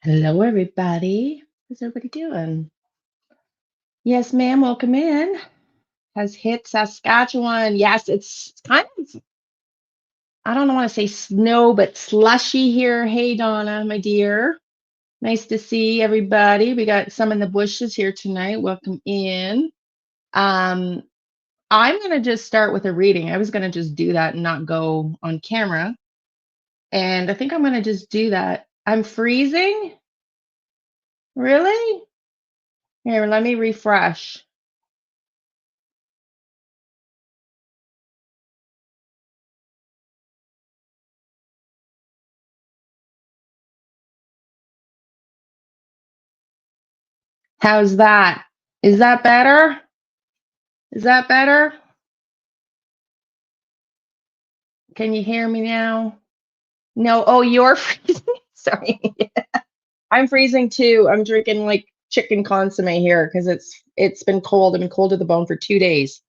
Hello, everybody. How's everybody doing? Yes, ma'am. Welcome in. Has hit Saskatchewan. Yes, it's kind of, I don't want to say snow, but slushy here. Hey, Donna, my dear. Nice to see everybody. We got some in the bushes here tonight. Welcome in. Um, I'm going to just start with a reading. I was going to just do that and not go on camera. And I think I'm going to just do that. I'm freezing. Really? Here, let me refresh. How's that? Is that better? Is that better? Can you hear me now? No. Oh, you're freezing. Sorry. I'm freezing too. I'm drinking like chicken consomme here because it's been cold. I've been cold to the bone for 2 days.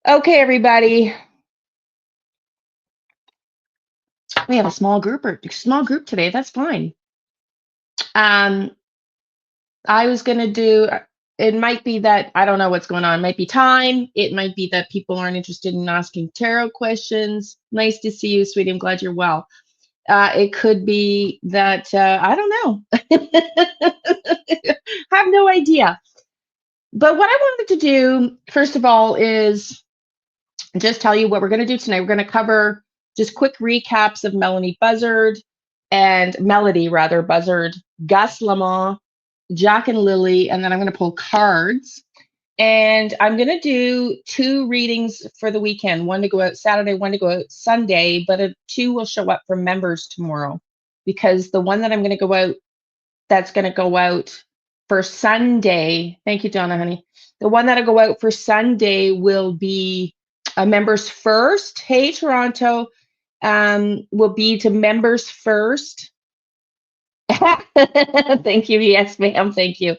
Okay, everybody. We have a small group today. That's fine. Um, I was gonna do. It might be that I don't know what's going on. It might be time. It might be that people aren't interested in asking tarot questions. Nice to see you, sweetie. I'm glad you're well. It could be that I don't know. Have no idea. But what I wanted to do, first of all, is just tell you what we're going to do tonight. We're going to cover just quick recaps of Melodee Buzzard, Gus Melodee, Jack and Lilly, and then I'm going to pull cards. And I'm going to do 2 readings for the weekend, one to go out Saturday, one to go out Sunday, but 2 will show up for members tomorrow because the one that I'm going to go out, that's going to go out for Sunday. Thank you, Donna, honey. The one that'll go out for Sunday will be members first. Hey, Toronto, will be to members first. Thank you. Yes, ma'am. Thank you.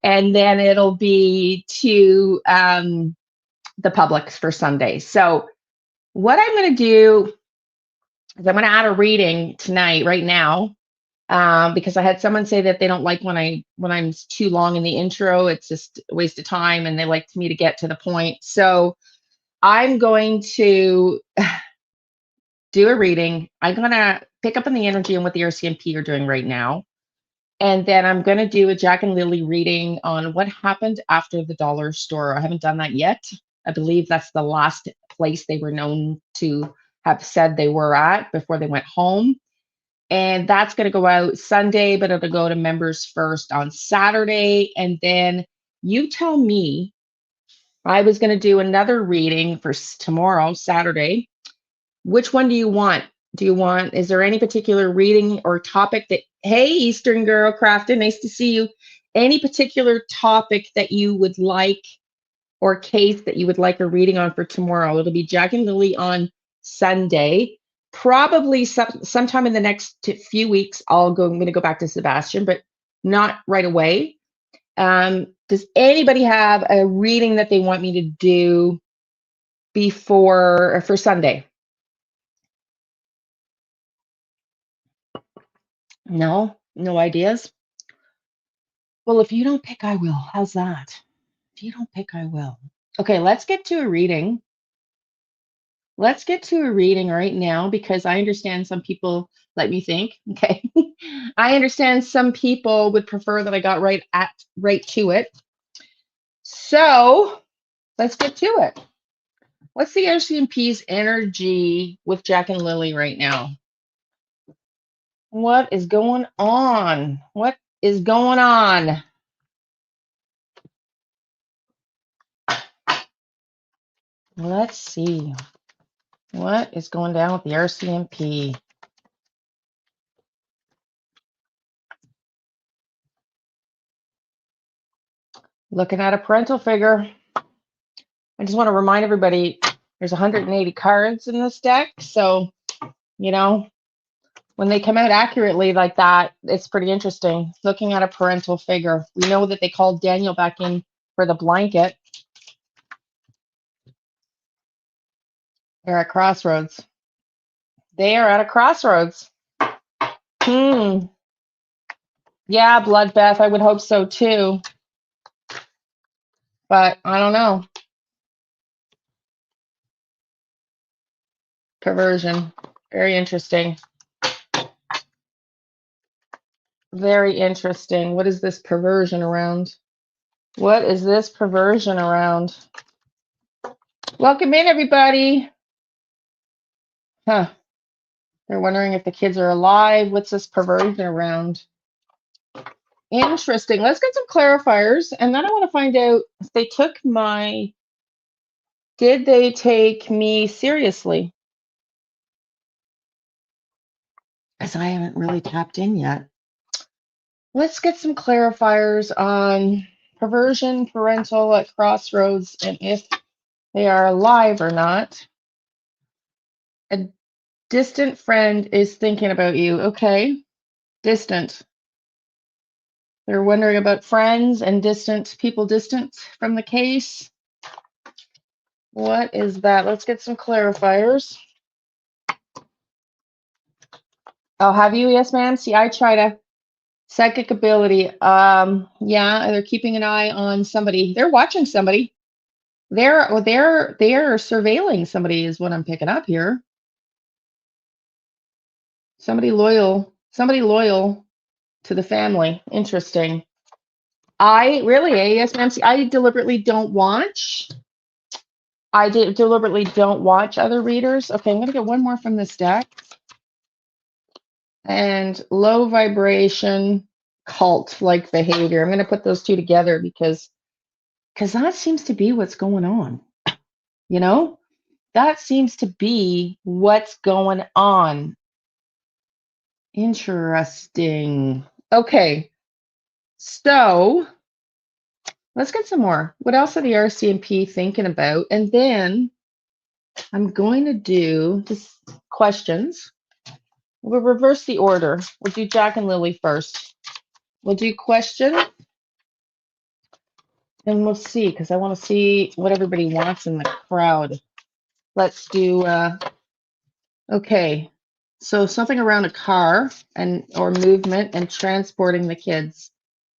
And then it'll be to the public for Sunday. So what I'm going to do is I'm going to add a reading tonight, right now, because I had someone say that they don't like when I'm too long in the intro. It's just a waste of time, and they like me to get to the point. So I'm going to do a reading. I'm going to pick up on the energy and what the RCMP are doing right now. And then I'm going to do a Jack and Lilly reading on what happened after the dollar store. I haven't done that yet. I believe that's the last place they were known to have said they were at before they went home. And that's going to go out Sunday, but it'll go to members first on Saturday. And then you tell me, I was going to do another reading for tomorrow, Saturday. Which one do you want? Is there any particular reading or topic that, hey, Eastern Girl Crafted, nice to see you. Any particular topic that you would like or case that you would like a reading on for tomorrow? It'll be Jack and Lilly on Sunday. Probably sometime in the next few weeks, I'm going to go back to Sebastian, but not right away. Does anybody have a reading that they want me to do for Sunday? No ideas. Well, if you don't pick, I will. How's that? If you don't pick, I will. Okay, let's get to a reading. Let's get to a reading right now because I understand some people, let me think. Okay. I understand some people would prefer that I got right to it. So let's get to it. What's the RCMP's energy with Jack and Lilly right now? What is going on? What is going on? Let's see. What is going down with the RCMP? Looking at a parental figure. I just want to remind everybody there's 180 cards in this deck. So, when they come out accurately like that, it's pretty interesting. Looking at a parental figure. We know that they called Daniel back in for the blanket. They're at crossroads. They are at a crossroads. Yeah, bloodbath. I would hope so too. But I don't know. Perversion. Very interesting. Very interesting. What is this perversion around? What is this perversion around? Welcome in, everybody. Huh. They're wondering if the kids are alive. What's this perversion around? Interesting. Let's get some clarifiers. And then I want to find out if they took my, did they take me seriously? As I haven't really tapped in yet. Let's get some clarifiers on perversion, parental at crossroads, and if they are alive or not. A distant friend is thinking about you. Okay. Distant. They're wondering about friends and distant people distant from the case. What is that? Let's get some clarifiers. Oh, have you? Yes, ma'am. See, I try to psychic ability. Yeah, they're keeping an eye on somebody. They're watching somebody. They're surveilling somebody is what I'm picking up here. Somebody loyal to the family. Interesting. I really, yes, ma'am. See, I deliberately don't watch. Deliberately don't watch other readers. Okay, I'm gonna get one more from this deck. And low vibration cult-like behavior. I'm gonna put those two together because that seems to be what's going on. You know, that seems to be what's going on. Interesting. Okay, so let's get some more. What else are the RCMP thinking about? And then I'm going to do just questions. We'll reverse the order. We'll do Jack and Lily first. We'll do question, and we'll see, because I want to see what everybody wants in the crowd. Let's do, okay. So something around a car or movement and transporting the kids.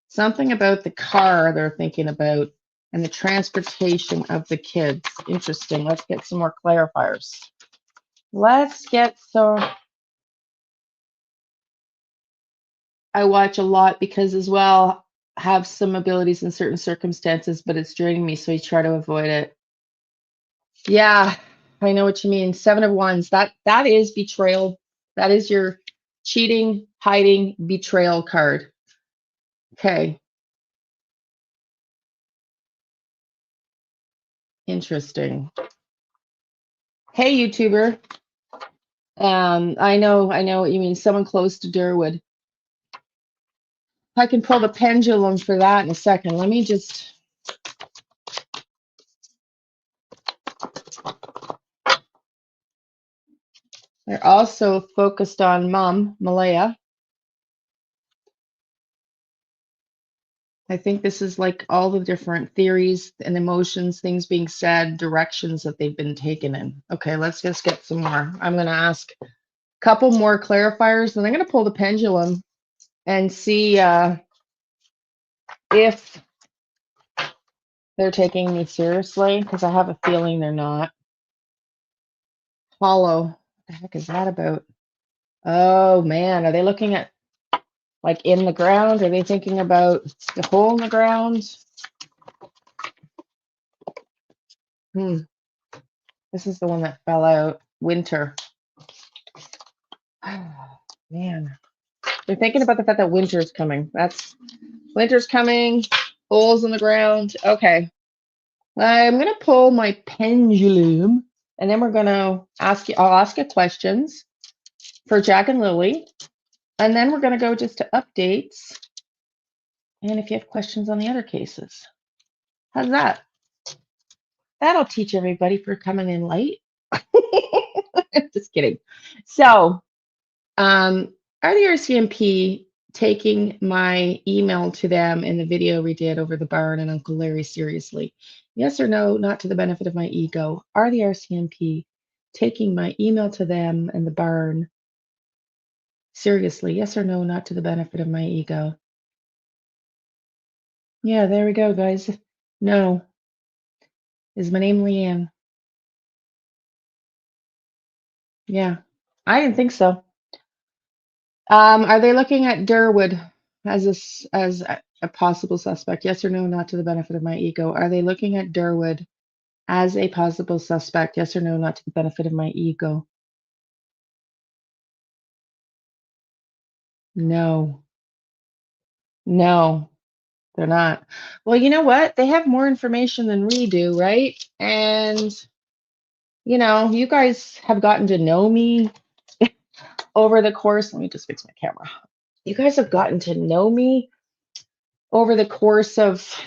Something about the car they're thinking about and the transportation of the kids. Interesting. Let's get some more clarifiers. Let's get some. I watch a lot because as well have some abilities in certain circumstances, but it's draining me, so I try to avoid it. Yeah, I know what you mean. 7 of Wands. That is betrayal. That is your cheating, hiding, betrayal card. Okay. Interesting. Hey, YouTuber. I know what you mean. Someone close to Durwood. I can pull the pendulum for that in a second. Let me just. They're also focused on Mom, Malaya. I think this is like all the different theories and emotions, things being said, directions that they've been taken in. Okay, let's just get some more. I'm going to ask a couple more clarifiers, and I'm going to pull the pendulum and see if they're taking me seriously, because I have a feeling they're not. Hollow. What the heck is that about? Oh, man. Are they looking at like in the ground? Are they thinking about the hole in the ground? This is the one that fell out. Winter. Man. They're thinking about the fact that winter's coming. Winter's coming. Holes in the ground. Okay. I'm going to pull my pendulum, and then we're going to I'll ask you questions for Jack and Lily. And then we're going to go just to updates. And if you have questions on the other cases. How's that? That'll teach everybody for coming in late. Just kidding. So, are the RCMP taking my email to them in the video we did over the barn and Uncle Larry seriously? Yes or no, not to the benefit of my ego. Are the RCMP taking my email to them in the barn seriously? Yes or no, not to the benefit of my ego. Yeah, there we go, guys. No. Is my name Liane? Yeah. I didn't think so. Are they looking at Durwood as a possible suspect? Yes or no, not to the benefit of my ego. Are they looking at Durwood as a possible suspect? Yes or no, not to the benefit of my ego. No. No, they're not. Well, you know what? They have more information than we do, right? And you guys have gotten to know me over the course. Let me just fix my camera. You guys have gotten to know me over the course of,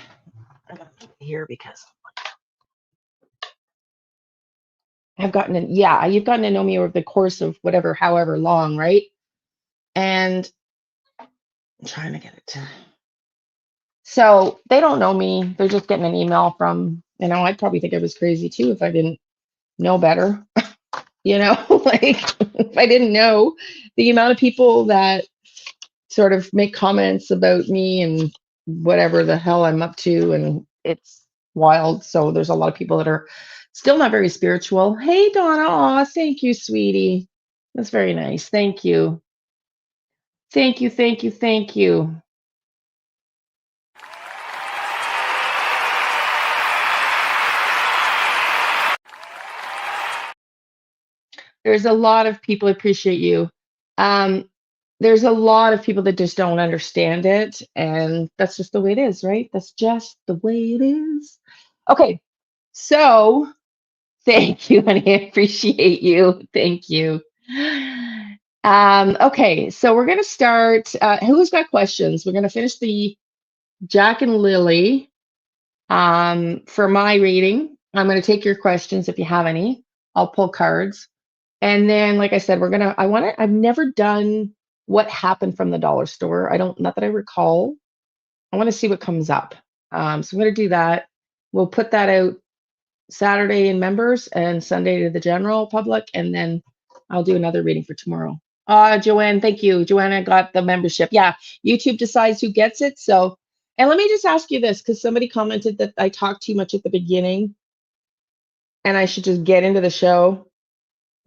I'm gonna put it here because you've gotten to know me over the course of whatever, however long, right? And I'm trying to get it to, so they don't know me. They're just getting an email from, I'd probably think I was crazy too if I didn't know better, like if I didn't know the amount of people that sort of make comments about me and whatever the hell I'm up to, and it's wild. So there's a lot of people that are still not very spiritual. Hey, Donna. Aw, thank you, sweetie. That's very nice. Thank you. Thank you, thank you, thank you. There's a lot of people appreciate you. Um, there's a lot of people that just don't understand it, and that's just the way it is, right? That's just the way it is. Okay, so thank you, honey. I appreciate you. Thank you. Okay, so we're gonna start. Who's got questions? We're gonna finish the Jack and Lily for my reading. I'm gonna take your questions if you have any. I'll pull cards. And then, like I said, I've never done what happened from the dollar store. Not that I recall. I want to see what comes up. So I'm going to do that. We'll put that out Saturday in members and Sunday to the general public. And then I'll do another reading for tomorrow. Joanne, thank you. Joanna got the membership. Yeah, YouTube decides who gets it. So, and let me just ask you this, because somebody commented that I talked too much at the beginning and I should just get into the show.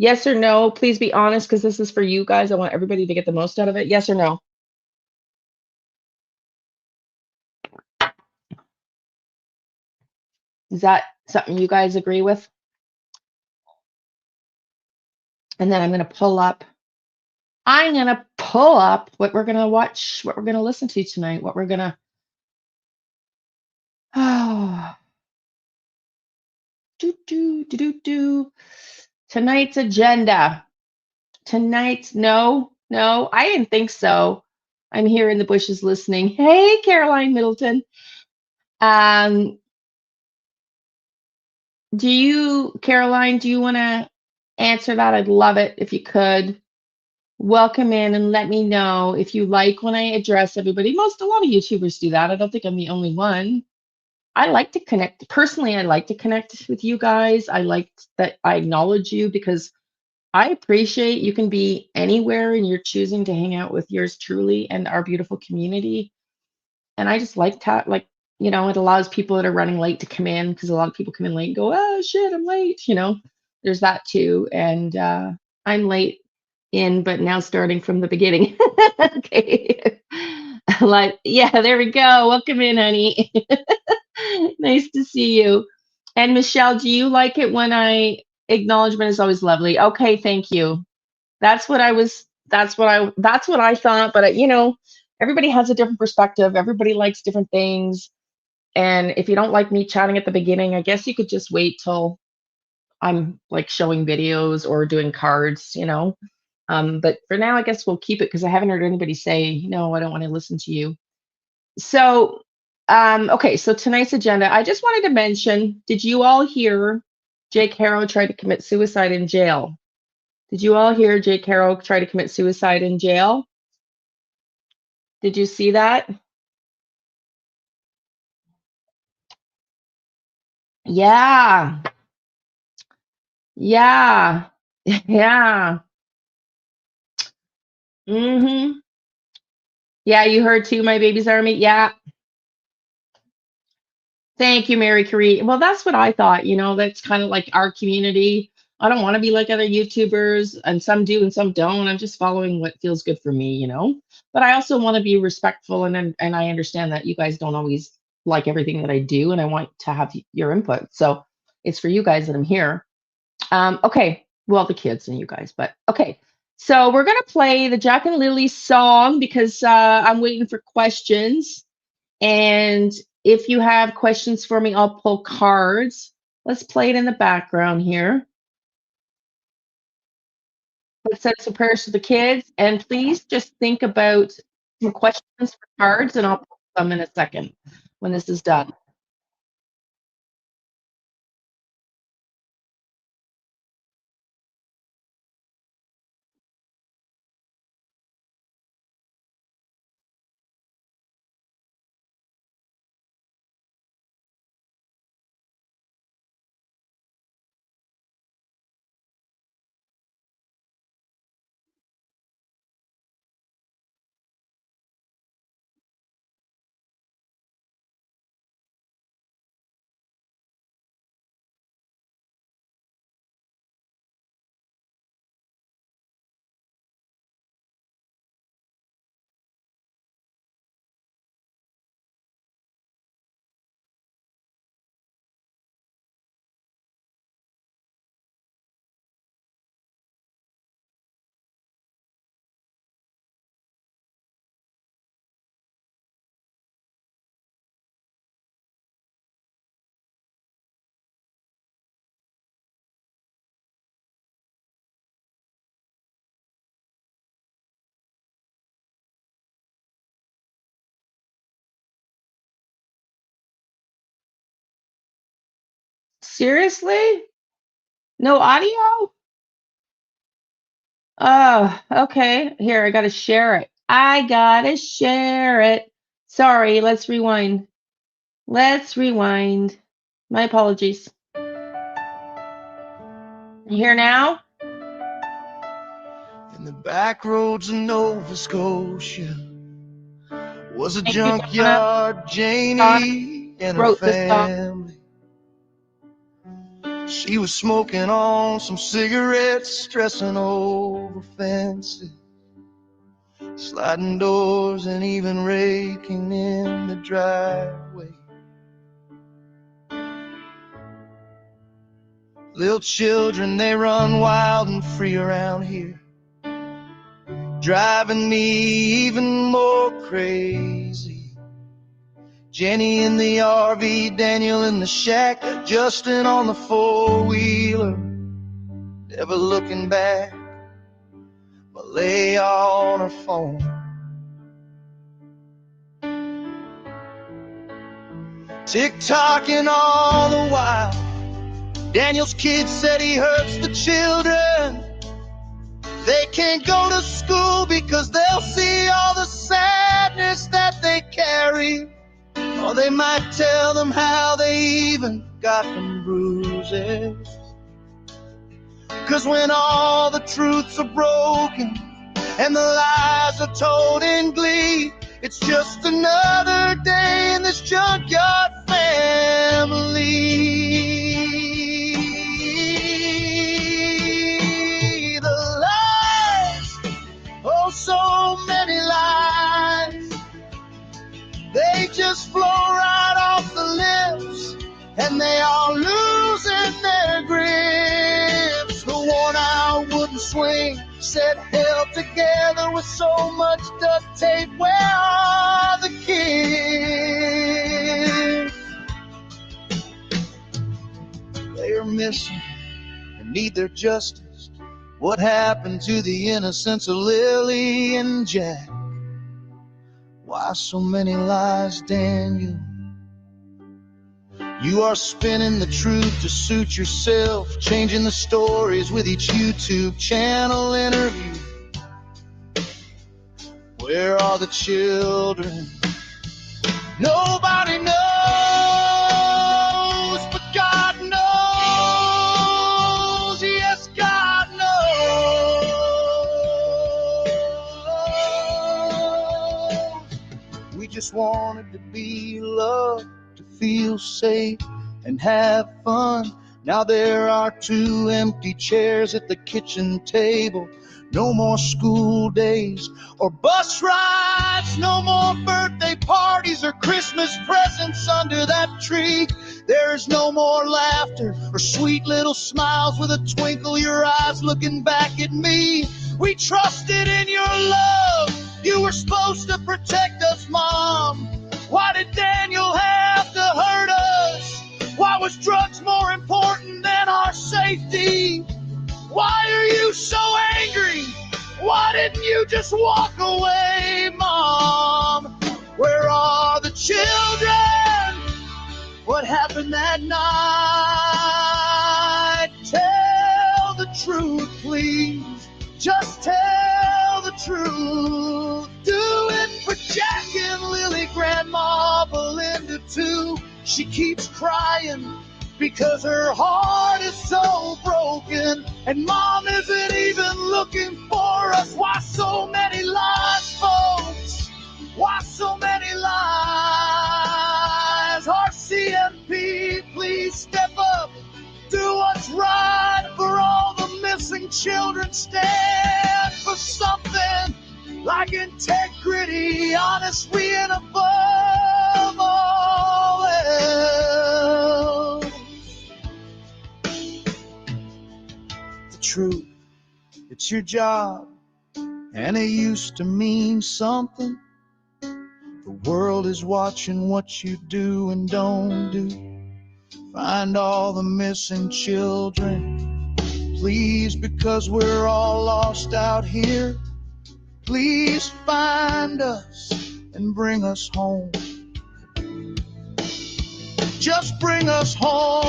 Yes or no? Please be honest, because this is for you guys. I want everybody to get the most out of it. Yes or no? Is that something you guys agree with? And then I'm going to pull up. I'm going to pull up what we're going to watch, what we're going to listen to tonight, what we're going to. Oh, tonight's agenda. No, I didn't think so. I'm here in the bushes listening. Hey, Caroline Middleton. Um, Caroline, do you want to answer that? I'd love it if you could. Welcome in and let me know if you like when I address everybody. A lot of YouTubers do that. I don't think I'm the only one. I like to connect. Personally, I like to connect with you guys. I like that I acknowledge you because I appreciate you can be anywhere and you're choosing to hang out with yours truly and our beautiful community. And I just like it allows people that are running late to come in, because a lot of people come in late and go, oh shit, I'm late. There's that too. And I'm late in, but now starting from the beginning. Okay. Like, yeah, there we go. Welcome in, honey. Nice to see you. And Michelle, do you like it when acknowledgement is always lovely? Okay, thank you. That's what I thought, but everybody has a different perspective. Everybody likes different things. And if you don't like me chatting at the beginning, I guess you could just wait till I'm like showing videos or doing cards. But for now, I guess we'll keep it because I haven't heard anybody say, no, I don't want to listen to you. So, okay, so tonight's agenda, I just wanted to mention, did you all hear Jake Harrow tried to commit suicide in jail? Did you all hear Jake Harrow try to commit suicide in jail? Did you see that? Yeah. Yeah. Yeah. Mm-hmm. Yeah, you heard too, My Baby's Army. Yeah. Thank you, Mary Carrie. Well, that's what I thought. That's kind of like our community. I don't want to be like other YouTubers, and some do and some don't. I'm just following what feels good for me. But I also want to be respectful, and I understand that you guys don't always like everything that I do, and I want to have your input. So it's for you guys that I'm here. Okay. Well, the kids and you guys, but okay. So we're gonna play the Jack and Lily song because I'm waiting for questions. And if you have questions for me, I'll pull cards. Let's play it in the background here. Let's send some prayers to the kids. And please just think about some questions for cards, and I'll pull them in a second when this is done. Seriously? No audio? Oh, okay. Here, I gotta share it. I gotta share it. Sorry, let's rewind. Let's rewind. My apologies. You here now? In the back roads of Nova Scotia was a Thank you, Donna. junkyard Donna Janie and her wrote this song. family. She was smoking on some cigarettes, stressing over fences, sliding doors, and even raking in the driveway. Little children, they run wild and free around here, driving me even more crazy. Jenny in the RV, Daniel in the shack, Justin on the four-wheeler, never looking back. Malay on her phone, tick-tocking all the while. Daniel's kid said he hurts the children. They can't go to school because they'll see all the sadness that they carry. Or they might tell them how they even got them bruises. 'Cause when all the truths are broken and the lies are told in glee, it's just another day in this junkyard family. The lies, oh so many lies, they just flow right off the lips, and they are losing their grips. The worn-out wooden swing set held together with so much duct tape. Where are the kids? They are missing and need their justice. What happened to the innocence of Lilly and Jack? Why so many lies, Daniel? You are spinning the truth to suit yourself, changing the stories with each YouTube channel interview. Where are the children? Nobody knows, but God knows. Yes, God knows. We just wanted to be loved, to feel safe and have fun. Now there are 2 empty chairs at the kitchen table. No more school days or bus rides. No more birthday parties or Christmas presents under that tree. There is no more laughter or sweet little smiles with a twinkle in your eyes looking back at me. We trusted in your love. You were supposed to protect us, Mom. Why did Daniel have to hurt us? Why was drugs more important than our safety? Why are you so angry? Why didn't you just walk away, Mom? Where are the children? What happened that night? Tell the truth, please. Just tell the truth. Do it for Jack and Lily, Grandma Belinda too. She keeps crying because her heart is so broken, and Mom isn't even looking for us. Why so many lies, folks? Why so many lies? RCMP, please step up. Do what's right for all the missing children. Stand for something like integrity, honesty, and above all else, the truth. It's your job, and it used to mean something. The world is watching what you do and don't do. Find all the missing children, please, because we're all lost out here. Please find us and bring us home. Just bring us home.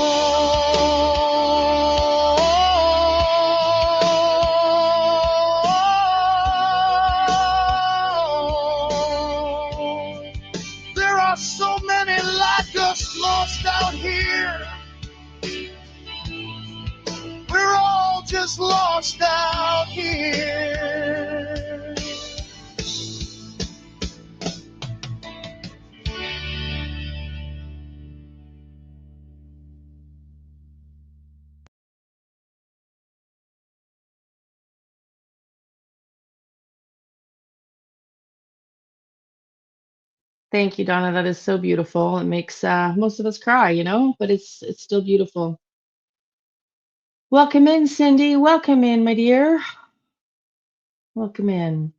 There are so many like us lost out here. We're all just lost out here. Thank you, Donna. That is so beautiful. It makes most of us cry, but it's still beautiful. Welcome in, Cindy. Welcome in, my dear. Welcome in.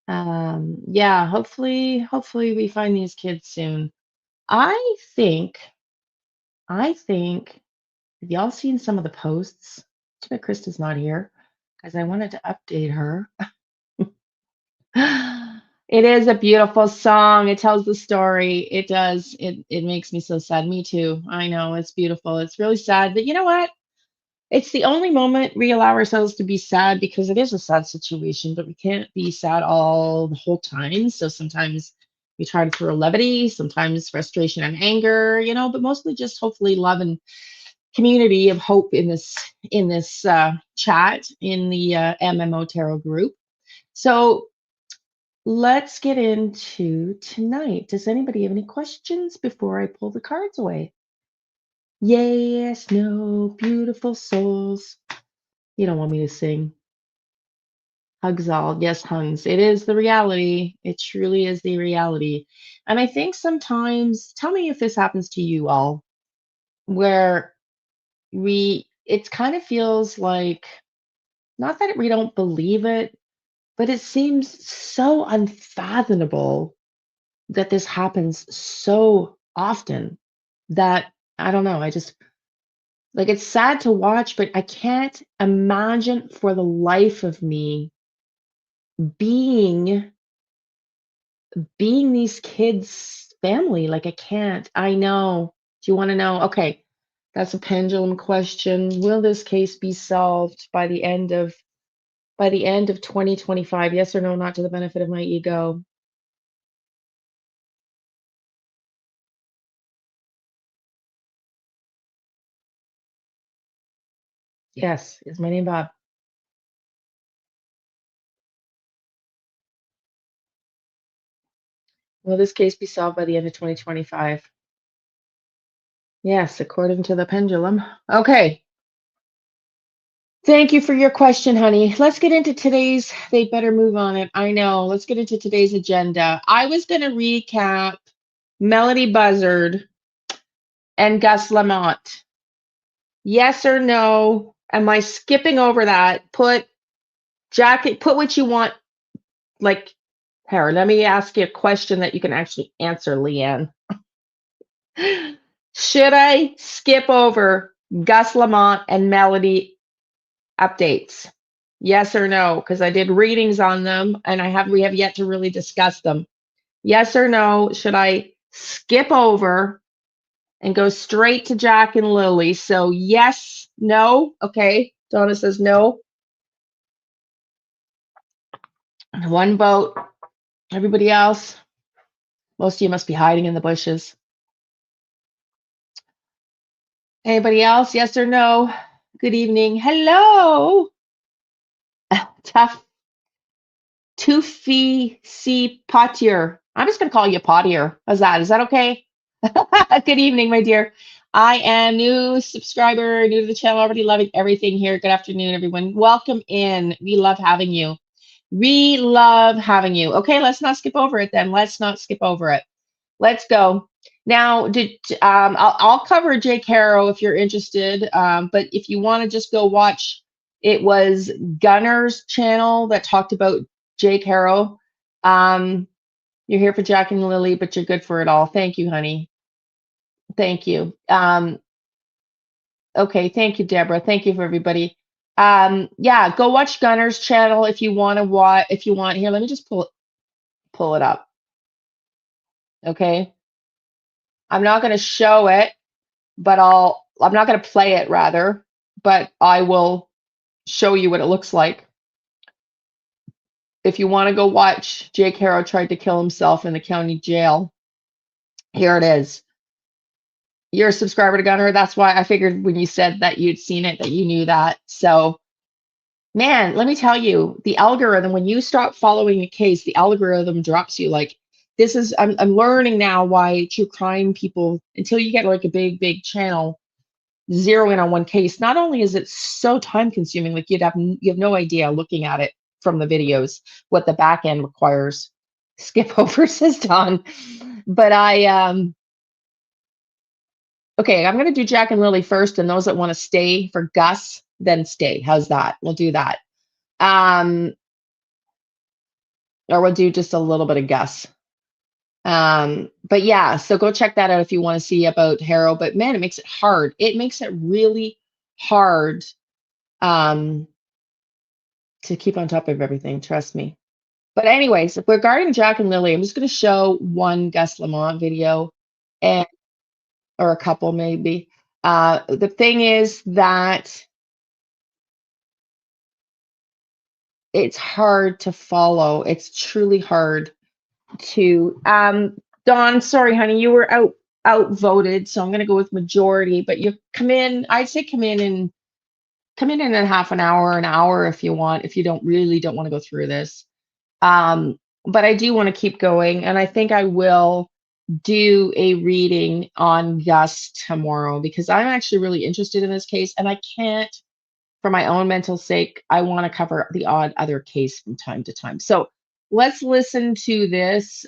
Yeah, hopefully we find these kids soon. I think, have y'all seen some of the posts? Too bad Krista's not here because I wanted to update her. It is a beautiful song. It tells the story. It does. It makes me so sad. Me too. I know it's beautiful. It's really sad, but you know what? It's the only moment we allow ourselves to be sad because it is a sad situation, but we can't be sad all the whole time. So sometimes we try to throw levity, sometimes frustration and anger, but mostly just hopefully love and community of hope in this chat in the m.m.o tarot group. So let's get into tonight. Does anybody have any questions before I pull the cards away? Yes, no, beautiful souls. You don't want me to sing. Hugs all. Yes, Huns. It is the reality. It truly is the reality. And I think sometimes, tell me if this happens to you all, where it kind of feels like, not that we don't believe it, but it seems so unfathomable that this happens so often that I don't know. I just like it's sad to watch, but I can't imagine for the life of me being these kids' family. Like I can't. I know. Do you want to know? Okay. That's a pendulum question. Will this case be solved by the end of 2025? Yes or no, not to the benefit of my ego. Yes, is my name Bob. Will this case be solved by the end of 2025? Yes, according to the pendulum. Okay. Thank you for your question, honey. Let's get into today's, they better move on it. I know. Let's get into today's agenda. I was going to recap Melodee Buzzard and Gus Melodee. Yes or no? Am I skipping over that? Put what you want, like, here, let me ask you a question that you can actually answer, Liane. Should I skip over Gus Melodee and Melodee updates? Yes or no? Because I did readings on them and we have yet to really discuss them. Yes or no? Should I skip over and go straight to Jack and Lilly? So yes, no. Okay. Donna says no. One vote. Everybody else? Most of you must be hiding in the bushes. Anybody else? Yes or no? Good evening. Hello. Tough. Tufi C. Potier. I'm just going to call you Potier. How's that? Is that okay? Good evening, my dear. I am new subscriber, new to the channel, already loving everything here. Good afternoon, everyone. Welcome in. We love having you. We love having you. Okay, let's not skip over it then. Let's not skip over it. Let's go. Now, I'll cover Jake Harrow if you're interested, but if you want to just go watch, it was Gunner's channel that talked about Jake Harrow. You're here for Jack and Lilly, but you're good for it all. Thank you, honey. Thank you. Okay, thank you, Deborah. Thank you for everybody. Yeah, go watch Gunner's channel if you want to watch. If you want, here, let me just pull it up. Okay. I'm not going to show it, but I'm not going to play it rather, but I will show you what it looks like. If you want to go watch Jake Harrow tried to kill himself in the county jail, here it is. You're a subscriber to Gunner. That's why I figured when you said that you'd seen it, that you knew that. So, man, let me tell you, the algorithm, when you stop following a case, the algorithm drops you. Like, this is, I'm learning now why true crime people, until you get like a big channel, zero in on one case. Not only is it so time consuming, like you have no idea looking at it from the videos what the back end requires. Skip over, says Don. But okay, I'm going to do Jack and Lilly first, and those that want to stay for Gus, then stay. How's that? We'll do that. Or we'll do just a little bit of Gus. But yeah, so go check that out if you want to see about Harrow. But man, it makes it hard. It makes it really hard to keep on top of everything. Trust me. But anyways, regarding Jack and Lilly, I'm just going to show one Gus Melodee video, or a couple maybe. The thing is that it's hard to follow. It's truly hard to. Dawn, sorry, honey, you were outvoted, so I'm going to go with majority. But you come in. I'd say come in in a half an hour if you want. If you don't want to go through this. But I do want to keep going, and I think I will do a reading on Gus tomorrow because I'm actually really interested in this case, and I can't, for my own mental sake, I want to cover the odd other case from time to time. So let's listen to this.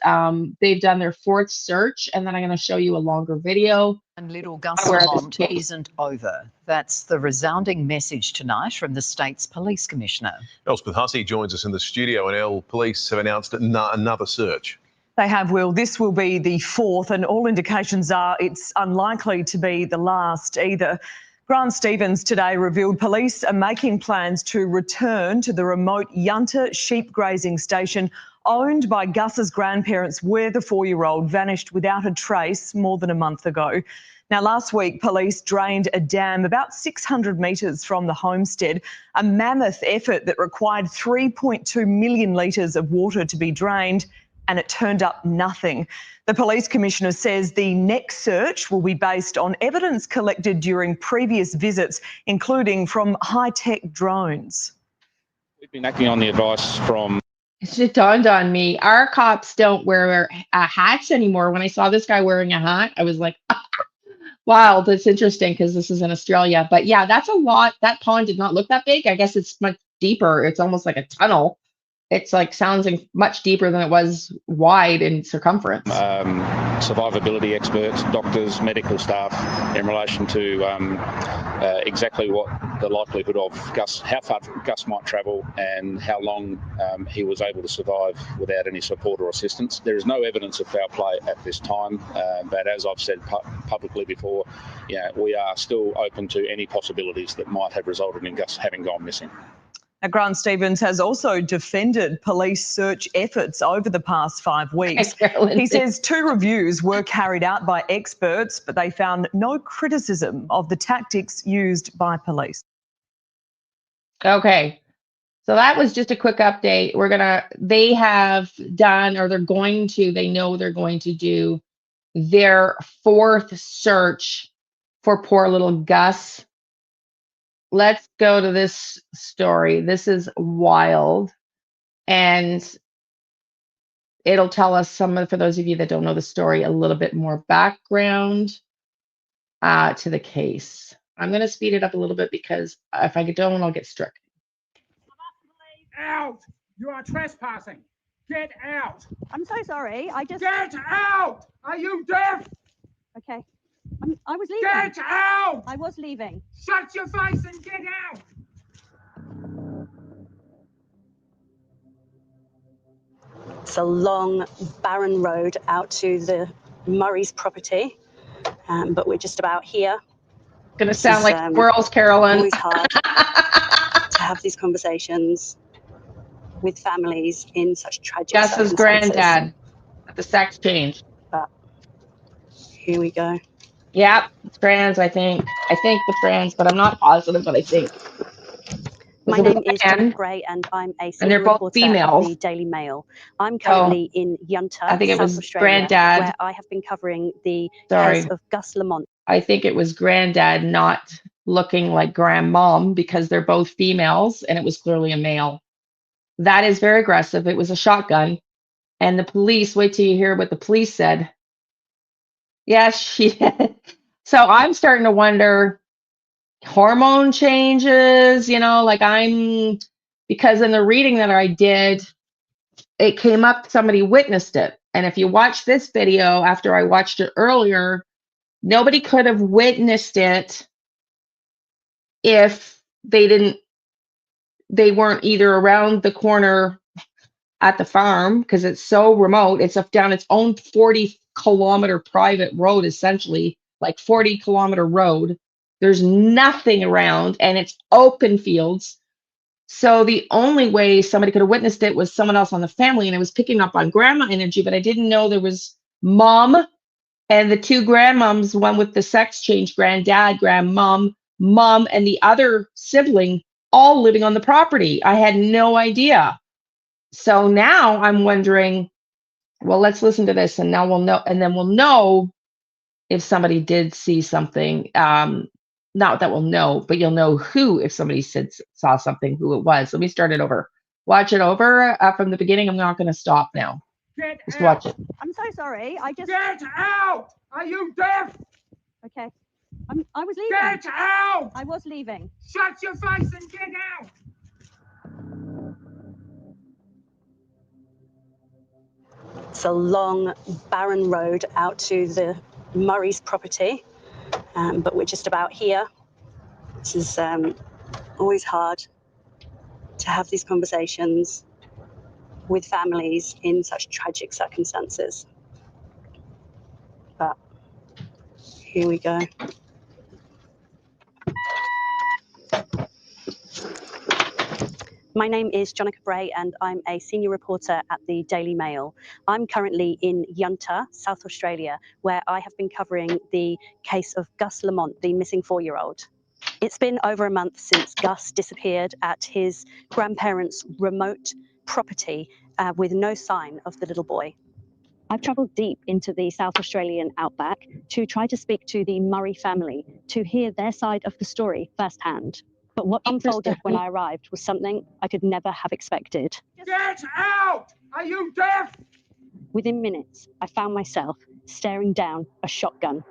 They've done their fourth search, and then I'm going to show you a longer video. And little Gus Melodee isn't over. That's the resounding message tonight from the state's police commissioner. Elspeth Hussey joins us in the studio, and El Police have announced another search. They have, Will. This will be the fourth, and all indications are it's unlikely to be the last either. Grant Stevens today revealed police are making plans to return to the remote Yunta sheep grazing station owned by Gus's grandparents, where the 4-year-old vanished without a trace more than a month ago. Now, last week, police drained a dam about 600 metres from the homestead, a mammoth effort that required 3.2 million litres of water to be drained, and it turned up nothing. The police commissioner says the next search will be based on evidence collected during previous visits, including from high-tech drones. We've been acting on the advice from It just dawned on me. Our cops don't wear hats anymore. When I saw this guy wearing a hat, I was like, wow, that's interesting because this is in Australia. But yeah, that's a lot. That pond did not look that big. I guess it's much deeper. It's almost like a tunnel. It's like sounds much deeper than it was wide in circumference. Survivability experts, doctors, medical staff in relation to exactly what the likelihood of Gus, how far Gus might travel and how long he was able to survive without any support or assistance. There is no evidence of foul play at this time, but as I've said publicly before, we are still open to any possibilities that might have resulted in Gus having gone missing. Now, Grant Stevens has also defended police search efforts over the past 5 weeks. He says 2 reviews were carried out by experts, but they found no criticism of the tactics used by police. Okay, so that was just a quick update. They have done, or they know they're going to do their 4th search for poor little Gus. Let's go to this story. This is wild. And it'll tell us for those of you that don't know the story, a little bit more background to the case. I'm going to speed it up a little bit because if I don't, I'll get struck. Out! You are trespassing. Get out! I'm so sorry. Get out! Are you deaf? Okay. I was leaving. Get out! I was leaving. Shut your face and get out! It's a long, barren road out to the Murray's property, but we're just about here. Going to sound like squirrels, Carolyn. Always hard to have these conversations with families in such tragic circumstances. Gus's granddad at the sex change. But here we go. Yep, it's trans, I think. I think the trans, but I'm not positive, but I think. My name is Jonica Bray, and I'm a senior reporter at the Daily Mail. I'm currently in Yunta, I think it South was Australia, granddad. where I have been covering the case of Gus Lamont. I think it was granddad not looking like grandmom because they're both females, and it was clearly a male. That is very aggressive. It was a shotgun. And the police, wait till you hear what the police said. Yes, she did. So I'm starting to wonder, hormone changes, because in the reading that I did, it came up, somebody witnessed it. And if you watch this video after I watched it earlier, nobody could have witnessed it if they weren't either around the corner at the farm, because it's so remote. It's down its own 40-kilometer private road, essentially, like 40-kilometer road. There's nothing around, and it's open fields. So the only way somebody could have witnessed it was someone else on the family, and it was picking up on grandma energy, but I didn't know there was mom and the 2 grandmoms, one with the sex change, granddad, grandmom, mom, and the other sibling, all living on the property. I had no idea. So now I'm wondering, well, let's listen to this, and now we'll know, and then we'll know if somebody did see something. Not that we'll know, but you'll know who, if somebody saw something, who it was. Let me start it over. Watch it over from the beginning. I'm not going to stop now. Just watch it. I'm so sorry. Get out! Are you deaf? Okay. I was leaving. Get out! I was leaving. Shut your face and get out! It's a long, barren road out to the Murray's property, but we're just about here. This is always hard to have these conversations with families in such tragic circumstances. But here we go. My name is Jonica Bray, and I'm a senior reporter at the Daily Mail. I'm currently in Yunta, South Australia, where I have been covering the case of Gus Lamont, the missing 4-year-old. It's been over a month since Gus disappeared at his grandparents' remote property with no sign of the little boy. I've travelled deep into the South Australian outback to try to speak to the Murray family to hear their side of the story firsthand. But what unfolded when I arrived was something I could never have expected. Get out! Are you deaf? Within minutes, I found myself staring down a shotgun.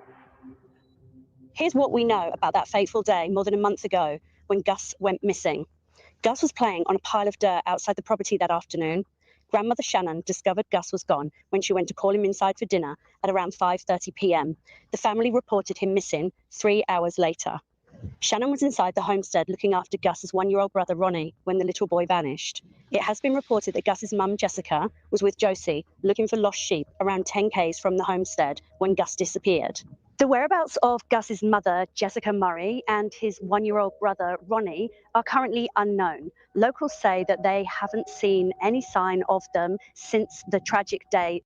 Here's what we know about that fateful day more than a month ago when Gus went missing. Gus was playing on a pile of dirt outside the property that afternoon. Grandmother Shannon discovered Gus was gone when she went to call him inside for dinner at around 5:30 p.m. The family reported him missing 3 hours later. Shannon was inside the homestead looking after Gus's 1-year-old brother Ronnie when the little boy vanished. It has been reported that Gus's mum Jessica was with Josie looking for lost sheep around 10 k's from the homestead when Gus disappeared. The whereabouts of Gus's mother, Jessica Murray, and his 1-year-old brother, Ronnie, are currently unknown. Locals say that they haven't seen any sign of them since the tragic day.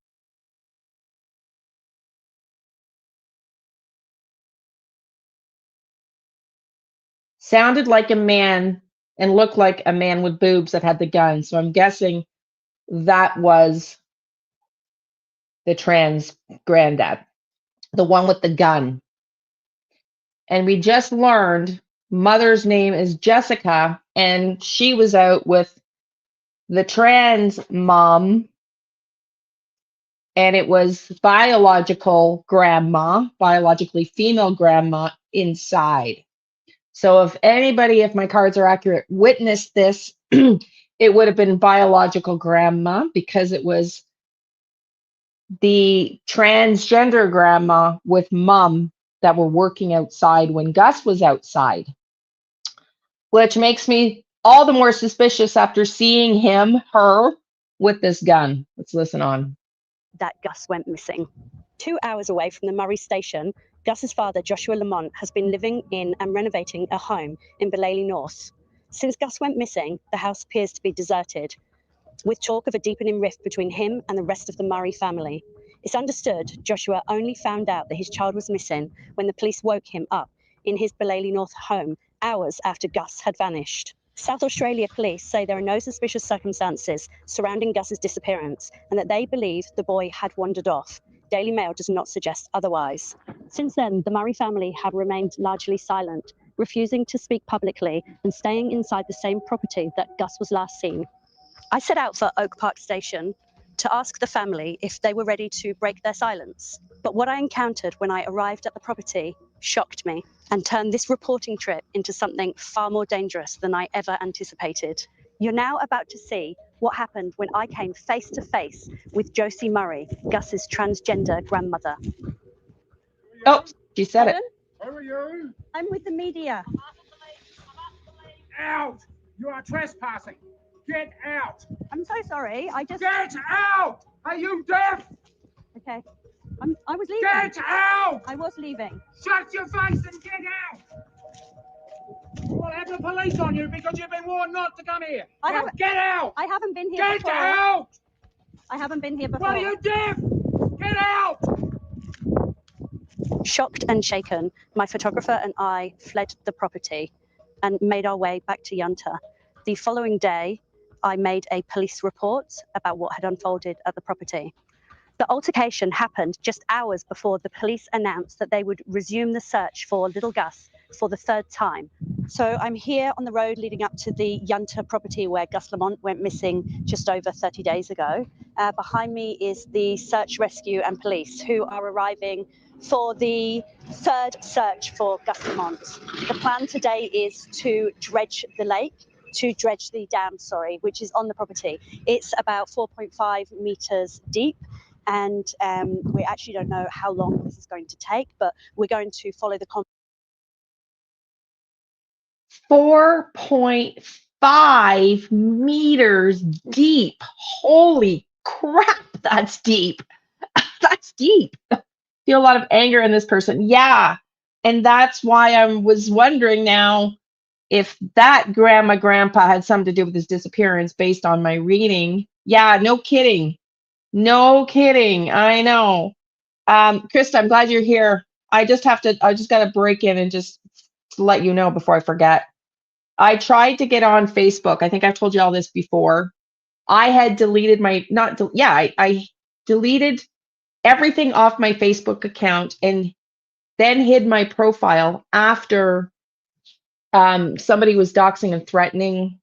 Sounded like a man and looked like a man with boobs that had the gun. So I'm guessing that was the trans granddad, the one with the gun. And we just learned mother's name is Jessica, and she was out with the trans mom, and it was biological grandma, biologically female grandma inside. So if my cards are accurate, witnessed this, it would have been biological grandma because it was the transgender grandma with mom that were working outside when Gus was outside, which makes me all the more suspicious after seeing her with this gun. Let's listen on. That Gus went missing. 2 hours away from the Murray station, Gus's father, Joshua Lamont, has been living in and renovating a home in Lilly North. Since Gus went missing, the house appears to be deserted, with talk of a deepening rift between him and the rest of the Murray family. It's understood Joshua only found out that his child was missing when the police woke him up in his Lilly North home hours after Gus had vanished. South Australia police say there are no suspicious circumstances surrounding Gus's disappearance and that they believe the boy had wandered off. Daily Mail does not suggest otherwise. Since then, the Murray family have remained largely silent, refusing to speak publicly and staying inside the same property that Gus was last seen. I set out for Oak Park Station to ask the family if they were ready to break their silence. But what I encountered when I arrived at the property shocked me and turned this reporting trip into something far more dangerous than I ever anticipated. You're now about to see what happened when I came face to face with Josie Murray, Gus's transgender grandmother. Oh, she said it. Who are you? I'm with the media. Out! You are trespassing. Get out! I'm so sorry. Get out! Are you deaf? Okay. I was leaving. Get out! I was leaving. Shut your face and get out! We'll have the police on you because you've been warned not to come here. Now get out! I haven't been here Get before. out! I haven't been here before. What are you deaf? Get out! Shocked and shaken, my photographer and I fled the property and made our way back to Yunta. The following day, I made a police report about what had unfolded at the property. The altercation happened just hours before the police announced that they would resume the search for little Gus for the third time. So I'm here on the road leading up to the Yunta property where Gus Lamont went missing just over 30 days ago. Behind me is the search, rescue and police who are arriving for the third search for Gus Lamont. The plan today is to dredge the dam, which is on the property. It's about 4.5 meters deep. And we actually don't know how long this is going to take, but we're going to follow the 4.5 meters deep. Holy crap, that's deep. That's deep. Feel a lot of anger in this person. Yeah. And that's why I was wondering now if that grandpa had something to do with his disappearance based on my reading. Yeah, no kidding. No kidding. I know. Krista, I'm glad you're here. I just got to break in and just let you know before I forget. I tried to get on Facebook. I think I've told you all this before. I had deleted I deleted everything off my Facebook account and then hid my profile after somebody was doxing and threatening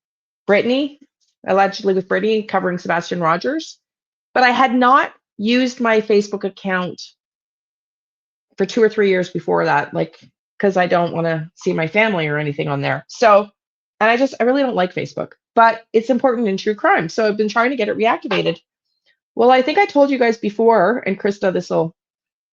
Brittany. allegedly with Brittany covering Sebastian Rogers. But I had not used my Facebook account for 2 or 3 years before that, like, because I don't want to see my family or anything on there. So, and I really don't like Facebook, but it's important in true crime. So I've been trying to get it reactivated. Well, I think I told you guys before, and Krista, this will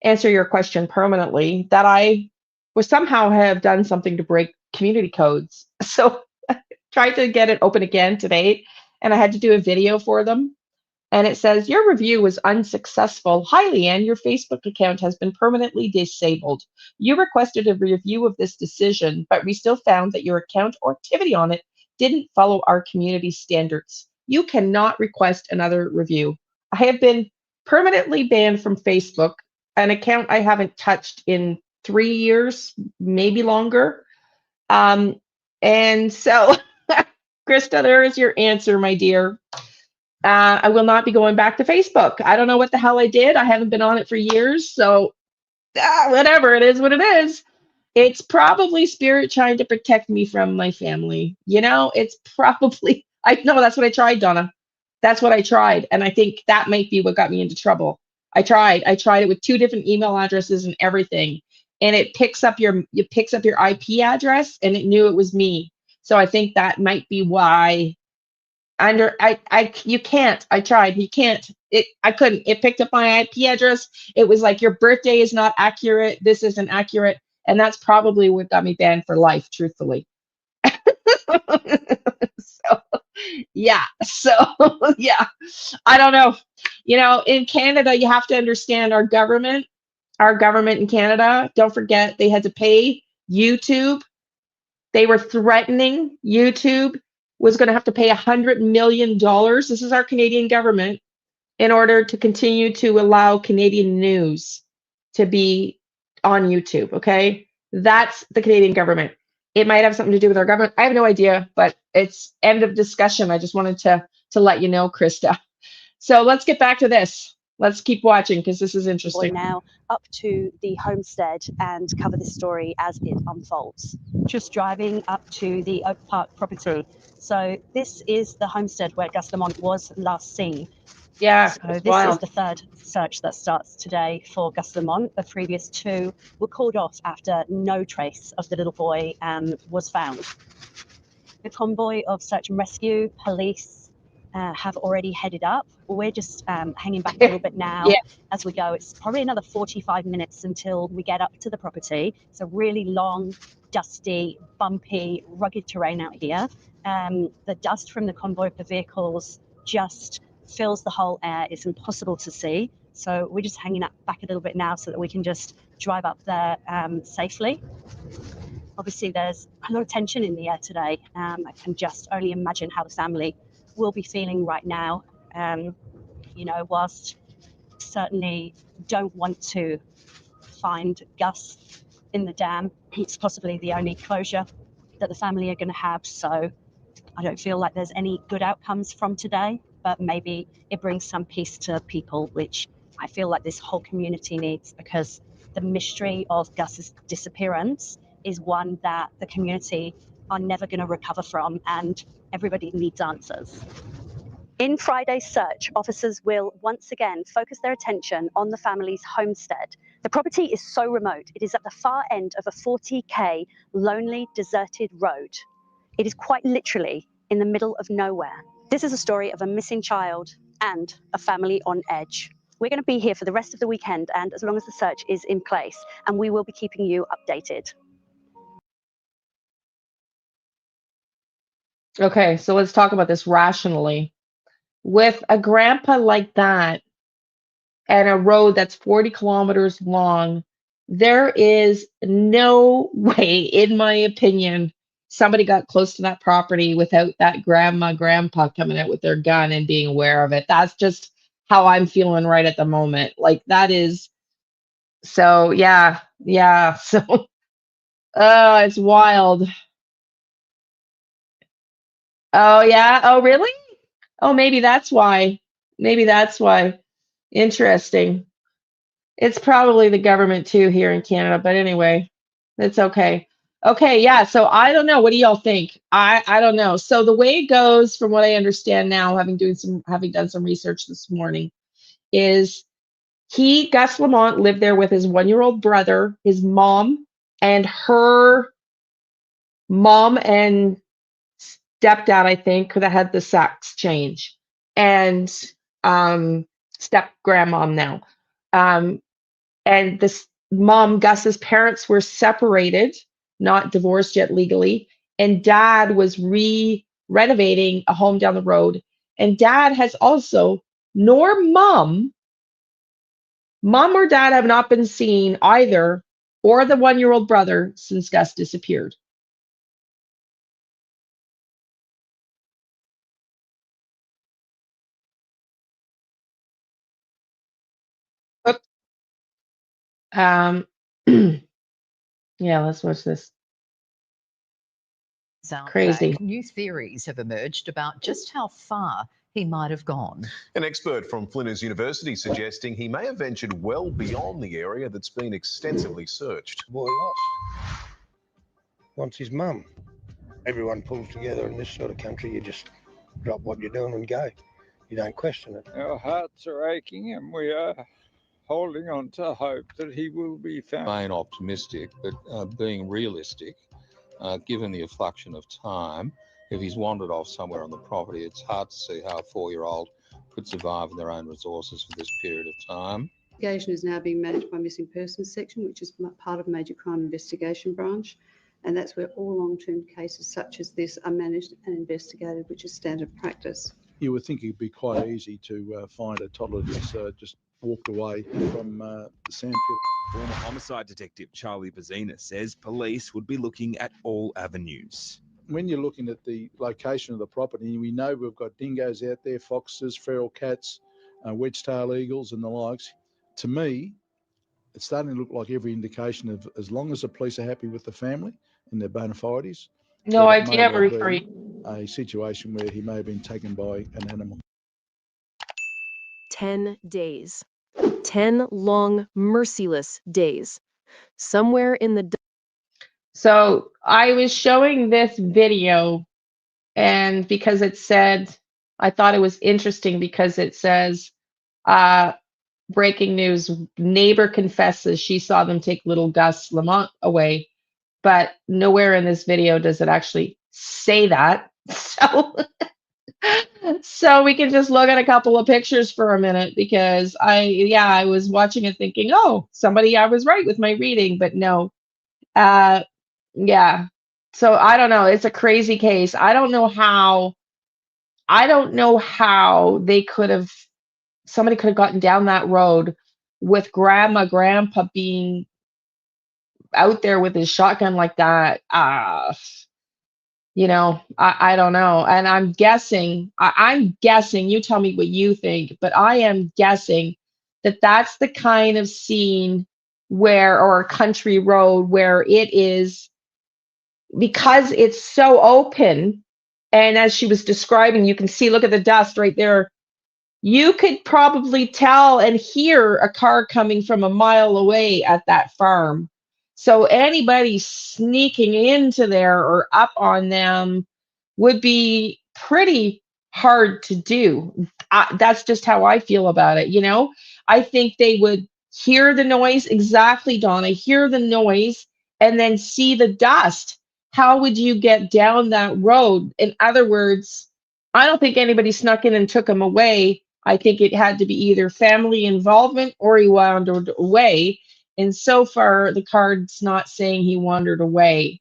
answer your question permanently, that I was somehow have done something to break community codes. So I tried to get it open again today, and I had to do a video for them. And it says, your review was unsuccessful. Hi, Liane, your Facebook account has been permanently disabled. You requested a review of this decision, but we still found that your account or activity on it didn't follow our community standards. You cannot request another review. I have been permanently banned from Facebook, an account I haven't touched in 3 years, maybe longer. And so, Krista, there is your answer, my dear. I will not be going back to Facebook. I don't know what the hell I did. I haven't been on it for years. So whatever, it is what it is. It's probably spirit trying to protect me from my family. You know, it's probably, I know that's what I tried, Donna. That's what I tried. And I think that might be what got me into trouble. I tried it with 2 different email addresses and everything. And it picks up your IP address, and it knew it was me. So I think that might be why. You can't. I tried. You can't. I couldn't. It picked up my IP address. It was like, your birthday is not accurate. This isn't accurate. And that's probably what got me banned for life, truthfully. So, yeah. So, yeah. I don't know. You know, in Canada, you have to understand our government in Canada, don't forget, they had to pay YouTube. They were threatening YouTube was going to have to pay $100 million. This is our Canadian government, in order to continue to allow Canadian news to be on YouTube. Okay. That's the Canadian government. It might have something to do with our government. I have no idea, but it's end of discussion. I just wanted to let you know, Krista. So let's get back to this. Let's keep watching, because this is interesting. Now up to the homestead and cover this story as it unfolds. Just driving up to the Oak Park property. So this is the homestead where Gus Lamont was last seen. Yeah, so this wild. is the 3rd search that starts today for Gus Lamont. The previous 2 were called off after no trace of the little boy was found. The convoy of search and rescue, police, have already headed up. We're just hanging back a little bit now. Yeah. As we go. It's probably another 45 minutes until we get up to the property. It's a really long, dusty, bumpy, rugged terrain out here. The dust from the convoy of the vehicles just fills the whole air. It's impossible to see. So we're just hanging back a little bit now so that we can just drive up there safely. Obviously, there's a lot of tension in the air today. I can just only imagine how the family will be feeling right now. You know, whilst certainly don't want to find Gus in the dam, it's possibly the only closure that the family are going to have. So I don't feel like there's any good outcomes from today, but maybe it brings some peace to people, which I feel like this whole community needs, because the mystery of Gus's disappearance is one that the community are never going to recover from, and everybody needs answers. In Friday's search, officers will once again focus their attention on the family's homestead. The property is so remote. It is at the far end of a 40k lonely, deserted road. It is quite literally in the middle of nowhere. This is a story of a missing child and a family on edge. We're going to be here for the rest of the weekend, and as long as the search is in place, and we will be keeping you updated. Okay, so let's talk about this rationally. With a grandpa like that and a road that's 40 kilometers long, there is no way, in my opinion, somebody got close to that property without that grandpa coming out with their gun and being aware of it. That's just how I'm feeling right at the moment. Like, that is, so yeah. So, it's wild. Oh, yeah. Oh, really? Oh, maybe that's why. Interesting. It's probably the government too here in Canada, but anyway, it's okay. Okay, yeah. So I don't know. What do y'all think? I don't know. So the way it goes, from what I understand now, having done some research this morning, is Gus Lamont lived there with his 1-year-old brother, his mom, and her mom and stepdad, I think, that had the sex change, and step grandmom now. And this mom, Gus's parents were separated, not divorced yet legally, and dad was renovating a home down the road. And dad has also, nor mom or dad have not been seen either, or the 1-year-old brother, since Gus disappeared. Oops. Yeah, let's watch this. Crazy. New theories have emerged about just how far he might have gone. An expert from Flinders University suggesting he may have ventured well beyond the area that's been extensively searched. Boy lost. Wants his mum. Everyone pulls together in this sort of country. You just drop what you're doing and go. You don't question it. Our hearts are aching and we are holding on to hope that he will be found. Remain optimistic, but being realistic, given the affluction of time, if he's wandered off somewhere on the property, it's hard to see how a 4-year-old could survive on their own resources for this period of time. Investigation is now being managed by Missing Persons Section, which is part of Major Crime Investigation Branch, and that's where all long-term cases such as this are managed and investigated, which is standard practice. You would think it'd be quite easy to find a toddler that's just walked away from the sandpit. Former homicide detective Charlie Bazina says police would be looking at all avenues. When you're looking at the location of the property, we know we've got dingoes out there, foxes, feral cats, wedge-tailed eagles and the likes. To me, it's starting to look like every indication of, as long as the police are happy with the family and their bona fides, no idea, Marie. A situation where he may have been taken by an animal. 10 days. 10 long, merciless days. Somewhere in the... So I was showing this video, and because it said, I thought it was interesting because it says, breaking news, neighbor confesses she saw them take little Gus Lamont away, but nowhere in this video does it actually say that. So we can just look at a couple of pictures for a minute, because I was watching it thinking, oh, I was right with my reading, but no. Yeah. So I don't know. It's a crazy case. I don't know how somebody could have gotten down that road with grandpa being out there with his shotgun like that. I don't know. And I'm guessing, you tell me what you think, but I am guessing that that's the kind of scene or a country road where it is, because it's so open. And as she was describing, you can see, look at the dust right there. You could probably tell and hear a car coming from a mile away at that farm. So anybody sneaking into there or up on them would be pretty hard to do. That's just how I feel about it. I think they would hear the noise. Exactly, Donna. Hear the noise and then see the dust. How would you get down that road? In other words, I don't think anybody snuck in and took him away. I think it had to be either family involvement or he wandered away. And so far, the card's not saying he wandered away,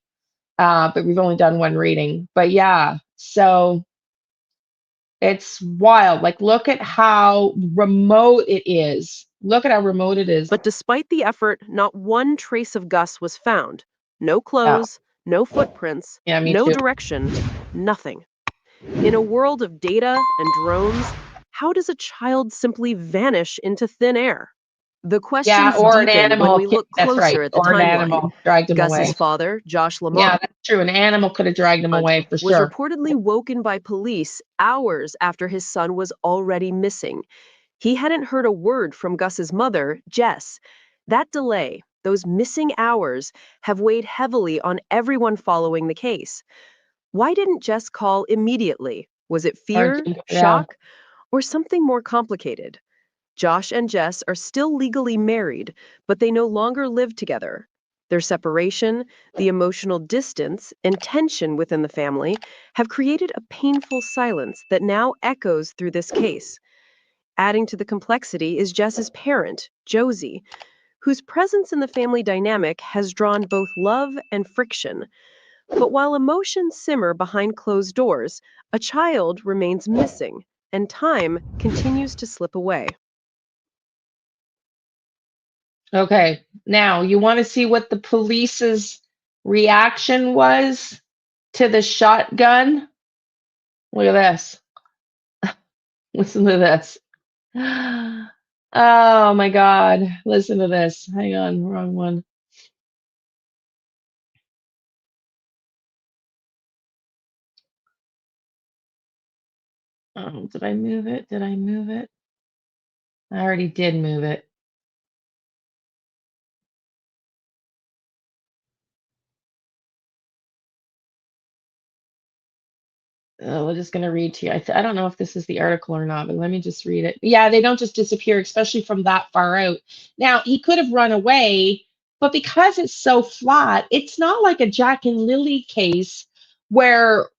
but we've only done one reading. But yeah, so it's wild. Like, look at how remote it is. Look at how remote it is. But despite the effort, not one trace of Gus was found. No clothes, no footprints, no direction, nothing. In a world of data and drones, how does a child simply vanish into thin air? The questions deepen when we look closer at the timeline. An animal dragged him away. Gus's father, Josh Lamont. Yeah, that's true. An animal could have dragged him away for sure. Was reportedly woken by police hours after his son was already missing. He hadn't heard a word from Gus's mother, Jess. That delay, those missing hours, have weighed heavily on everyone following the case. Why didn't Jess call immediately? Was it fear, shock, or something more complicated? Josh and Jess are still legally married, but they no longer live together. Their separation, the emotional distance, and tension within the family have created a painful silence that now echoes through this case. Adding to the complexity is Jess's parent, Josie, whose presence in the family dynamic has drawn both love and friction. But while emotions simmer behind closed doors, a child remains missing, and time continues to slip away. Okay, now you want to see what the police's reaction was to the shotgun? Look at this. Listen to this. Oh my God. Listen to this. Hang on, wrong one. Oh, did I move it? Did I move it? I already did move it. We're just going to read to you. I don't know if this is the article or not, but let me just read it. Yeah, they don't just disappear, especially from that far out. Now, he could have run away, but because it's so flat, it's not like a Jack and Lilly case where,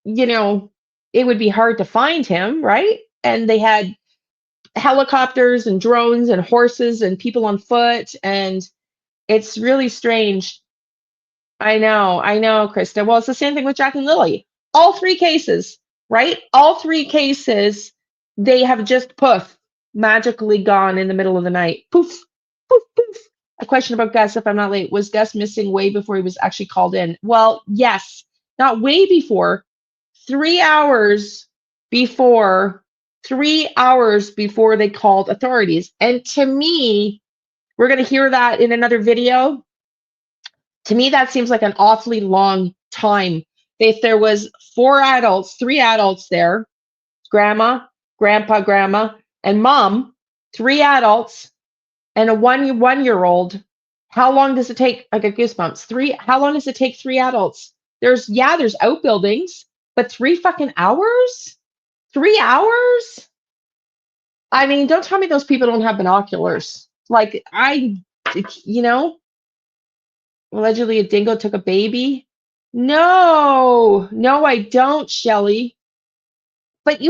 you know, it would be hard to find him, right? And they had helicopters and drones and horses and people on foot, and it's really strange. I know, Krista. Well, it's the same thing with Jack and Lilly. All three cases, right? All three cases, they have just poof, magically gone in the middle of the night. Poof, poof, poof. A question about Gus, if I'm not late. Was Gus missing way before he was actually called in? Well, yes, not way before. 3 hours before, 3 hours before they called authorities. And to me, we're going to hear that in another video. To me, that seems like an awfully long time. If there was 4 adults, 3 adults there, grandma, grandpa, grandma, and mom, 3 adults, and a one-year-old, how long does it take? I get goosebumps. How long does it take 3 adults? There's outbuildings, but 3 fucking hours? 3 hours? I mean, don't tell me those people don't have binoculars. Like, allegedly a dingo took a baby. No, I don't, Shelley. But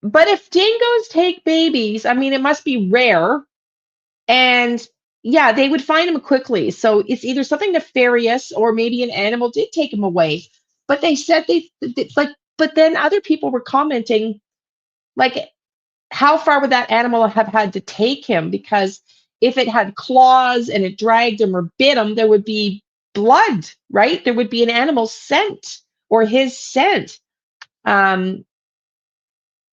But if dingoes take babies, I mean, it must be rare. And yeah, they would find him quickly. So it's either something nefarious or maybe an animal did take him away. But they said but then other people were commenting, like, how far would that animal have had to take him? Because if it had claws and it dragged him or bit him, there would be blood, right? There would be an animal scent or his scent. Who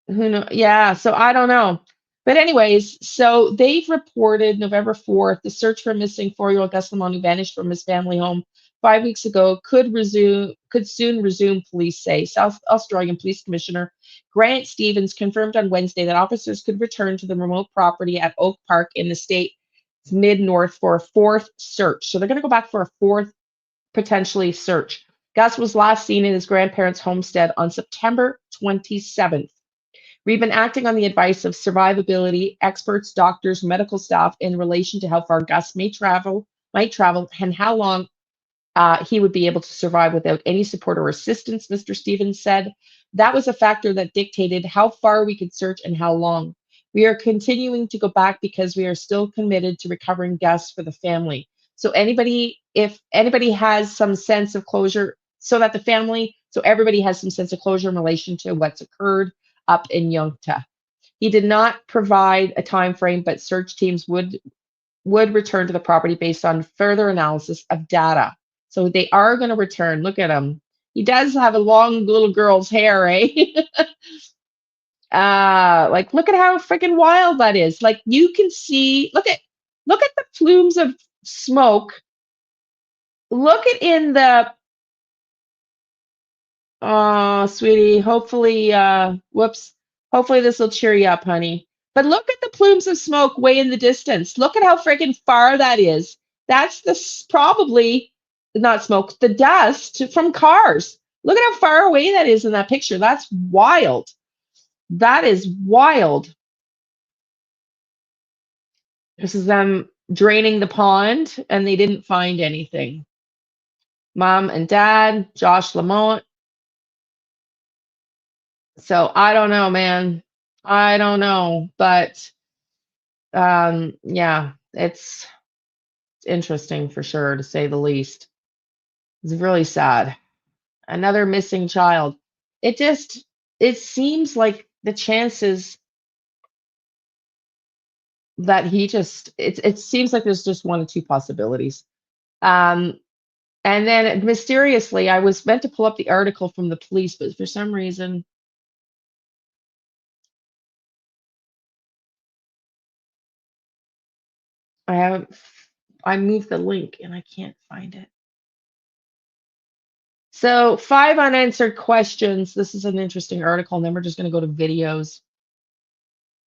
knows? Yeah, so I don't know. But anyways, so they've reported November 4th, the search for missing 4-year-old Gus Melodee who vanished from his family home 5 weeks ago could soon resume, police say. South Australian Police Commissioner Grant Stevens confirmed on Wednesday that officers could return to the remote property at Oak Park in the state's mid-north for a 4th search. So they're going to go back for a 4th potentially search. Gus was last seen in his grandparents' homestead on September 27th. We've been acting on the advice of survivability experts, doctors, medical staff in relation to how far Gus might travel, and how long he would be able to survive without any support or assistance, Mr. Stevens said. That was a factor that dictated how far we could search and how long. We are continuing to go back because we are still committed to recovering Gus for the family. So if anybody has some sense of closure, so everybody has some sense of closure in relation to what's occurred up in Yunta. He did not provide a time frame, but search teams would return to the property based on further analysis of data. So they are going to return. Look at him. He does have a long little girl's hair, eh? Like, look at how freaking wild that is. Like, you can see, look at the plumes of smoke. Look at in the, oh, sweetie, hopefully, hopefully this will cheer you up, honey. But look at the plumes of smoke way in the distance. Look at how freaking far that is. That's probably not smoke, the dust from cars. Look at how far away that is in that picture. That's wild. That is wild. This is them draining the pond, and they didn't find anything. Mom and dad, Josh Lamont. So I don't know, man. I don't know, but yeah, it's interesting for sure, to say the least. It's really sad. Another missing child. It seems like the chances that it seems like there's just one or two possibilities. And then mysteriously, I was meant to pull up the article from the police, but for some reason, I moved the link and I can't find it. So 5 unanswered questions. This is an interesting article, and then we're just going to go to videos.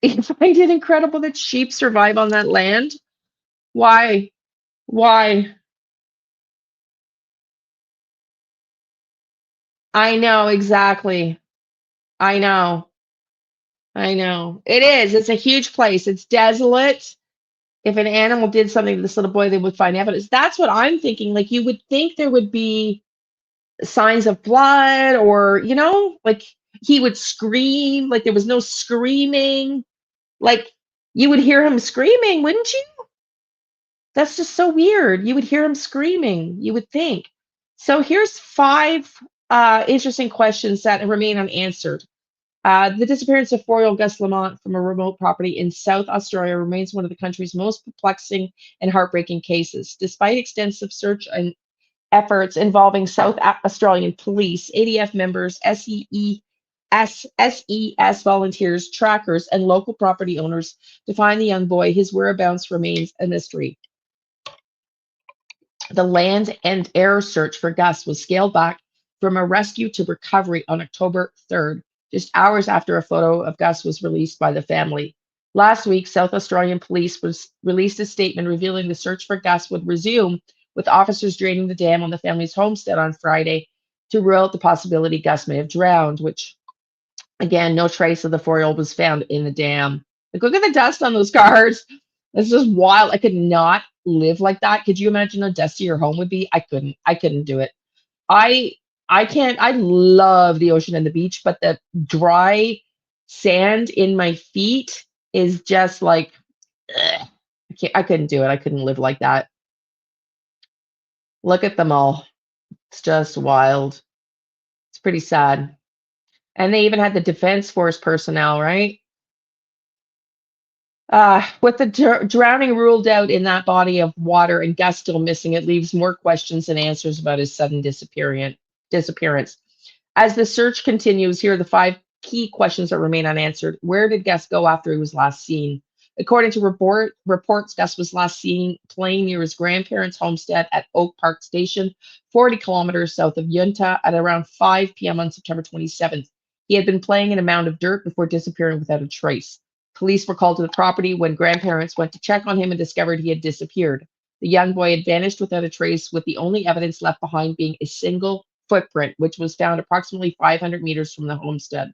You find it incredible that sheep survive on that land? Why? Why? I know, exactly. I know. I know. It is. It's a huge place. It's desolate. If an animal did something to this little boy, they would find evidence. That's what I'm thinking. Like, you would think there would be signs of blood, or, like he would scream, like there was no screaming. Like, you would hear him screaming, wouldn't you? That's just so weird. You would hear him screaming, you would think. So here's 5 interesting questions that remain unanswered. The disappearance of 4-year-old Gus Lamont from a remote property in South Australia remains one of the country's most perplexing and heartbreaking cases. Despite extensive search and efforts involving South Australian police, ADF members, SES volunteers, trackers, and local property owners to find the young boy, his whereabouts remains a mystery. The land and air search for Gus was scaled back from a rescue to recovery on October 3rd, just hours after a photo of Gus was released by the family. Last week, South Australian police released a statement revealing the search for Gus would resume, with officers draining the dam on the family's homestead on Friday to rule out the possibility Gus may have drowned, which, again, no trace of the 4-year-old was found in the dam. Like, look at the dust on those cars. It's just wild. I could not live like that. Could you imagine how dusty your home would be? I couldn't do it. I can't. I love the ocean and the beach, but the dry sand in my feet is just like, ugh. I couldn't do it. I couldn't live like that. Look at them all. It's just wild. It's pretty sad. And they even had the Defense Force personnel, right? With the drowning ruled out in that body of water and Gus still missing, it leaves more questions than answers about his sudden disappearance. As the search continues, here are the 5 key questions that remain unanswered. Where did Gus go after he was last seen? According to reports, Gus was last seen playing near his grandparents' homestead at Oak Park Station, 40 kilometers south of Yunta, at around 5 p.m. on September 27th. He had been playing in a mound of dirt before disappearing without a trace. Police were called to the property when grandparents went to check on him and discovered he had disappeared. The young boy had vanished without a trace, with the only evidence left behind being a single footprint, which was found approximately 500 meters from the homestead.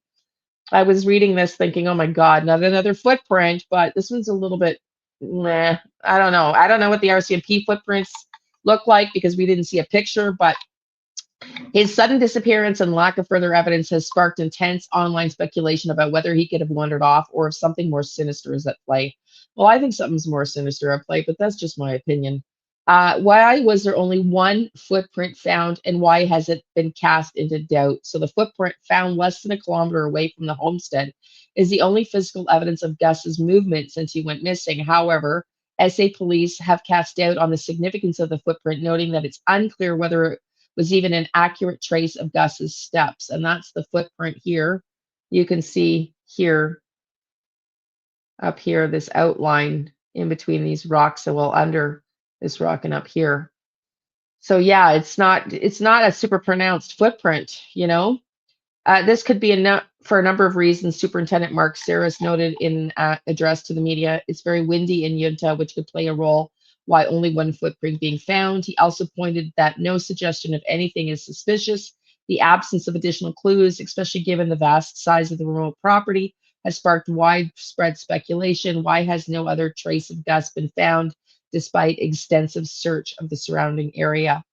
I was reading this thinking, oh my God, not another footprint, but this one's a little bit, meh. I don't know. I don't know what the RCMP footprints look like because we didn't see a picture, but his sudden disappearance and lack of further evidence has sparked intense online speculation about whether he could have wandered off or if something more sinister is at play. Well, I think something's more sinister at play, but that's just my opinion. Why was there only one footprint found, and why has it been cast into doubt? So the footprint found less than a kilometer away from the homestead is the only physical evidence of Gus's movement since he went missing. However, SA police have cast doubt on the significance of the footprint, noting that it's unclear whether it was even an accurate trace of Gus's steps. And that's the footprint here. You can see here, up here, this outline in between these rocks, so well under this rock and up here. So yeah, it's not a super pronounced footprint, This could be for a number of reasons. Superintendent Mark Saris noted in address to the media, it's very windy in Yunta, which could play a role. why only one footprint being found. He also pointed that no suggestion of anything is suspicious. The absence of additional clues, especially given the vast size of the remote property, has sparked widespread speculation. Why has no other trace of Gus been found despite extensive search of the surrounding area?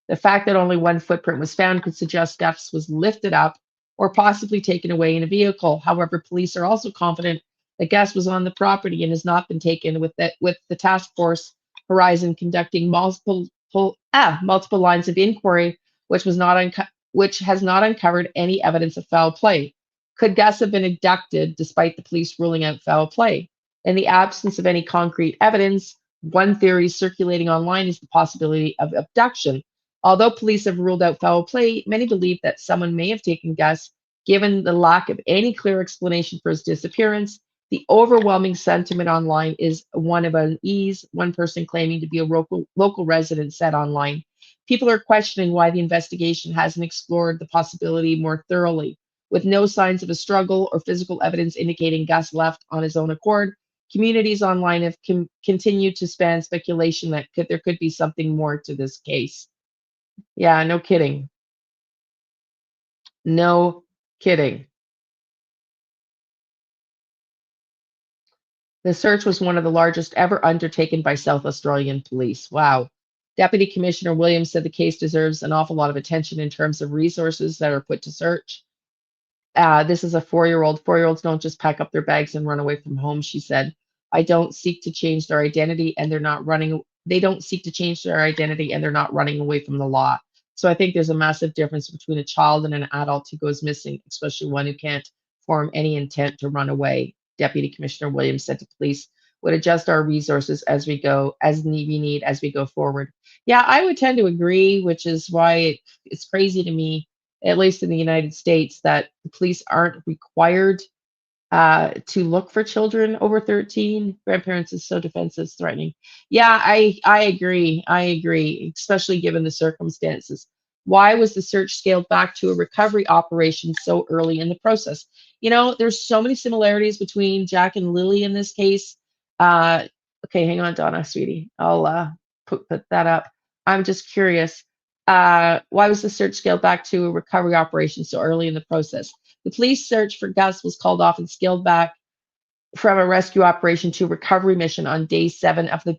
The fact that only one footprint was found could suggest Gus was lifted up or possibly taken away in a vehicle. However, police are also confident that Gus was on the property and has not been taken, with the task force Horizon conducting multiple lines of inquiry, which has not uncovered any evidence of foul play. Could Gus have been abducted despite the police ruling out foul play? In the absence of any concrete evidence, one theory circulating online is the possibility of abduction. Although police have ruled out foul play, many believe that someone may have taken Gus. Given the lack of any clear explanation for his disappearance, the overwhelming sentiment online is one of unease. One person claiming to be a local resident said online, "People are questioning why the investigation hasn't explored the possibility more thoroughly. With no signs of a struggle or physical evidence indicating Gus left on his own accord, communities online have continued to span speculation that there could be something more to this case." Yeah, no kidding. No kidding. The search was one of the largest ever undertaken by South Australian police. Wow. Deputy Commissioner Williams said the case deserves an awful lot of attention in terms of resources that are put to search. This is a 4-year-old. 4-year-olds don't just pack up their bags and run away from home, she said. I don't seek to change their identity and they're not running. They don't seek to change their identity and they're not running away from the law. So I think there's a massive difference between a child and an adult who goes missing, especially one who can't form any intent to run away. Deputy Commissioner Williams said to police, would adjust our resources as we go, as we need as we go forward. Yeah, I would tend to agree, which is why it's crazy to me, at least in the United States, that the police aren't required to look for children over 13. Grandparents is so defensive, threatening. Yeah, I agree. I agree, especially given the circumstances. Why was the search scaled back to a recovery operation so early in the process? You know, there's so many similarities between Jack and Lilly in this case. Okay, hang on, Donna, sweetie. I'll put that up. I'm just curious. Why was the search scaled back to a recovery operation so early in the process? The police search for Gus was called off and scaled back from a rescue operation to a recovery mission on day 7 of the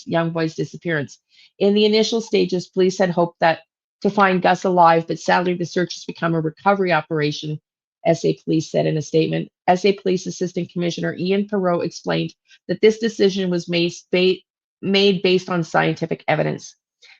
young boy's disappearance. In the initial stages, police had hoped that to find Gus alive, but sadly the search has become a recovery operation, SA Police said in a statement. SA Police Assistant Commissioner Ian Perot explained that this decision was made based on scientific evidence.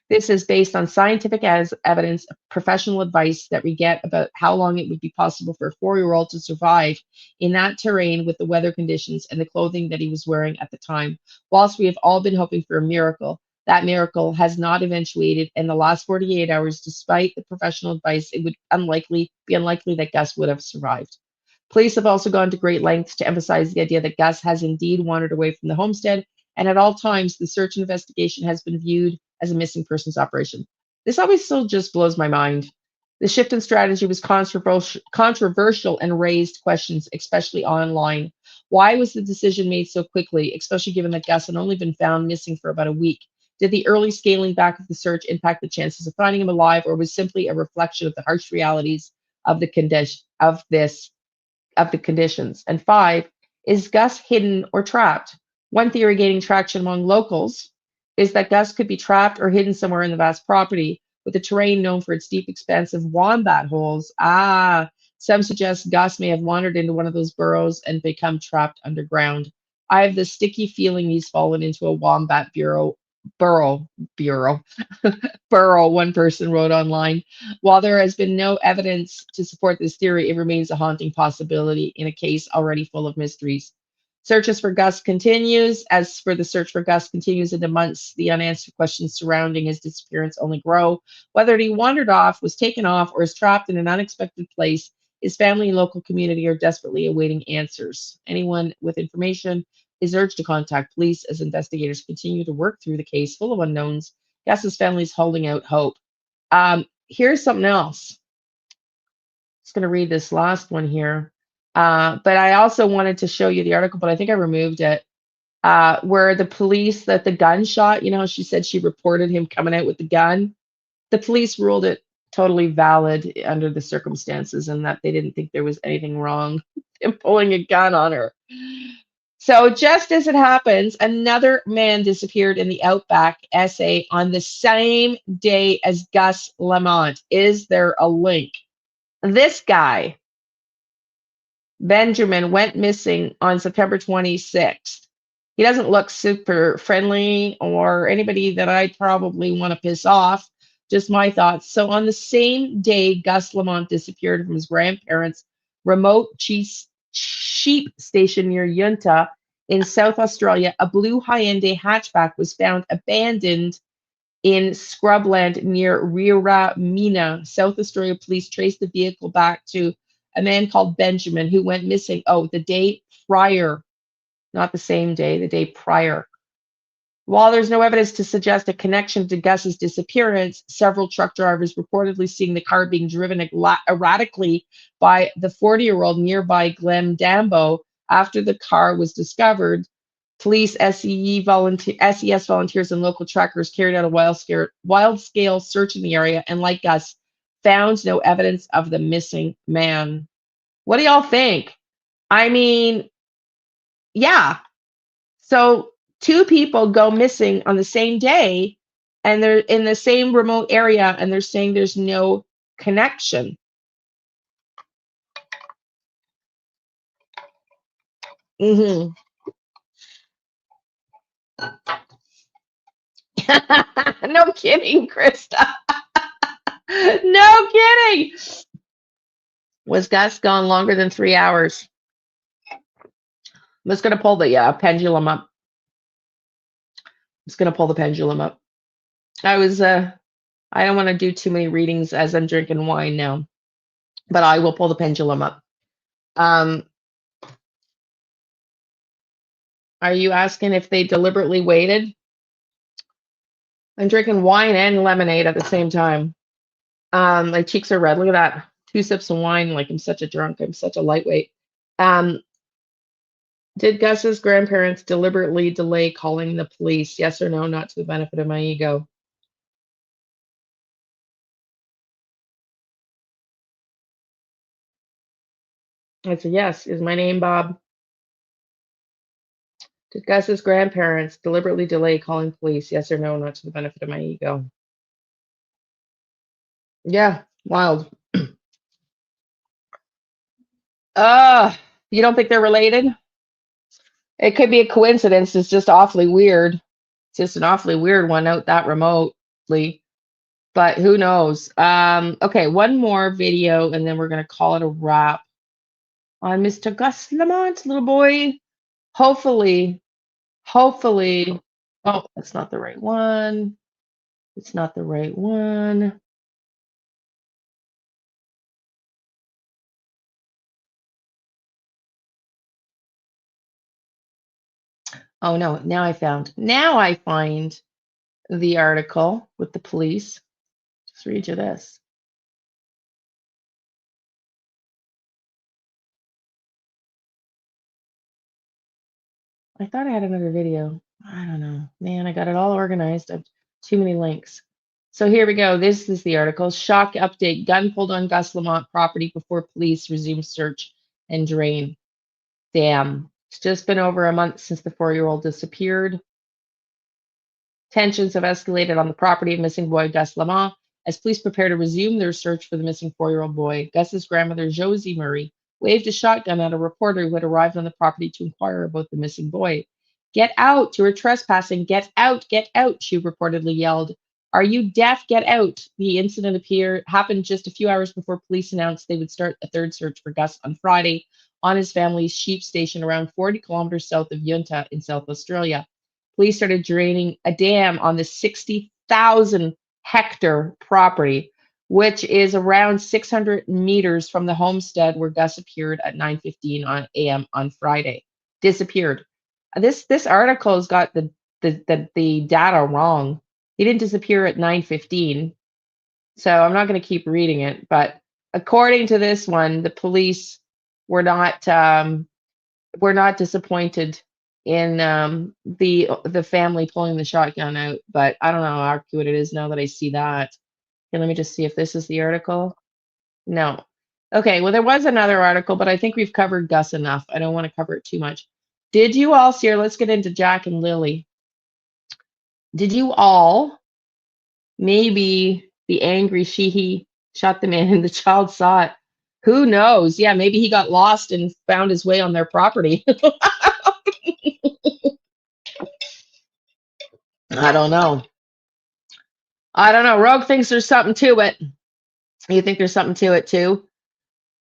This is based on scientific evidence, professional advice that we get about how long it would be possible for a 4-year-old to survive in that terrain with the weather conditions and the clothing that he was wearing at the time. Whilst we have all been hoping for a miracle, that miracle has not eventuated in the last 48 hours. Despite the professional advice, it would be unlikely that Gus would have survived. Police have also gone to great lengths to emphasize the idea that Gus has indeed wandered away from the homestead, and at all times, the search and investigation has been viewed as a missing persons operation. This always still just blows my mind. The shift in strategy was controversial and raised questions, especially online. Why was the decision made so quickly, especially given that Gus had only been found missing for about a week? Did the early scaling back of the search impact the chances of finding him alive, or was simply a reflection of the harsh realities of the conditions? And 5, is Gus hidden or trapped? One theory gaining traction among locals is that Gus could be trapped or hidden somewhere in the vast property, with the terrain known for its deep, expansive wombat holes. Some suggest Gus may have wandered into one of those burrows and become trapped underground. I have the sticky feeling he's fallen into a wombat burrow, one person wrote online. While there has been no evidence to support this theory, it remains a haunting possibility in a case already full of mysteries. Searches for Gus continues. As for the search for Gus continues into months, the unanswered questions surrounding his disappearance only grow. Whether he wandered off, was taken off, or is trapped in an unexpected place, his family and local community are desperately awaiting answers. Anyone with information is urged to contact police as investigators continue to work through the case full of unknowns. Gus's family is holding out hope. Here's something else. Just going to read this last one here. But I also wanted to show you the article, but I think I removed it. where the police that the gunshot, she said she reported him coming out with the gun. The police ruled it totally valid under the circumstances and that they didn't think there was anything wrong in pulling a gun on her. So just as it happens, another man disappeared in the Outback SA on the same day as Gus Lamont. Is there a link? This guy, Benjamin, went missing on September 26th. He doesn't look super friendly or anybody that I probably want to piss off. Just my thoughts. So on the same day, Gus Lamont disappeared from his grandparents' remote sheep station near Yunta in South Australia, a blue Hyundai hatchback was found abandoned in scrubland near Riramina. South Australia police traced the vehicle back to a man called Benjamin who went missing, the day prior, not the same day, the day prior. While there's no evidence to suggest a connection to Gus's disappearance, several truck drivers reportedly seeing the car being driven erratically by the 40-year-old nearby Glendambo after the car was discovered. Police, SES volunteers, and local trackers carried out a wild-scale search in the area and, like Gus, found no evidence of the missing man. What do y'all think? I mean, yeah. So 2 people go missing on the same day, and they're in the same remote area, and they're saying there's no connection. Mm-hmm. No kidding, Krista. No kidding. Was Gus gone longer than 3 hours? I'm just going to pull the pendulum up. I don't want to do too many readings as I'm drinking wine now, but I will pull the pendulum up. Are you asking if they deliberately waited? I'm drinking wine and lemonade at the same time. My cheeks are red. Look at that. 2 sips of wine, like I'm such a drunk. I'm such a lightweight. Did Gus's grandparents deliberately delay calling the police? Yes or no? Not to the benefit of my ego. That's a yes. Is my name Bob? Did Gus's grandparents deliberately delay calling police? Yes or no? Not to the benefit of my ego. Yeah, wild. You don't think they're related? It could be a coincidence. It's just awfully weird. It's just an awfully weird one out that remotely. But who knows? Okay, one more video, and then we're going to call it a wrap on Mr. Gus Lamont, little boy. Hopefully. Oh, that's not the right one. It's not the right one. Oh, no, now I find the article with the police. Just read you this. I thought I had another video. I don't know. Man, I got it all organized. I've too many links. So here we go. This is the article. Shock update. Gun pulled on Gus Lamont property before police resume search and drain. Damn. It's just been over a month since the 4-year-old disappeared. Tensions have escalated on the property of missing boy Gus Lamont as police prepare to resume their search for the missing 4-year-old boy. Gus's grandmother, Josie Murray, waved a shotgun at a reporter who had arrived on the property to inquire about the missing boy. Get out! You are trespassing! Get out! Get out! She reportedly yelled. Are you deaf? Get out! The incident happened just a few hours before police announced they would start a third search for Gus on Friday on his family's sheep station around 40 kilometers south of Yunta in South Australia. Police started draining a dam on the 60,000 hectare property, which is around 600 meters from the homestead where Gus appeared at 9:15 a.m. on Friday. Disappeared. This article's got the data wrong. He didn't disappear at 9:15, so I'm not going to keep reading it. But according to this one, the police were not disappointed in the family pulling the shotgun out, but I don't know how accurate it is now that I see that. Okay, let me just see if this is the article. No. Okay, well, there was another article, but I think we've covered Gus enough. I don't want to cover it too much. Did you all see, let's get into Jack and Lilly. Did you all maybe the angry he shot the man and the child saw it? Who knows? Yeah, maybe he got lost and found his way on their property. I don't know. I don't know. Rogue thinks there's something to it. You think there's something to it too?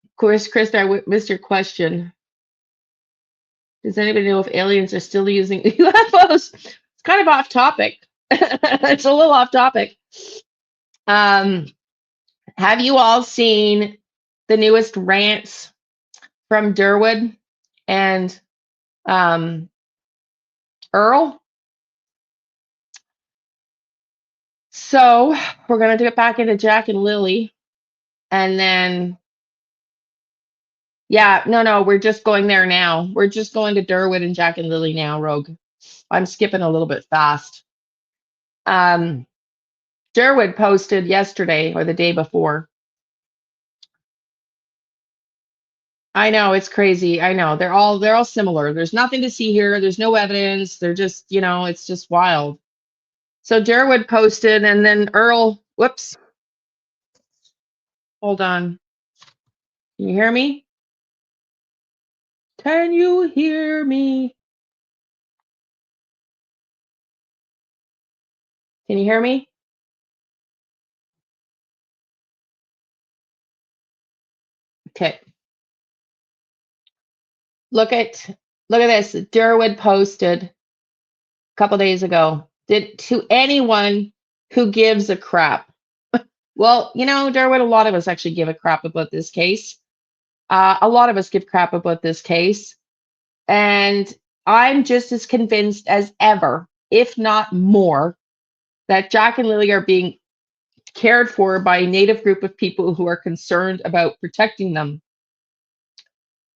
Of course, Chris, I missed your question. Does anybody know if aliens are still using UFOs? It's kind of off topic. It's a little off topic. Have you all seen the newest rants from Durwood and Earl? So we're going to get back into Jack and Lilly. And then, yeah, no, we're just going there now. We're just going to Durwood and Jack and Lilly now, Rogue. I'm skipping a little bit fast. Durwood posted yesterday or the day before. I know, it's crazy. I know. They're all similar. There's nothing to see here. There's no evidence. They're just, it's just wild. So Durwood posted, and then Earl, whoops. Hold on. Can you hear me? Can you hear me? Can you hear me? Okay. Look at this. Durwood posted a couple days ago. To anyone who gives a crap. Well, Durwood, a lot of us actually give a crap about this case. A lot of us give crap about this case. And I'm just as convinced as ever, if not more, that Jack and Lilly are being cared for by a native group of people who are concerned about protecting them.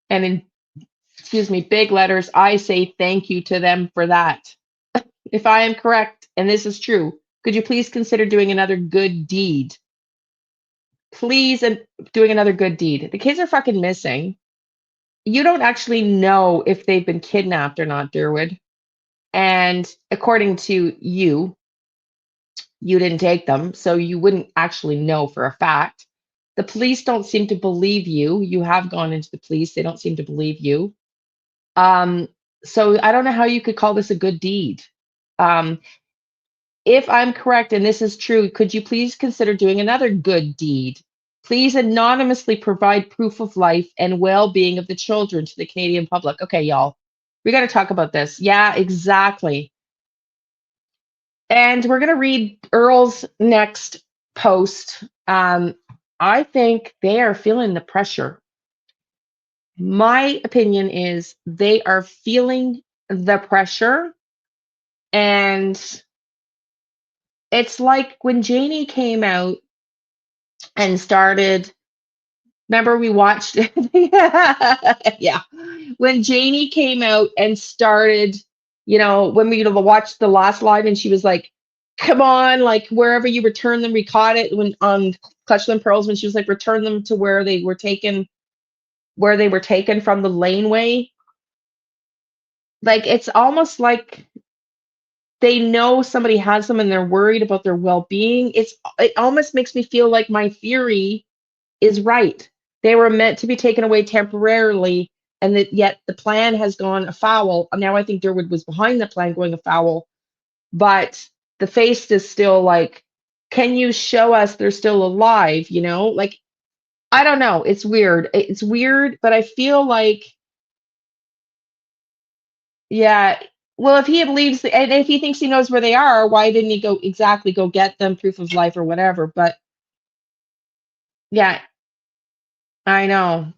And in, big letters, I say thank you to them for that. If I am correct, and this is true, could you please consider doing another good deed? Please, doing another good deed. The kids are fucking missing. You don't actually know if they've been kidnapped or not, Durwood. And according to you didn't take them, so you wouldn't actually know for a fact. The police don't seem to believe you. You have gone into the police. They don't seem to believe you. So I don't know how you could call this a good deed. If I'm correct, and this is true, could you please consider doing another good deed? Please anonymously provide proof of life and well-being of the children to the Canadian public. Okay, y'all, we got to talk about this. Yeah, exactly. And we're going to read Earl's next post. I think they are feeling the pressure. My opinion is they are feeling the pressure. And it's like when Janie came out and started, remember we watched it? Yeah. When Janie came out and started, when we watched the last live and she was like, come on, like wherever you return them, we caught it when on Clutch Them Pearls, when she was like, return them to where they were taken from the laneway. Like, it's almost like they know somebody has them and they're worried about their well-being. It almost makes me feel like my theory is right. They were meant to be taken away temporarily, and that yet the plan has gone afoul. Now I think Durwood was behind the plan going afoul, but the face is still like, can you show us they're still alive? Like, I don't know. It's weird. It's weird, but I feel like, yeah. Well, if he believes, and if he thinks he knows where they are, why didn't he go get them, proof of life or whatever? But yeah, I know.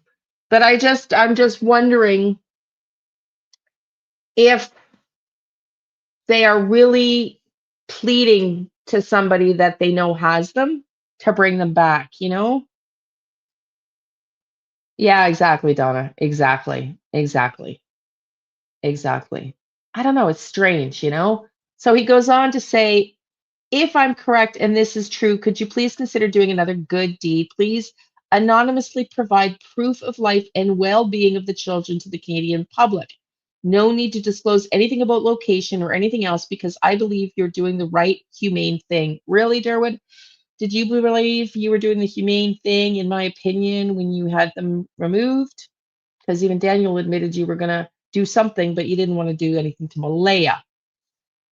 But I'm just wondering if they are really pleading to somebody that they know has them to bring them back, Yeah, exactly, Donna. Exactly. I don't know, it's strange, you know? So he goes on to say, if I'm correct and this is true, could you please consider doing another good deed? Please anonymously provide proof of life and well-being of the children to the Canadian public. No need to disclose anything about location or anything else because I believe you're doing the right humane thing. Really, Derwood? Did you believe you were doing the humane thing, in my opinion, when you had them removed? Because even Daniel admitted you were going to do something, but you didn't want to do anything to Malaya.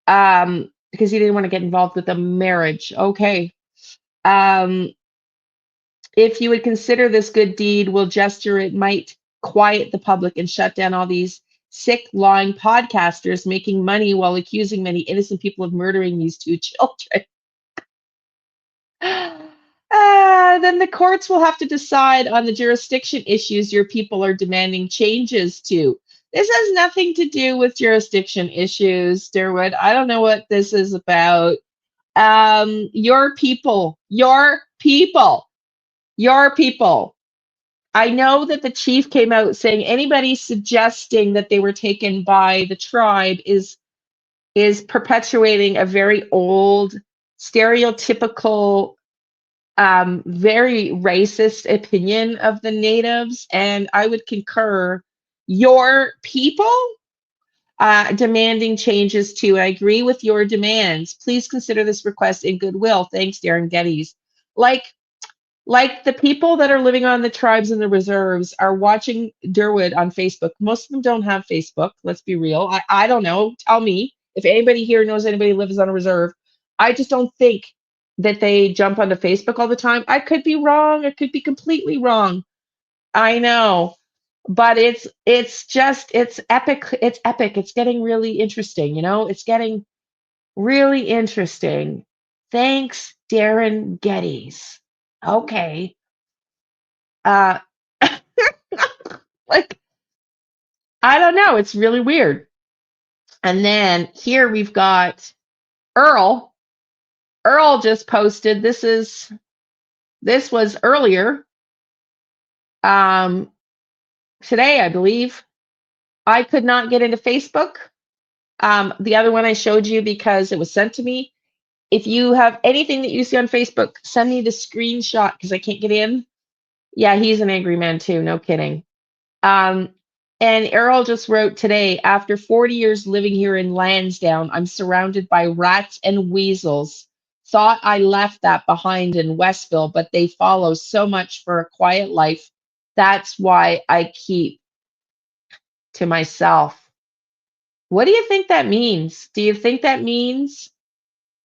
Because he didn't want to get involved with the marriage. Okay. If you would consider this good deed, will gesture, it might quiet the public and shut down all these sick, lying podcasters making money while accusing many innocent people of murdering these two children. Then the courts will have to decide on the jurisdiction issues your people are demanding changes to. This has nothing to do with jurisdiction issues, Derwood. I don't know what this is about. Your people. I know that the chief came out saying anybody suggesting that they were taken by the tribe is perpetuating a very old, stereotypical, very racist opinion of the natives, and I would concur. Your people demanding changes too. I agree with your demands. Please consider this request in goodwill. Thanks, Darren Geddes. Like the people that are living on the tribes and the reserves are watching Derwood on Facebook. Most of them don't have Facebook. Let's be real. I don't know. Tell me if anybody here knows anybody who lives on a reserve. I just don't think that they jump onto Facebook all the time. I could be wrong. I could be completely wrong. I know, but it's epic. It's epic. It's getting really interesting. You know, it's getting really interesting. Thanks, Darren Geddes. Okay. Like, I don't know. It's really weird. And then here we've got Earl. Earl just posted. This was earlier. Today, I believe. I could not get into Facebook. The other one I showed you because it was sent to me. If you have anything that you see on Facebook, send me the screenshot because I can't get in. Yeah, he's an angry man too. No kidding. And Errol just wrote today, after 40 years living here in Lansdowne, I'm surrounded by rats and weasels. Thought I left that behind in Westville, but they follow so much for a quiet life. That's why I keep to myself. What do you think that means? Do you think that means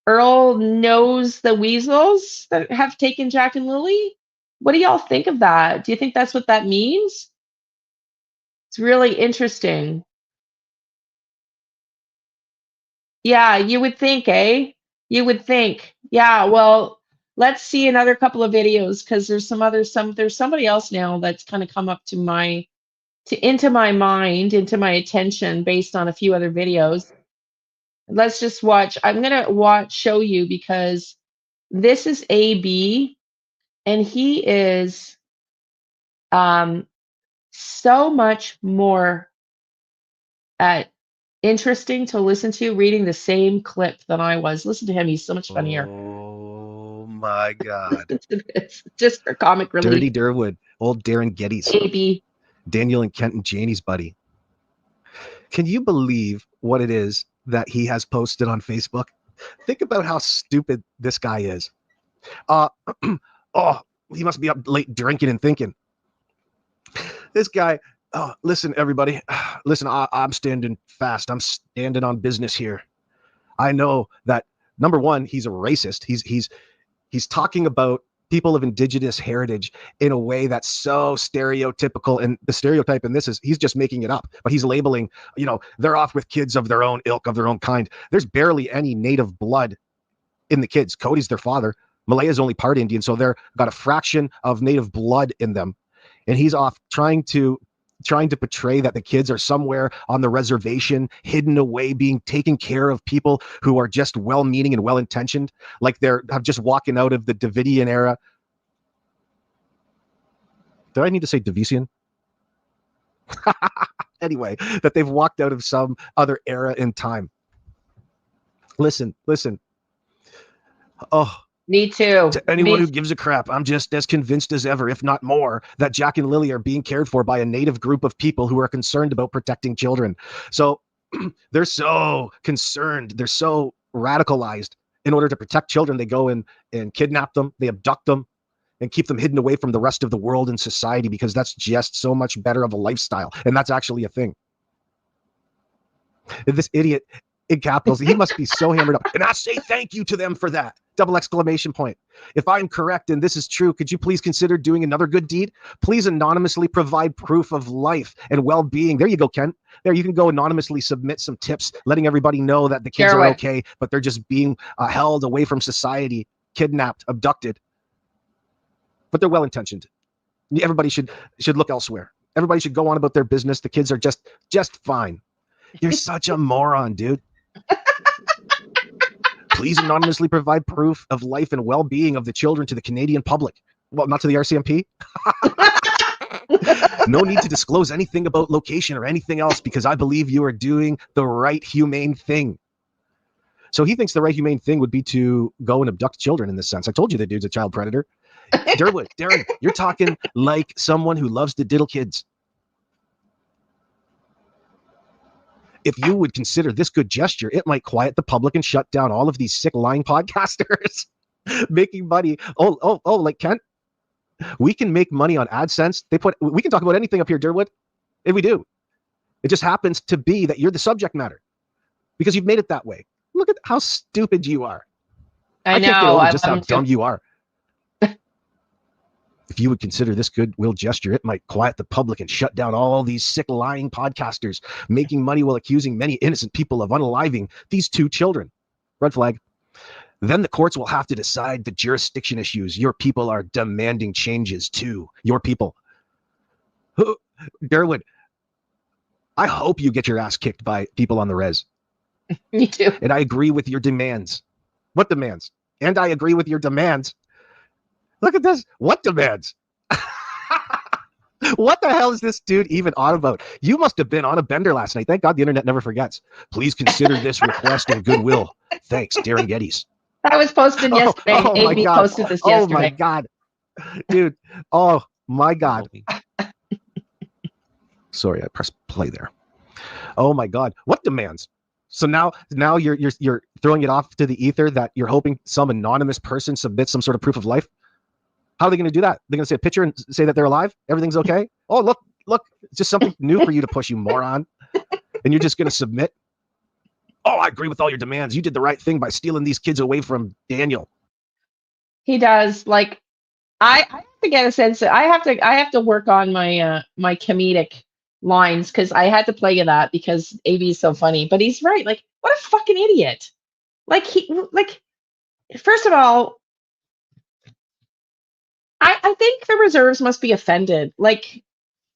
Earl knows the weasels that have taken Jack and Lily? What do y'all think of that? Do you think that's what that means? It's really interesting. Yeah, you would think, eh? You would think. Yeah, well, let's see another couple of videos because there's there's somebody else now that's kind of come up to into my mind, into my attention based on a few other videos. Let's just watch. I'm gonna show you because this is AB and he is so much more interesting to listen to reading the same clip than I was. Listen to him. He's so much funnier. Oh my God. It's just for comic relief. Dirty Derwood, old Darren Geddes. AB. Daniel and Kent and Janie's buddy. Can you believe what it is that he has posted on Facebook? Think about how stupid this guy is. Oh, he must be up late drinking and thinking. This guy, listen, everybody. Listen, I'm standing fast. I'm standing on business here. I know that, number one, he's a racist. He's talking about people of indigenous heritage in a way that's so stereotypical, and the stereotype in this is he's just making it up, but he's labeling, they're off with kids of their own ilk, of their own kind. There's barely any native blood in the kids. Cody's their father. Malaya's only part Indian, so they're got a fraction of native blood in them, and he's off trying to portray that the kids are somewhere on the reservation, hidden away, being taken care of people who are just well-meaning and well-intentioned, like they're just walking out of the Davidian era. Do I need to say Davisian? anyway, that they've walked out of some other era in time. Listen. Oh, me too. To anyone who gives a crap, I'm just as convinced as ever, if not more, that Jack and Lilly are being cared for by a native group of people who are concerned about protecting children. So they're so concerned, they're so radicalized. In order to protect children, they go and kidnap them, they abduct them, and keep them hidden away from the rest of the world and society, because that's just so much better of a lifestyle. And that's actually a thing. This idiot in capitals, he must be so hammered up. And I say thank you to them for that. Double exclamation point. If I'm correct and this is true, could you please consider doing another good deed? Please anonymously provide proof of life and well-being. There you go, Ken. There, you can go anonymously submit some tips, letting everybody know that the kids are okay, but they're just being held away from society, kidnapped, abducted. But they're well-intentioned. Everybody should look elsewhere. Everybody should go on about their business. The kids are just fine. You're such a moron, dude. Please anonymously provide proof of life and well-being of the children to the Canadian public. Well, not to the RCMP. No need to disclose anything about location or anything else, because I believe you are doing the right humane thing. So he thinks the right humane thing would be to go and abduct children in this sense. I told you the dude's a child predator. Darren, you're talking like someone who loves to diddle kids. If you would consider this good gesture, it might quiet the public and shut down all of these sick lying podcasters making money. Oh, like Kent, we can make money on AdSense. We can talk about anything up here, Derwood, if we do. It just happens to be that you're the subject matter because you've made it that way. Look at how stupid you are. I can't get over just how dumb you are. If you would consider this goodwill gesture, it might quiet the public and shut down all these sick lying podcasters making money while accusing many innocent people of unaliving these 2 children. Red flag. Then the courts will have to decide the jurisdiction issues. Your people are demanding changes too. Your people. Derwood, I hope you get your ass kicked by people on the res. Me too. And I agree with your demands. What demands? And I agree with your demands. Look at this. What demands? What the hell is this dude even on about? You must have been on a bender last night. Thank God the internet never forgets. Please consider this request in goodwill. Thanks, Darren Geddes. That was posted yesterday. AB posted this yesterday. Oh my God. Dude. Oh my God. Sorry, I pressed play there. Oh my God. What demands? So now you're throwing it off to the ether that you're hoping some anonymous person submits some sort of proof of life. How are they going to do that? They're going to say a picture and say that they're alive? Everything's okay? Oh, look, it's just something new for you to push, you moron. And you're just going to submit? Oh, I agree with all your demands. You did the right thing by stealing these kids away from Daniel. He does. Like, I have to get a sense that I have to work on my my comedic lines, because I had to play that because AB is so funny. But he's right. Like, what a fucking idiot. First of all, I think the reserves must be offended. Like,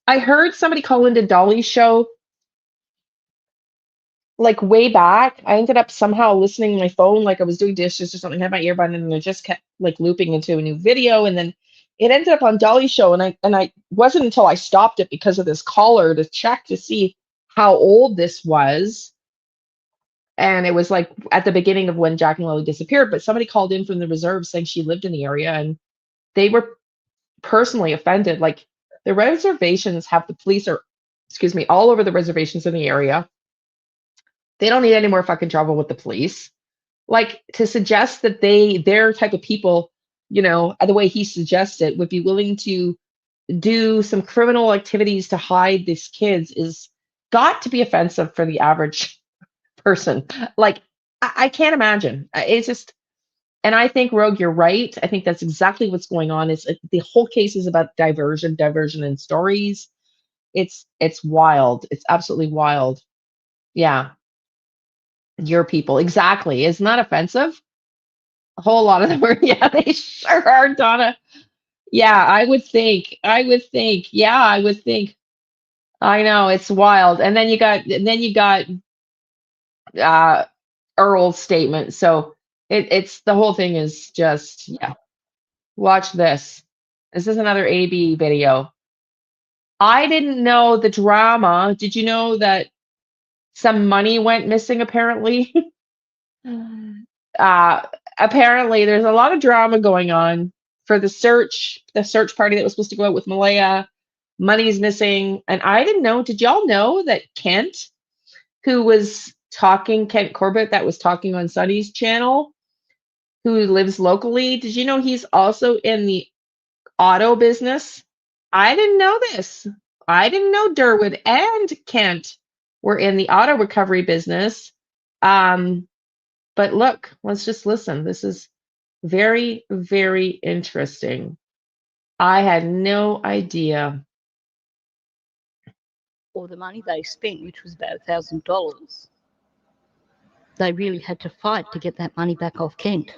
I heard somebody call into Dolly's show, like, way back. I ended up somehow listening to my phone, like I was doing dishes or something, had my earbud, and it just kept like looping into a new video. And then it ended up on Dolly's show. And I wasn't until I stopped it because of this caller to check to see how old this was. And it was like at the beginning of when Jack and Lilly disappeared. But somebody called in from the reserve saying she lived in the area, and they were personally offended. Like, the reservations have the police, or excuse me, all over the reservations in the area. They don't need any more fucking trouble with the police. Like, to suggest that their type of people, the way he suggested, would be willing to do some criminal activities to hide these kids is got to be offensive for the average person. Like, I can't imagine. It's just, and I think, Rogue, you're right. I think that's exactly what's going on. Is the whole case is about diversion in stories. It's wild. It's absolutely wild. Yeah. Your people. Exactly. It's not offensive. A whole lot of them are. Yeah, they sure are, Donna. Yeah, I would think. Yeah, I would think. I know, it's wild. And then you got Earl's statement. So it's the whole thing is just, yeah. Watch this. This is another AB video. I didn't know the drama. Did you know that some money went missing apparently? Apparently there's a lot of drama going on for the search party that was supposed to go out with Malaya. Money's missing. And I didn't know. Did y'all know that Kent Corbett, that was talking on Sunny's channel, who lives locally, did you know he's also in the auto business? I didn't know this. I didn't know Durwood and Kent were in the auto recovery business. But look, let's just listen. This is very, very interesting. I had no idea. Or the money they spent, which was about $1,000, they really had to fight to get that money back off Kent.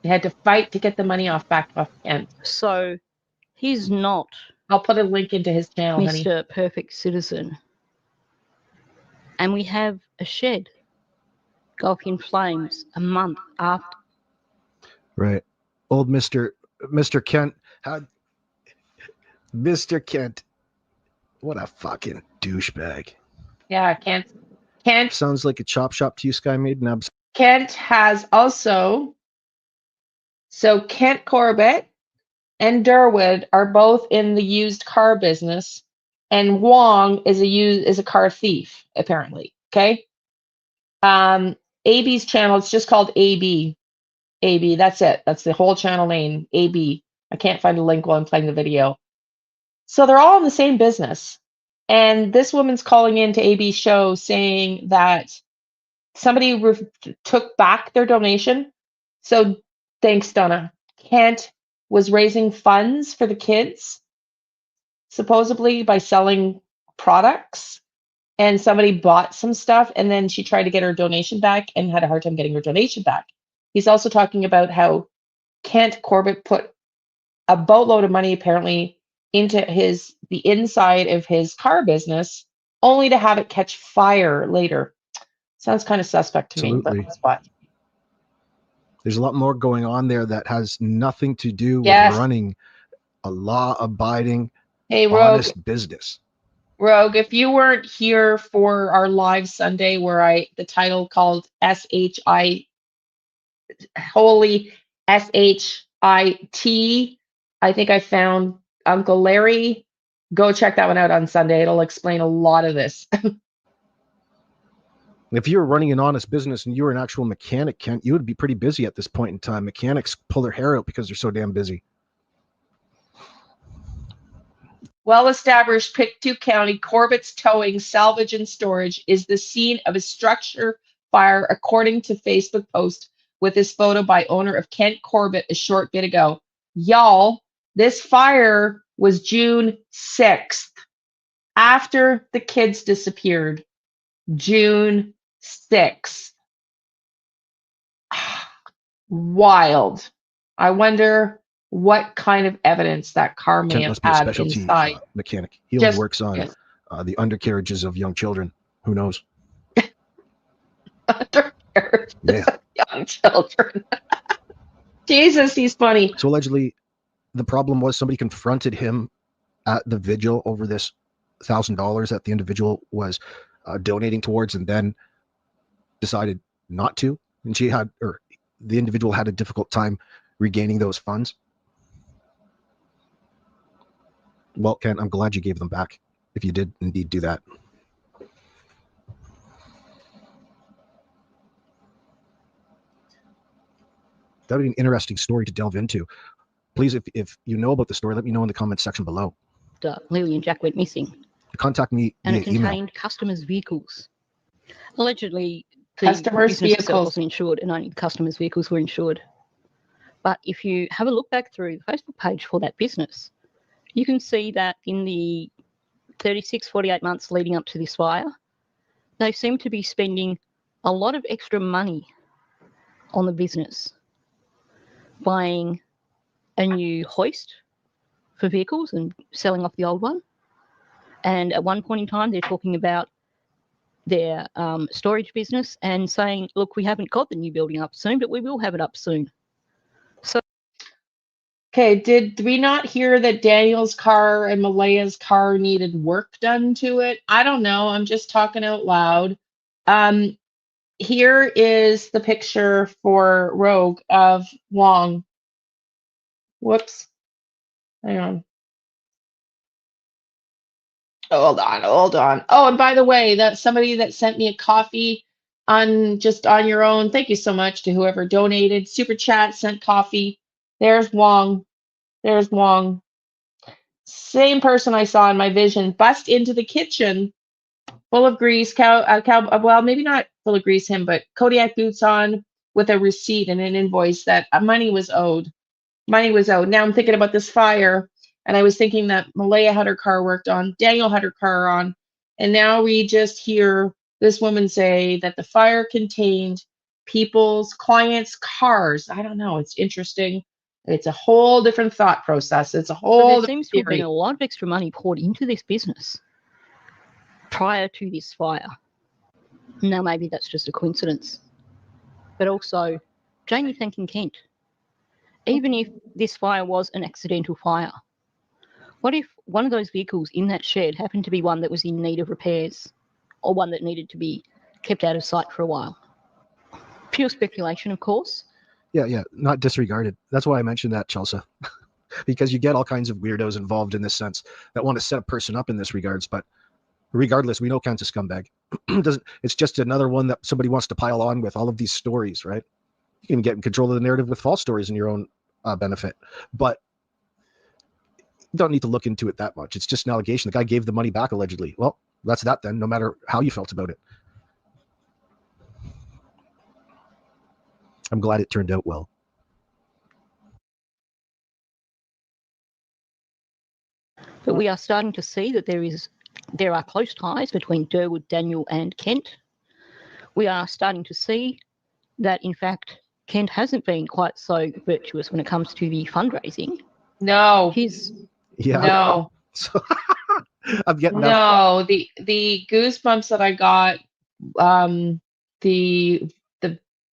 They had to fight to get the money back off Kent. So he's not. I'll put a link into his channel, honey. Mr. Perfect Citizen. And we have a shed go up in flames a month after. Right. Old Mr. Kent. Mr. Kent. What a fucking douchebag. Yeah, Kent sounds like a chop shop to you, Sky Maiden. Kent has also, so Kent Corbett and Durwood are both in the used car business, and Wong is a car thief, apparently. Okay. AB's channel, it's just called AB. AB, that's it. That's the whole channel name, AB. I can't find a link while I'm playing the video. So they're all in the same business. And this woman's calling into AB's show saying that somebody took back their donation. So thanks, Donna. Kent was raising funds for the kids, supposedly by selling products. And somebody bought some stuff, and then she tried to get her donation back and had a hard time getting her donation back. He's also talking about how Kent Corbett put a boatload of money apparently into the inside of his car business, only to have it catch fire later. Sounds kind of suspect to me, but that's what. There's a lot more going on there that has nothing to do with running a law-abiding, honest business. Rogue, if you weren't here for our live Sunday where the title called Holy SHIT, I think I found Uncle Larry. Go check that one out on Sunday. It'll explain a lot of this. If you were running an honest business and you were an actual mechanic, Kent, you would be pretty busy at this point in time. Mechanics pull their hair out because they're so damn busy. Well-established Pictou County, Corbett's Towing, Salvage and Storage is the scene of a structure fire, according to Facebook post with this photo by owner of Kent Corbett a short bit ago. Y'all, this fire was June 6th, after the kids disappeared. June 6th. Wild. I wonder what kind of evidence that car may have had inside. Mechanic. He only works on the undercarriages of young children. Who knows? Undercarriages of young children. Jesus, he's funny. So allegedly, the problem was somebody confronted him at the vigil over this $1,000 that the individual was donating towards, and then decided not to. And the individual had a difficult time regaining those funds. Well, Ken, I'm glad you gave them back, if you did indeed do that. That would be an interesting story to delve into. Please, if you know about the story, let me know in the comments section below. Lily and Jack went missing. Contact me and via it contained email. customers' vehicles. Allegedly, the customers' business itself vehicles wasn't insured, and only the customers' vehicles were insured. But if you have a look back through the Facebook page for that business, you can see that in the 36, 48 months leading up to this fire, they seem to be spending a lot of extra money on the business, buying a new hoist for vehicles and selling off the old one. And at one point in time, they're talking about their storage business and saying, look, we haven't got the new building up soon, but we will have it up soon. So Okay, did we not hear that Daniel's car and Malaya's car needed work done to it? I don't know. I'm just talking out loud. Here is the picture for Rogue of Wong. Whoops. Hang on. Oh, hold on. Oh, and by the way, that's somebody that sent me a coffee on just on your own. Thank you so much to whoever donated. Super chat, sent coffee. There's Wong. There's Wong. Same person I saw in my vision bust into the kitchen full of grease, well, maybe not full of grease him, but Kodiak boots on with a receipt and an invoice that money was owed. Money was owed. Now I'm thinking about this fire, and I was thinking that Malaya had her car worked on, Daniel had her car on, and now we just hear this woman say that the fire contained people's clients' cars. I don't know. It's interesting. It's a whole different thought process. It's a So whole there different seems to have been theory. a lot of extra money poured into this business prior to this fire. Now maybe that's just a coincidence. But also, Jamie thanking Kent. Even if this fire was an accidental fire, what if one of those vehicles in that shed happened to be one that was in need of repairs, or one that needed to be kept out of sight for a while? Pure speculation, of course. Yeah, not disregarded. That's why I mentioned that, Chelsea, because you get all kinds of weirdos involved in this sense that want to set a person up in this regards. But regardless, we know Kent's a scumbag. It's just another one that somebody wants to pile on with all of these stories, right? You can get in control of the narrative with false stories in your own benefit, but you don't need to look into it that much. It's just an allegation. The guy gave the money back allegedly. Well, that's that then, no matter how you felt about it. I'm glad it turned out well. But we are starting to see that there are close ties between Durwood, Daniel, and Kent. We are starting to see that, in fact, Kent hasn't been quite so virtuous when it comes to the fundraising. No. No. So I'm getting no. The goosebumps that I got, the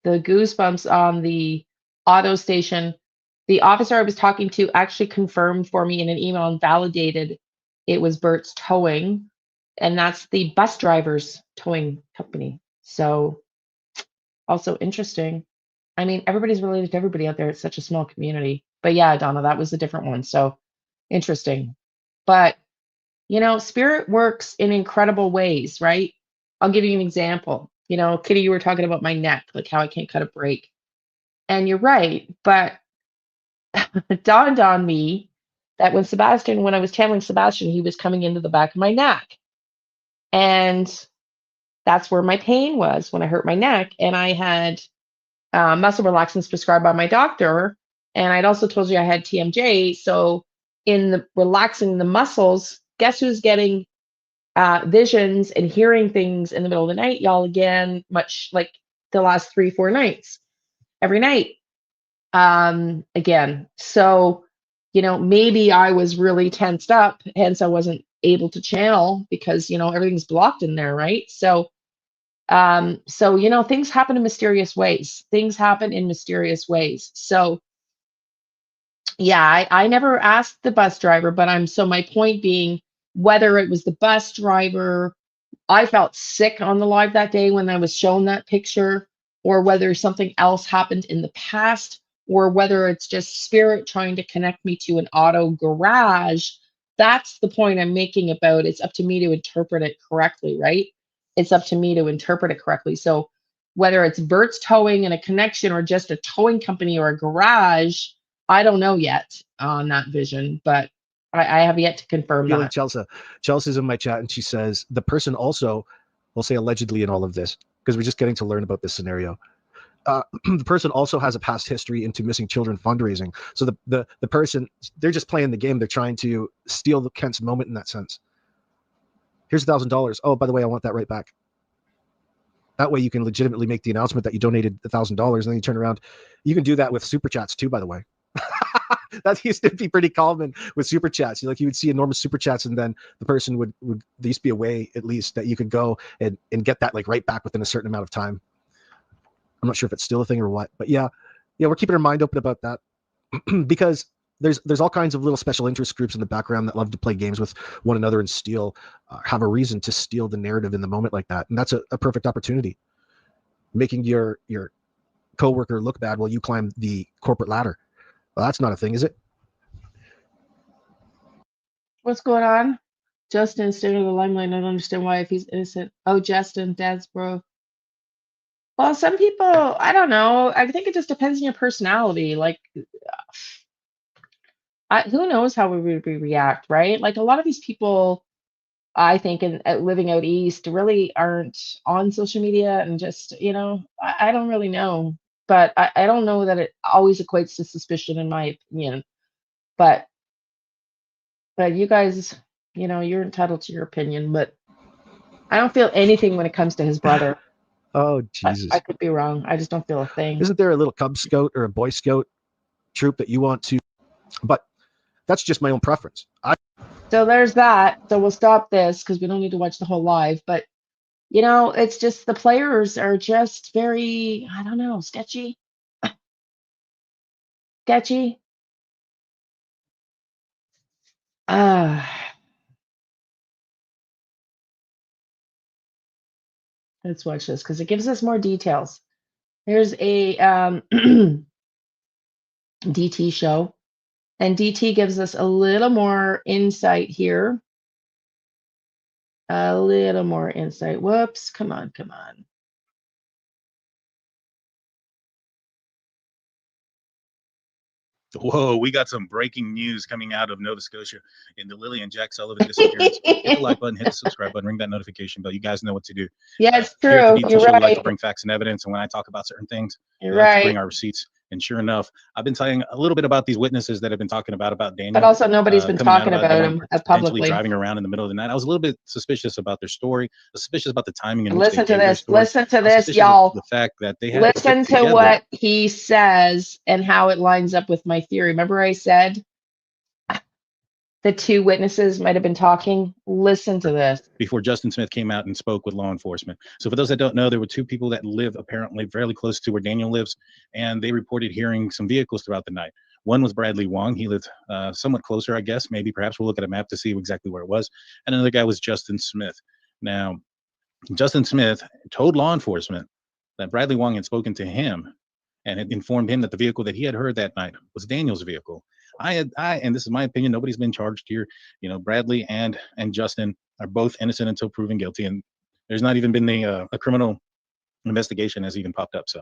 goosebumps on the auto station. The officer I was talking to actually confirmed for me in an email and validated it was Bert's Towing, and that's the bus driver's towing company. So also interesting. I mean, everybody's related to everybody out there. It's such a small community. But yeah, Donna, that was a different one. So interesting. But, spirit works in incredible ways, right? I'll give you an example. Kitty, you were talking about my neck, like how I can't cut a break. And you're right. But it dawned on me that when I was channeling Sebastian, he was coming into the back of my neck. And that's where my pain was when I hurt my neck. And I had muscle relaxants prescribed by my doctor. And I'd also told you I had TMJ. So in the relaxing the muscles, guess who's getting visions and hearing things in the middle of the night, y'all, again, much like the last 3-4 nights, every night. Again. So, maybe I was really tensed up, hence I wasn't able to channel because, everything's blocked in there, right? So, things happen in mysterious ways. Things happen in mysterious ways. So, yeah, I never asked the bus driver, but my point being, whether it was the bus driver, I felt sick on the live that day when I was shown that picture, or whether something else happened in the past, or whether it's just spirit trying to connect me to an auto garage. That's the point I'm making about it's up to me to interpret it correctly, right? It's up to me to interpret it correctly. So whether it's Bert's Towing and a connection or just a towing company or a garage, I don't know yet on that vision, but I have yet to confirm that. Chelsea's in my chat and she says the person also, we'll say allegedly in all of this, because we're just getting to learn about this scenario. The person also has a past history into missing children fundraising. So the person, they're just playing the game. They're trying to steal the Kent's moment in that sense. Here's $1,000. Oh, by the way, I want that right back. That way you can legitimately make the announcement that you donated $1,000 and then you turn around. You can do that with super chats too, by the way. That used to be pretty common with super chats. You would see enormous super chats, and then the person would there used to be a way at least that you could go and get that right back within a certain amount of time. I'm not sure if it's still a thing or what, but yeah, we're keeping our mind open about that because there's all kinds of little special interest groups in the background that love to play games with one another and steal, have a reason to steal the narrative in the moment like that. And that's a perfect opportunity. Making your coworker look bad while you climb the corporate ladder. Well, that's not a thing, is it? What's going on? Justin is still in the limelight. I don't understand why if he's innocent. Oh, Justin, dad's bro. Well, some people, I don't know. I think it just depends on your personality. Like, who knows how we would react, right? Like a lot of these people, I think, living out east really aren't on social media and just, I don't really know. But I don't know that it always equates to suspicion, in my opinion. But you guys, you're entitled to your opinion. But I don't feel anything when it comes to his brother. Oh, Jesus. I could be wrong. I just don't feel a thing. Isn't there a little Cub Scout or a Boy Scout troop that you want to? But that's just my own preference. So there's that. So we'll stop this because we don't need to watch the whole live. But, it's just the players are just very, I don't know, sketchy. Sketchy. Let's watch this because it gives us more details. Here's a DT show. And DT gives us a little more insight here. A little more insight. Whoops. Come on. Whoa, we got some breaking news coming out of Nova Scotia in the Lilly and Jack Sullivan disappearance. Hit the like button, hit the subscribe button, ring that notification bell. You guys know what to do. Yeah, it's true. Here at the DT You're Show, right. we like to bring facts and evidence, and when I talk about certain things, You're we like to right. bring our receipts. And sure enough, I've been telling a little bit about these witnesses that have been talking about Daniel. But also nobody's been talking about him publicly. Driving around in the middle of the night. I was a little bit suspicious about their story, suspicious about the timing in which Listen they to gave their this. story. Listen to this, y'all. The fact that they had Listen put to together, what he says and how it lines up with my theory. Remember I said the two witnesses might have been talking? Listen to this. Before Justin Smith came out and spoke with law enforcement. So for those that don't know, there were two people that live apparently fairly close to where Daniel lives, and they reported hearing some vehicles throughout the night. One was Bradley Wong. He lived somewhat closer, I guess. Maybe perhaps we'll look at a map to see exactly where it was. And another guy was Justin Smith. Now, Justin Smith told law enforcement that Bradley Wong had spoken to him and had informed him that the vehicle that he had heard that night was Daniel's vehicle. And this is my opinion, nobody's been charged here. Bradley and Justin are both innocent until proven guilty, and there's not even been a criminal investigation has even popped up. So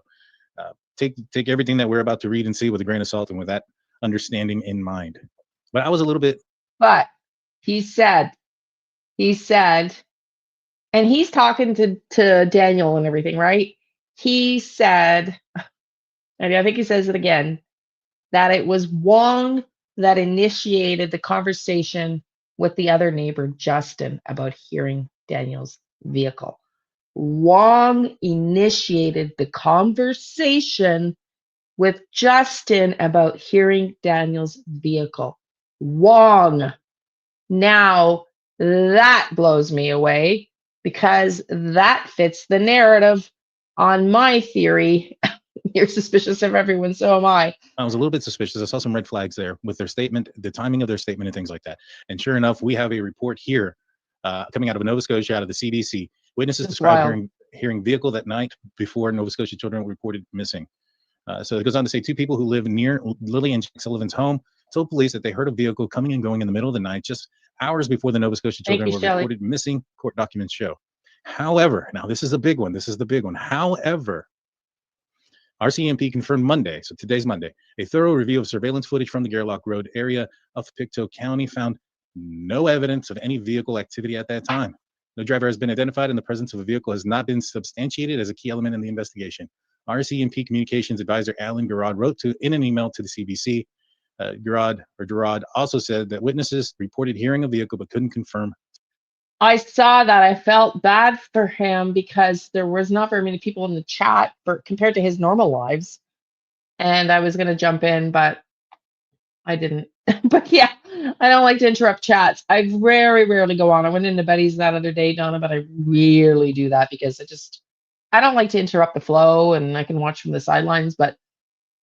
take everything that we're about to read and see with a grain of salt and with that understanding in mind. But I was a little bit. But he said, and he's talking to Daniel and everything, right? He said, and I think he says it again, that it was Wong that initiated the conversation with the other neighbor, Justin, about hearing Daniel's vehicle. Wong initiated the conversation with Justin about hearing Daniel's vehicle. Wong. Now, that blows me away because that fits the narrative on my theory. You're suspicious of everyone, so am I. I was a little bit suspicious. I saw some red flags there with their statement, the timing of their statement and things like that. And sure enough, we have a report here coming out of Nova Scotia, out of the CBC. Witnesses described hearing vehicle that night before Nova Scotia children reported missing. So it goes on to say 2 people who live near Lilly and Jack Sullivan's home told police that they heard a vehicle coming and going in the middle of the night just hours before the Nova Scotia children were reported missing, court documents show. However, now this is a big one. This is the big one. However, RCMP confirmed Monday, so today's Monday, a thorough review of surveillance footage from the Gerlach Road area of Pictou County found no evidence of any vehicle activity at that time. No driver has been identified, and the presence of a vehicle has not been substantiated as a key element in the investigation. RCMP Communications Advisor Alan Garrod wrote in an email to the CBC. Garrod also said that witnesses reported hearing a vehicle but couldn't confirm. I saw that. I felt bad for him because there was not very many people in the chat compared to his normal lives. And I was going to jump in, but I didn't. But yeah, I don't like to interrupt chats. I very rarely go on. I went into Betty's that other day, Donna, but I rarely do that because I don't like to interrupt the flow, and I can watch from the sidelines. But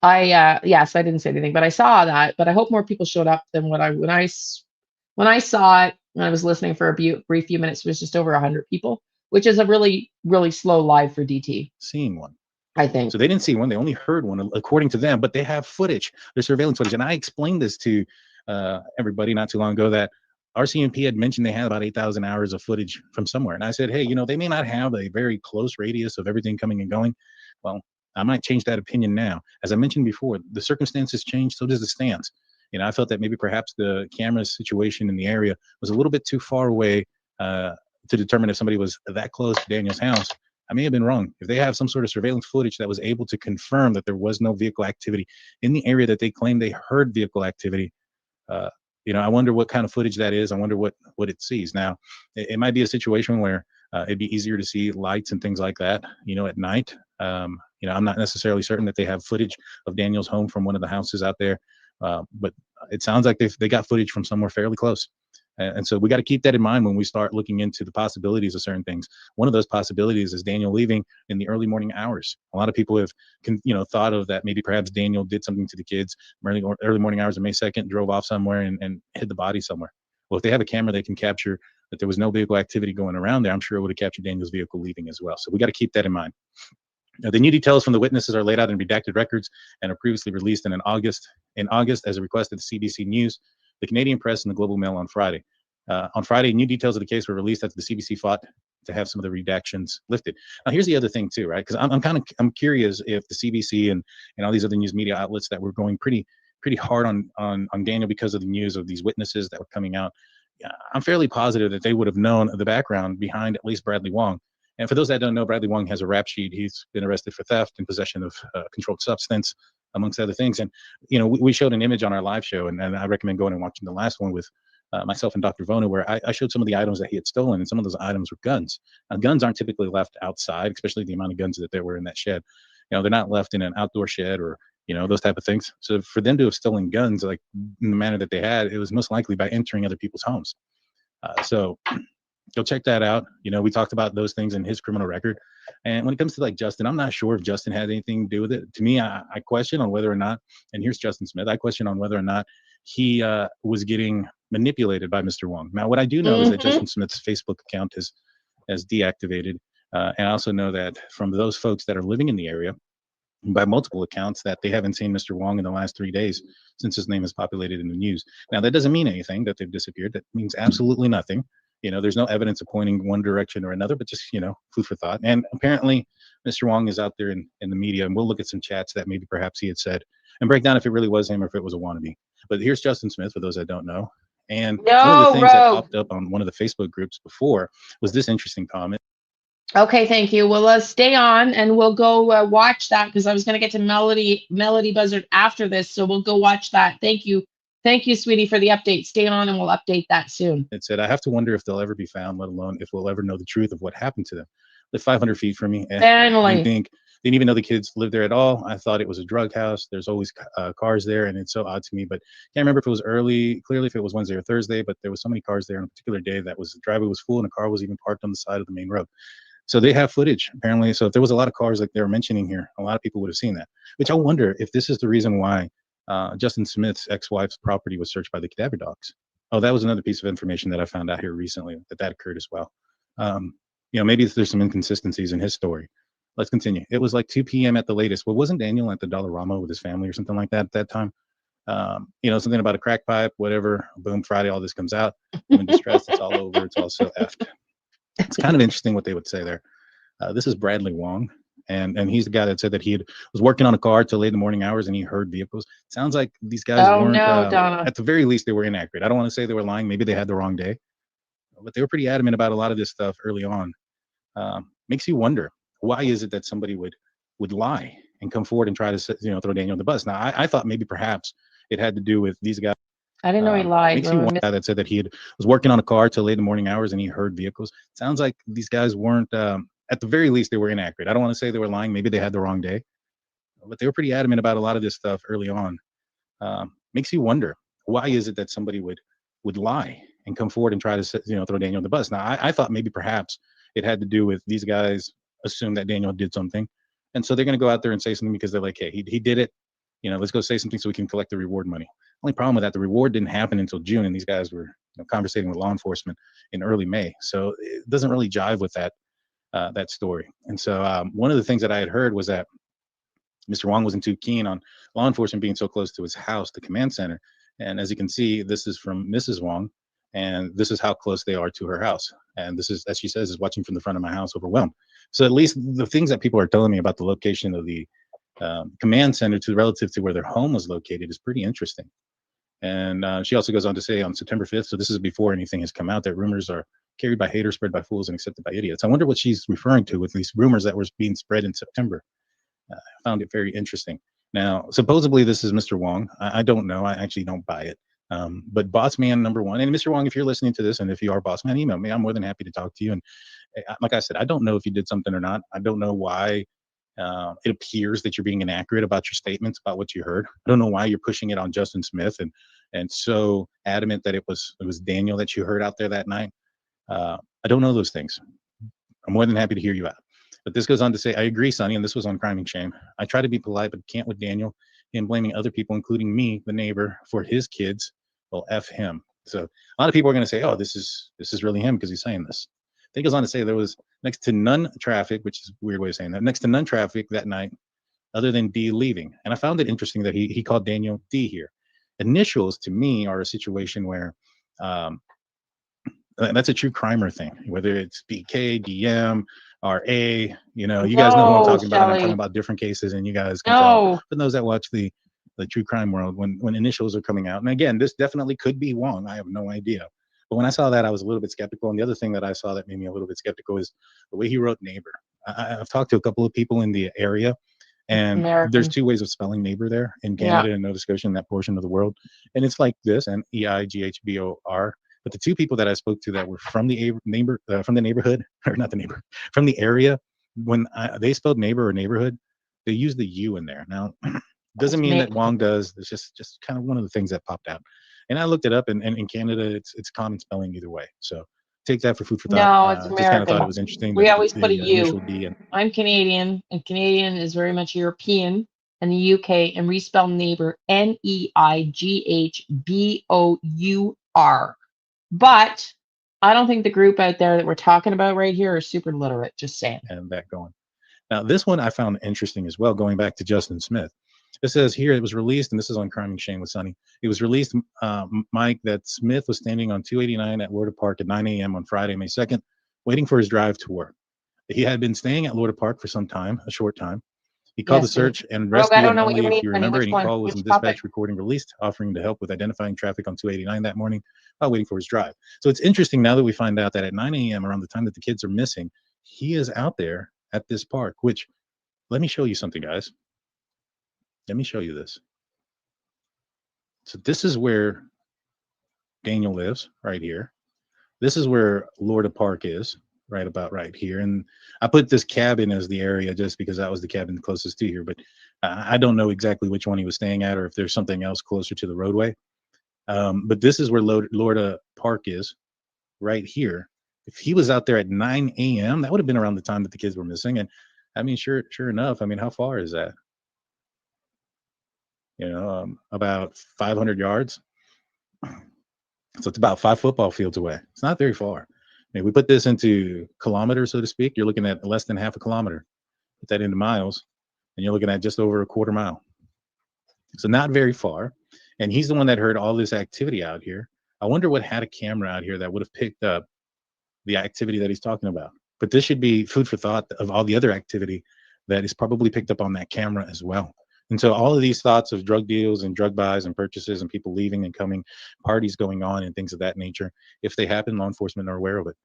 Yes, I didn't say anything, but I saw that. But I hope more people showed up than when I saw it. When I was listening for a brief few minutes, it was just over 100 people, which is a really, really slow live for DT. Seeing one. I think. So they didn't see one, they only heard one according to them, but they have footage, there's surveillance footage. And I explained this to everybody not too long ago, that RCMP had mentioned they had about 8,000 hours of footage from somewhere. And I said, hey, they may not have a very close radius of everything coming and going. Well, I might change that opinion now. As I mentioned before, the circumstances change, so does the stance. I felt that maybe perhaps the camera situation in the area was a little bit too far away to determine if somebody was that close to Daniel's house. I may have been wrong. If they have some sort of surveillance footage that was able to confirm that there was no vehicle activity in the area that they claimed they heard vehicle activity, I wonder what kind of footage that is. I wonder what it sees. Now, it might be a situation where it'd be easier to see lights and things like that, at night. I'm not necessarily certain that they have footage of Daniel's home from one of the houses out there, but it sounds like they got footage from somewhere fairly close. And so we got to keep that in mind when we start looking into the possibilities of certain things. One of those possibilities is Daniel leaving in the early morning hours. A lot of people have, thought of that maybe perhaps Daniel did something to the kids early morning hours of May 2nd, drove off somewhere and hid the body somewhere. Well, if they have a camera, they can capture that there was no vehicle activity going around there. I'm sure it would have captured Daniel's vehicle leaving as well. So we got to keep that in mind. Now, the new details from the witnesses are laid out in redacted records and are previously released in August as a request of the CBC News, the Canadian Press, and the Global Mail on Friday. On Friday, new details of the case were released after the CBC fought to have some of the redactions lifted. Now, here's the other thing too, right? Because I'm curious if the CBC and all these other news media outlets that were going pretty hard on Daniel because of the news of these witnesses that were coming out, I'm fairly positive that they would have known the background behind at least Bradley Wong. And for those that don't know, Bradley Wong has a rap sheet. He's been arrested for theft and possession of controlled substance, amongst other things. And, we showed an image on our live show, and I recommend going and watching the last one with myself and Dr. Vona, where I showed some of the items that he had stolen, and some of those items were guns. Now, guns aren't typically left outside, especially the amount of guns that there were in that shed. They're not left in an outdoor shed or, those type of things. So for them to have stolen guns, like in the manner that they had, it was most likely by entering other people's homes. So go check that out. We talked about those things in his criminal record. And when it comes to like Justin, I'm not sure if Justin had anything to do with it. To me, I question on whether or not, and here's Justin Smith, I question on whether or not he was getting manipulated by Mr. Wong. Now, what I do know is that Justin Smith's Facebook account has deactivated. And I also know that from those folks that are living in the area, by multiple accounts, that they haven't seen Mr. Wong in the last 3 days since his name is populated in the news. Now, that doesn't mean anything that they've disappeared. That means absolutely nothing. There's no evidence of pointing one direction or another, but just, food for thought. And apparently, Mr. Wong is out there in the media, and we'll look at some chats that maybe perhaps he had said and break down if it really was him or if it was a wannabe. But here's Justin Smith, for those that don't know. And one of the things that popped up on one of the Facebook groups before was this interesting comment. Okay, thank you. Well, stay on, and we'll go watch that, because I was going to get to Melodee Buzzard after this, so we'll go watch that. Thank you, sweetie, for the update. Stay on, and we'll update that soon. It said, I have to wonder if they'll ever be found, let alone if we'll ever know the truth of what happened to them. Live 500 feet from me. Finally. Didn't even know the kids lived there at all. I thought it was a drug house. There's always cars there, and it's so odd to me. But can't remember if it was clearly if it was Wednesday or Thursday, but there was so many cars there on a particular day that the driveway was full, and a car was even parked on the side of the main road. So they have footage, apparently. So if there was a lot of cars like they were mentioning here, a lot of people would have seen that. Which I wonder if this is the reason why Justin Smith's ex-wife's property was searched by the cadaver dogs. Oh, that was another piece of information that I found out here recently, that occurred as well. Maybe there's some inconsistencies in his story. Let's continue. It was like 2 p.m. at the latest. Well, wasn't Daniel at the Dollarama with his family or something like that at that time? Something about a crack pipe, whatever. Boom, Friday, all this comes out. I'm in distress. It's all over. It's all so effed. It's kind of interesting what they would say there. This is Bradley Wong, and he's the guy that said that he was working on a car till late in the morning hours, and he heard vehicles. Sounds like these guys weren't, at the very least, they were inaccurate. I don't want to say they were lying. Maybe they had the wrong day, but they were pretty adamant about a lot of this stuff early on. Makes you wonder, why is it that somebody would lie and come forward and try to throw Daniel on the bus? Now, I thought maybe perhaps it had to do with these guys. I didn't know he lied. Makes you wonder, that said that he was working on a car till late in the morning hours, and he heard vehicles. Sounds like these guys weren't, at the very least, they were inaccurate. I don't want to say they were lying. Maybe they had the wrong day, but they were pretty adamant about a lot of this stuff early on. Makes you wonder, why is it that somebody would lie and come forward and try to throw Daniel on the bus? Now, I thought maybe perhaps it had to do with these guys assume that Daniel did something, and so they're going to go out there and say something because they're like, hey, he did it. let's go say something so we can collect the reward money. Only problem with that, the reward didn't happen until June, and these guys were conversating with law enforcement in early May. So it doesn't really jive with that story. And so one of the things that I had heard was that Mr. Wong wasn't too keen on law enforcement being so close to his house, the command center. And as you can see, this is from Mrs. Wong, and this is how close they are to her house. And this is, as she says, is watching from the front of my house, overwhelmed. So at least the things that people are telling me about the location of the command center to relative to where their home was located is pretty interesting. And she also goes on to say on September 5th, so this is before anything has come out, that rumors are carried by haters, spread by fools, and accepted by idiots. I wonder what she's referring to with these rumors that were being spread in September. I found it very interesting. Now, supposedly this is Mr. Wong. I don't know. I actually don't buy it. But Boss Man #1, and Mr. Wong, if you're listening to this, and if you are Boss Man, email me. I'm more than happy to talk to you. And like I said, I don't know if you did something or not. I don't know why it appears that you're being inaccurate about your statements about what you heard. I don't know why you're pushing it on Justin Smith and so adamant that it was Daniel that you heard out there that night. I don't know those things. I'm more than happy to hear you out. But this goes on to say, I agree, Sonny, and this was on Crime and Shame. I try to be polite, but can't with Daniel and blaming other people, including me, the neighbor, for his kids. Well, F him. So a lot of people are going to say, oh, this is really him because he's saying this. Then goes on to say there was next to none traffic, which is a weird way of saying that, next to none traffic that night other than D leaving. And I found it interesting that he called Daniel D here. Initials to me are a situation where that's a true crimer thing, whether it's BK, DM, or A, you guys know who I'm talking about. And I'm talking about different cases, and you guys can tell. But those that watch the true crime world, when initials are coming out, and again, this definitely could be Wong. I have no idea. But when I saw that, I was a little bit skeptical. And the other thing that I saw that made me a little bit skeptical is the way he wrote neighbor. I've talked to a couple of people in the area, and there's two ways of spelling neighbor there in Canada and Nova Scotia, in that portion of the world. And it's like this, N-E-I-G-H-B-O-R. But the two people that I spoke to that were from the neighborhood, or not the neighbor, from the area, when they spelled neighbor or neighborhood, they used the U in there. Now, doesn't mean that Wong does. It's just kind of one of the things that popped out. And I looked it up, and in Canada, it's common spelling either way. So take that for food for thought. No, it's American. Just kind of thought it was interesting. We always put a U. U. I'm Canadian, and Canadian is very much European, and the UK, and we spell neighbor N-E-I-G-H-B-O-U-R. But I don't think the group out there that we're talking about right here are super literate, just saying. And that going. Now, this one I found interesting as well, going back to Justin Smith. It says here it was released, and this is on Crime and Shame with Sonny. It was released, Mike, that Smith was standing on 289 at Lorda Park at 9 a.m. on Friday, May 2nd, waiting for his drive to work. He had been staying at Lorda Park for some time, a short time. He called the search and rescue only, if you remember, and he called was in dispatch recording released, offering to help with identifying traffic on 289 that morning while waiting for his drive. So it's interesting now that we find out that at 9 a.m., around the time that the kids are missing, he is out there at this park, which, let me show you something, guys. Let me show you this. So this is where Daniel lives, right here. This is where Lorda Park is, right about right here. And I put this cabin as the area just because that was the cabin closest to here, but I don't know exactly which one he was staying at or if there's something else closer to the roadway. But this is where Lorda Park is, right here. If he was out there at 9 a.m., that would have been around the time that the kids were missing. And I mean, sure enough, I mean, how far is that? About 500 yards. So it's about 5 football fields away. It's not very far. I mean, we put this into kilometers, so to speak. You're looking at less than half a kilometer. Put that into miles, and you're looking at just over a quarter mile. So not very far. And he's the one that heard all this activity out here. I wonder what had a camera out here that would have picked up the activity that he's talking about. But this should be food for thought of all the other activity that is probably picked up on that camera as well. And so all of these thoughts of drug deals and drug buys and purchases and people leaving and coming, parties going on and things of that nature, if they happen, law enforcement are aware of it.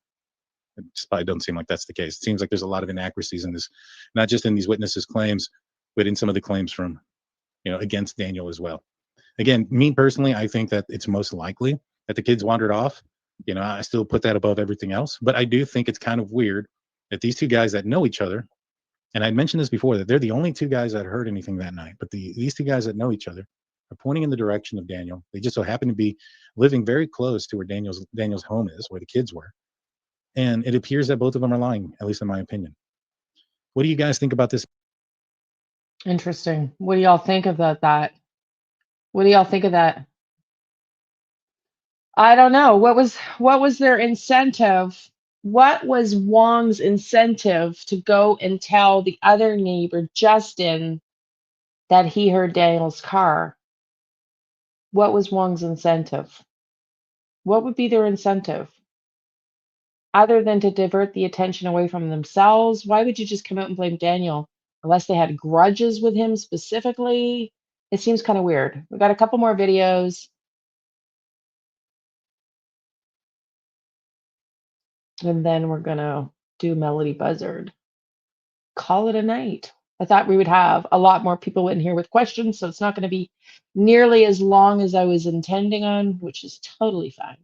It just probably doesn't seem like that's the case. It seems like there's a lot of inaccuracies in this, not just in these witnesses' claims, but in some of the claims from, against Daniel as well. Again, me personally, I think that it's most likely that the kids wandered off. I still put that above everything else, but I do think it's kind of weird that these two guys that know each other, and I mentioned this before, that they're the only two guys that heard anything that night, but these two guys that know each other are pointing in the direction of Daniel. They just so happen to be living very close to where Daniel's home is, where the kids were. And it appears that both of them are lying, at least in my opinion. What do you guys think about this? Interesting. What do y'all think of that? What do y'all think of that? I don't know. What was their incentive? What was Wong's incentive to go and tell the other neighbor, Justin, that he heard Daniel's car? What was Wong's incentive? What would be their incentive? Other than to divert the attention away from themselves? Why would you just come out and blame Daniel? Unless they had grudges with him specifically? It seems kind of weird. We got a couple more videos. And then we're gonna do Melodee Buzzard. Call it a night. I thought we would have a lot more people in here with questions, so it's not going to be nearly as long as I was intending on, which is totally fine.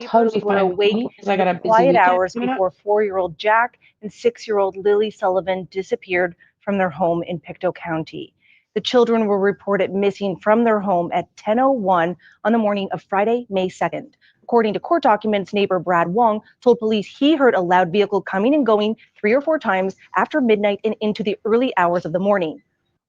Totally Were fine awake because I got a busy quiet weekend hours coming up. before 4-year-old Jack and 6-year-old Lilly Sullivan disappeared from their home in Pictou County. The children were reported missing from their home at 10:01 on the morning of Friday, May 2nd. According to court documents, neighbor Brad Wong told police he heard a loud vehicle coming and going 3 or 4 times after midnight and into the early hours of the morning.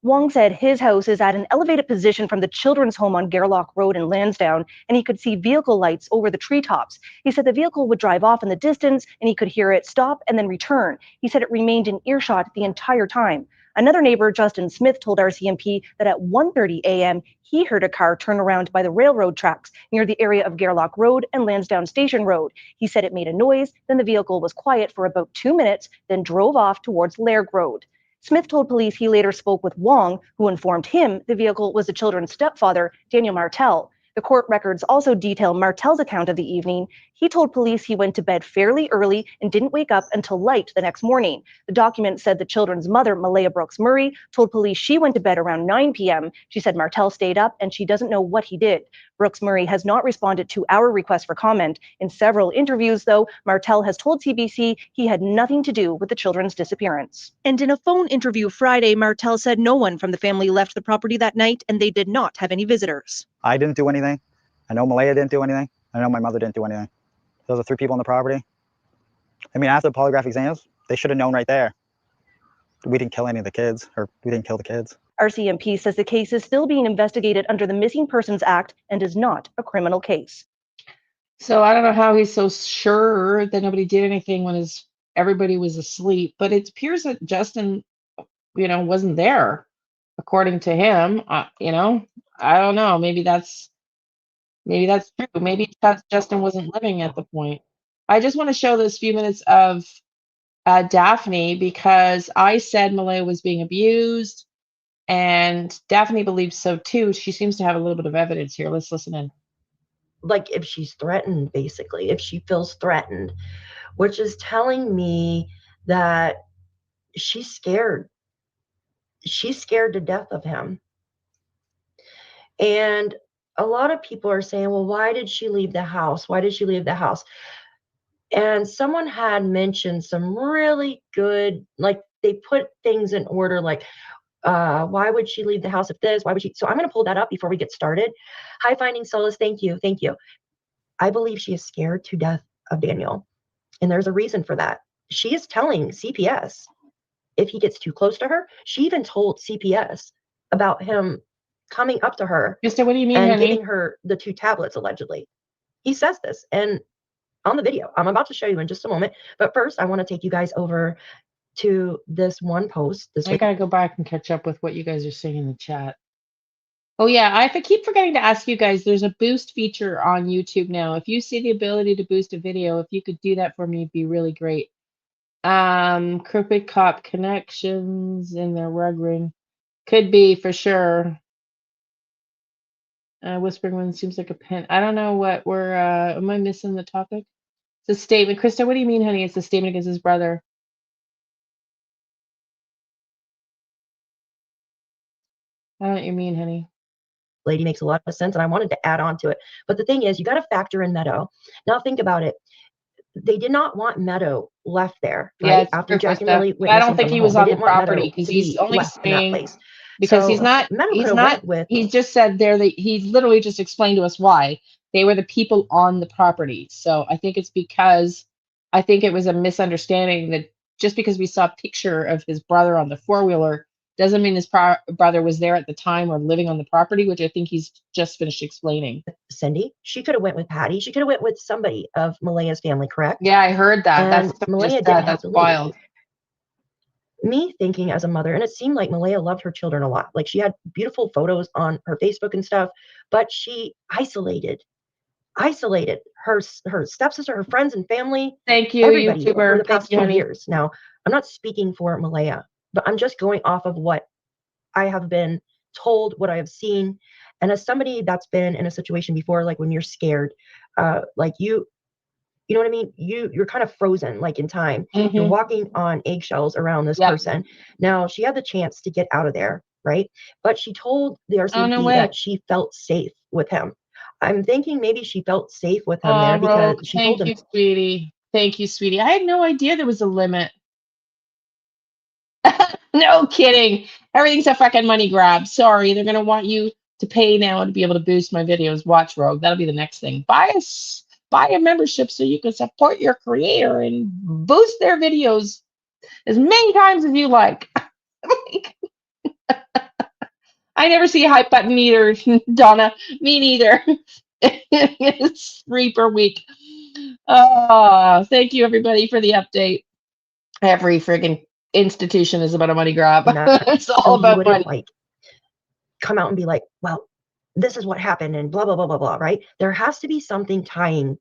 Wong said his house is at an elevated position from the children's home on Gerlach Road in Lansdowne, and he could see vehicle lights over the treetops. He said the vehicle would drive off in the distance, and he could hear it stop and then return. He said it remained in earshot the entire time. Another neighbor, Justin Smith, told RCMP that at 1:30 a.m., he heard a car turn around by the railroad tracks near the area of Gerlach Road and Lansdowne Station Road. He said it made a noise, then the vehicle was quiet for about 2 minutes, then drove off towards Lairg Road. Smith told police he later spoke with Wong, who informed him the vehicle was the children's stepfather, Daniel Martel. The court records also detail Martel's account of the evening. He told police he went to bed fairly early and didn't wake up until light the next morning. The document said the children's mother, Malaya Brooks Murray, told police she went to bed around 9 p.m. She said Martel stayed up and she doesn't know what he did. Brooks Murray has not responded to our request for comment. In several interviews, though, Martel has told CBC he had nothing to do with the children's disappearance. And in a phone interview Friday, Martel said no one from the family left the property that night and they did not have any visitors. I didn't do anything. I know Malaya didn't do anything. I know my mother didn't do anything. Those are 3 people on the property. I mean, after the polygraph exams, they should have known right there. We didn't kill any of the kids, or we didn't kill the kids. RCMP says the case is still being investigated under the Missing Persons Act and is not a criminal case. So I don't know how he's so sure that nobody did anything when everybody was asleep, but it appears that Justin, wasn't there, according to him. I don't know. Maybe that's true. Maybe Justin wasn't living at the point. I just want to show this few minutes of Daphne because I said Malaya was being abused, and Daphne believes so too. She seems to have a little bit of evidence here. Let's listen in. Like if she's threatened, basically, if she feels threatened, which is telling me that she's scared. She's scared to death of him. And a lot of people are saying, well, why did she leave the house? Why did she leave the house? And someone had mentioned some really good, like they put things in order, like, why would she leave the house if this? Why would she? So I'm going to pull that up before we get started. Hi, Finding Solace. Thank you. Thank you. I believe she is scared to death of Daniel. And there's a reason for that. She is telling CPS if he gets too close to her. She even told CPS about him coming up to her Mister, what do you mean, and honey? giving her the 2 tablets, allegedly. He says this and on the video. I'm about to show you in just a moment. But first, I want to take you guys over to this one post. I got to go back and catch up with what you guys are saying in the chat. Oh, yeah. I keep forgetting to ask you guys, there's a boost feature on YouTube now. If you see the ability to boost a video, if you could do that for me, it'd be really great. Crooked Cop connections in their rug ring. Could be for sure. Whispering Wind seems like a pen. I don't know what we're, am I missing the topic? It's a statement. Krista, what do you mean, honey? It's a statement against his brother. I don't know what you mean, honey. Lady makes a lot of sense, and I wanted to add on to it. But the thing is, you got to factor in m.m.o. Now think about it. They did not want m.m.o left there, right? Yeah, After Jack and Lily went I don't missing think from he the was home. on They the didn't want property m.m.o because to he's be only left in that saying place. because So he's not m.m.o could have went with. he just said there that he literally just explained to us why they were the people on the property. So I think it's because I think it was a misunderstanding that just because we saw a picture of his brother on the 4-wheeler doesn't mean his brother was there at the time or living on the property, which I think he's just finished explaining. Cindy, she could have went with Patty. She could have went with somebody of Malea's family, correct? Yeah, I heard that. And That's what Malea just didn't said. have That's to leave. wild. Me thinking as a mother, and it seemed like Malea loved her children a lot. Like she had beautiful photos on her Facebook and stuff, but she isolated her stepsister, her friends and family. Thank you, everybody YouTuber. for the past Thank you, 2 honey. years. Now, I'm not speaking for Malea, but I'm just going off of what I have been told, what I have seen. And as somebody that's been in a situation before, like when you're scared, like you know what I mean? You're kind of frozen, like in time. You're walking on eggshells around this person. Now, she had the chance to get out of there, right? But she told the RCMP that she felt safe with him. I'm thinking maybe she felt safe with him there because she told him. Thank you, sweetie. Thank you, sweetie. I had no idea there was a limit. No kidding. Everything's a fucking money grab. Sorry, they're gonna want you to pay now to be able to boost my videos. Watch Rogue. That'll be the next thing. Buy a membership so you can support your creator and boost their videos as many times as you like. I never see a hype button either, Donna. Me neither. It's 3 per week. Thank you everybody for the update. Every friggin' institution is about a money grab. It's all about money. Like come out and be like, well, this is what happened and blah, blah, blah, blah, blah, right? There has to be something tying.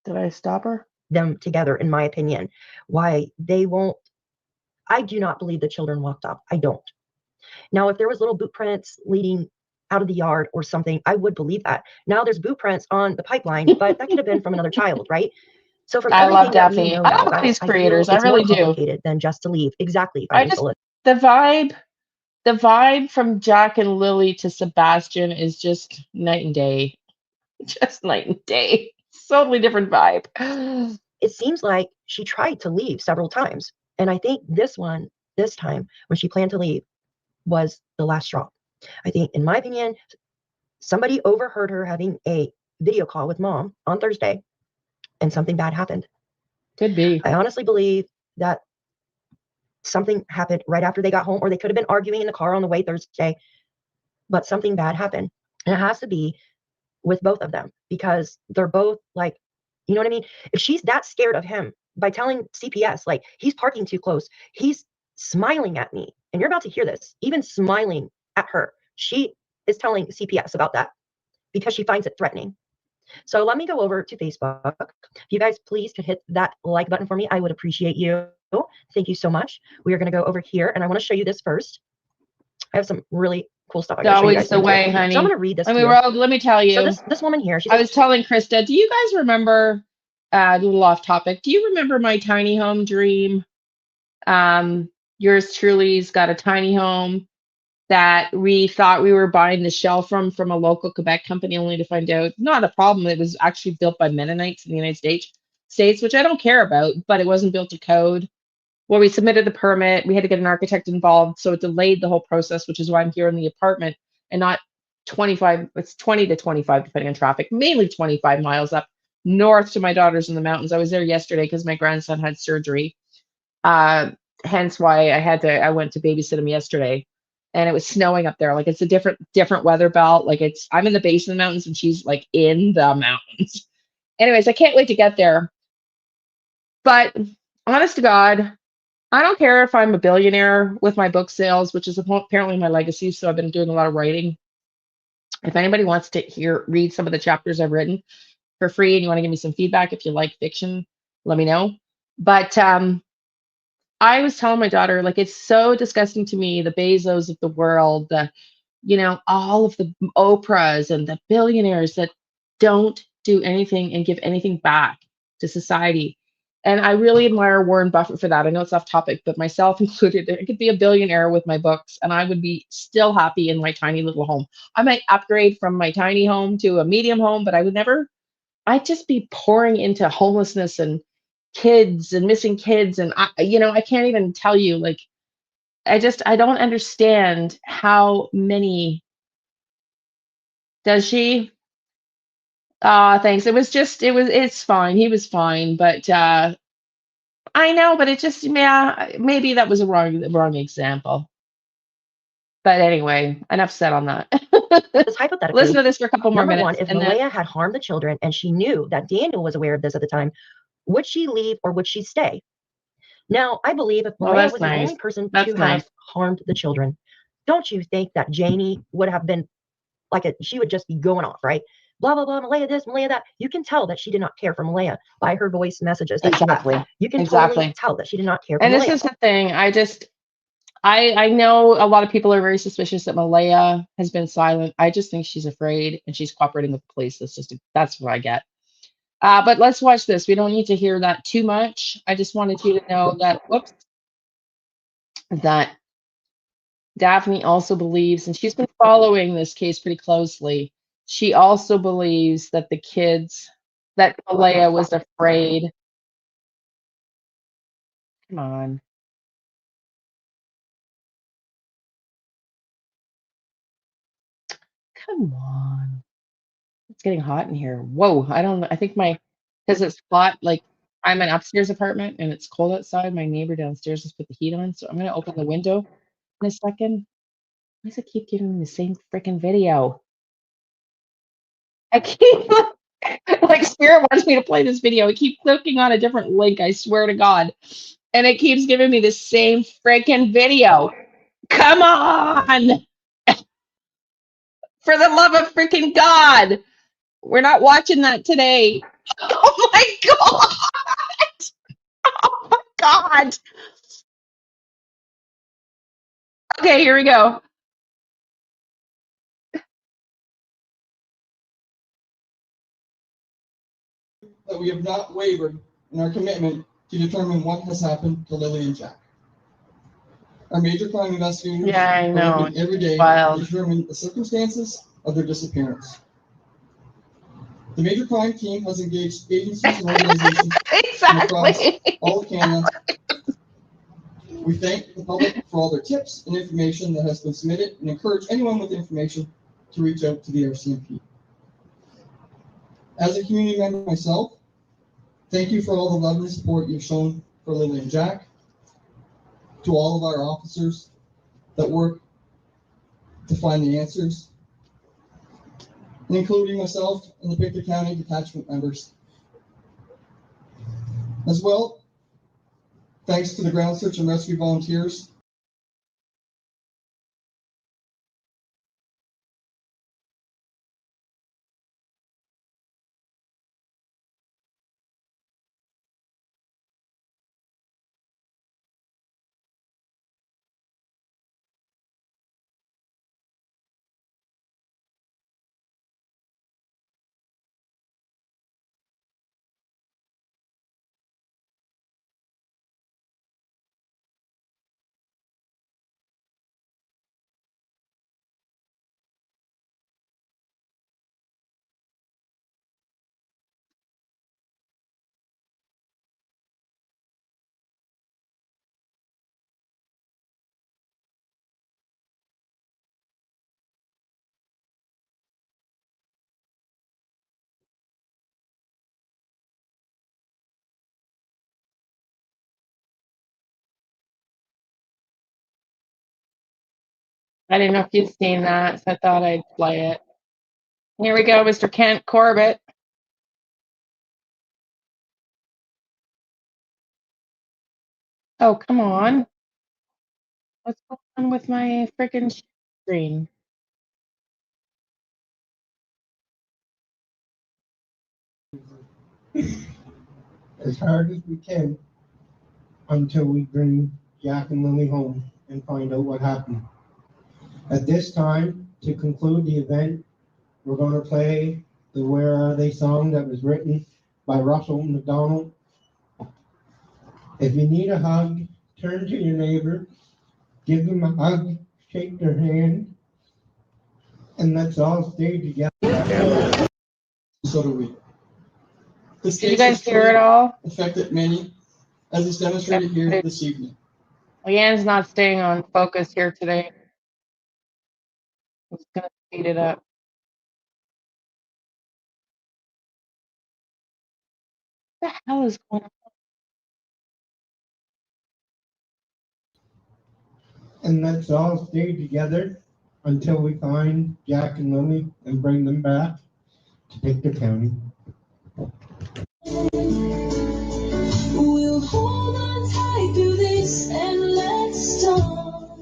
Did I stop her? Them together, in my opinion. Why they won't. I do not believe the children walked off. I don't. Now, if there was little boot prints leading out of the yard or something, I would believe that. Now there's boot prints on the pipeline, but that could have been from another child, right? So from I love everything that we Daphne. know I now, love these I feel creators. I it's more really do. complicated than just to leave. Exactly. I just the vibe from Jack and Lily to Sebastian is just night and day. Just night and day. Totally different vibe. It seems like she tried to leave several times. And I think this time, when she planned to leave, was the last straw. I think, in my opinion, somebody overheard her having a video call with mom on Thursday and something bad happened. Could be. I honestly believe that something happened right after they got home, or they could have been arguing in the car on the way Thursday, but something bad happened. And it has to be with both of them because they're both like, you know what I mean? If she's that scared of him by telling CPS, like, he's parking too close, he's smiling at me, and you're about to hear this, even smiling at her, she is telling CPS about that because she finds it threatening. So let me go over to Facebook. If you guys please could hit that like button for me, I would appreciate you. Thank you so much. We are going to go over here, and I want to show you this first. I have some really cool stuff. It's always the way, honey. So I'm going to read this. Rogue, let me tell you. So this woman here, I was telling Krista, do you guys remember, a little off topic, do you remember my tiny home dream? Yours truly's got a tiny home that we thought we were buying the shell from a local Quebec company, only to find out not a problem. It was actually built by Mennonites in the United States, which I don't care about, but it wasn't built to code. Well, we submitted the permit. We had to get an architect involved, so it delayed the whole process, which is why I'm here in the apartment and not 25. It's 20 to 25, depending on traffic, mainly 25 miles up north to my daughter's in the mountains. I was there yesterday because my grandson had surgery. Hence why I went to babysit him yesterday, and it was snowing up there. Like, it's a different weather belt. Like, I'm in the base of the mountains and she's like in the mountains. Anyways, I can't wait to get there. But honest to God, I don't care if I'm a billionaire with my book sales, which is apparently my legacy. So I've been doing a lot of writing. If anybody wants to read some of the chapters I've written for free and you want to give me some feedback, if you like fiction, let me know. But I was telling my daughter, like, it's so disgusting to me, the Bezos of the world, all of the Oprahs and the billionaires that don't do anything and give anything back to society. And I really admire Warren Buffett for that. I know it's off topic, but myself included, I could be a billionaire with my books and I would be still happy in my tiny little home. I might upgrade from my tiny home to a medium home, but I'd just be pouring into homelessness and kids and missing kids. And I can't even tell you, like, I don't understand how many. Does she? Thanks. It's fine. He was fine, but I know, but it just, yeah, maybe that was a wrong example. But anyway, enough said on that. Just hypothetically, Listen to this for a couple more number minutes. one, if and then- Malaya had harmed the children and she knew that Daniel was aware of this at the time, would she leave or would she stay? Now, I believe if Malaya was the only person to have harmed the children, don't you think that Janie would have been she would just be going off, right? Blah, blah, blah, Malaya this, Malaya that. You can tell that she did not care for Malaya by her voice messages. Exactly. You can totally tell that she did not care for And Malaya. this is the thing. I know a lot of people are very suspicious that Malaya has been silent. I just think she's afraid and she's cooperating with the police. That's what I get. But let's watch this. We don't need to hear that too much. I just wanted you to know that, that Daphne also believes, and she's been following this case pretty closely. She also believes that that Malaya was afraid. Come on. Come on. It's getting hot in here. Whoa. I think because it's hot, like I'm an upstairs apartment and it's cold outside. My neighbor downstairs has put the heat on. So I'm going to open the window in a second. Why does it keep giving me the same freaking video? I keep, like Spirit wants me to play this video. I keep clicking on a different link, I swear to God. And it keeps giving me the same freaking video. Come on! For the love of freaking God! We're not watching that today. Oh my God! Oh my God! Okay, here we go. That we have not wavered in our commitment to determine what has happened to Lilly and Jack. Our major crime investigators are working every day to determine the circumstances of their disappearance. The major crime team has engaged agencies and organizations across all of Canada. We thank the public for all their tips and information that has been submitted and encourage anyone with information to reach out to the RCMP. As a community member myself, thank you for all the love and support you've shown for Lilly and Jack. To all of our officers that work to find the answers, including myself and the Pictou County detachment members. As well, thanks to the ground search and rescue volunteers. I didn't know if you'd seen that, so I thought I'd play it. Here we go, Mr. Kent Corbett. Oh, come on. What's going on with my freaking screen? As hard as we can until we bring Jack and Lilly home and find out what happened. At this time, to conclude the event, we're going to play the Where Are They song that was written by Russell McDonald. If you need a hug, turn to your neighbor, give them a hug, shake their hand, and let's all stay together. So do we. This Did you case guys has hear it truly all? affected many, as is demonstrated here this evening. Liane's not staying on focus here today. I'm just going to speed it up. What the hell is going on? And let's all stay together until we find Jack and Lily and bring them back to Pictou County. We'll hold on tight through this and let's start.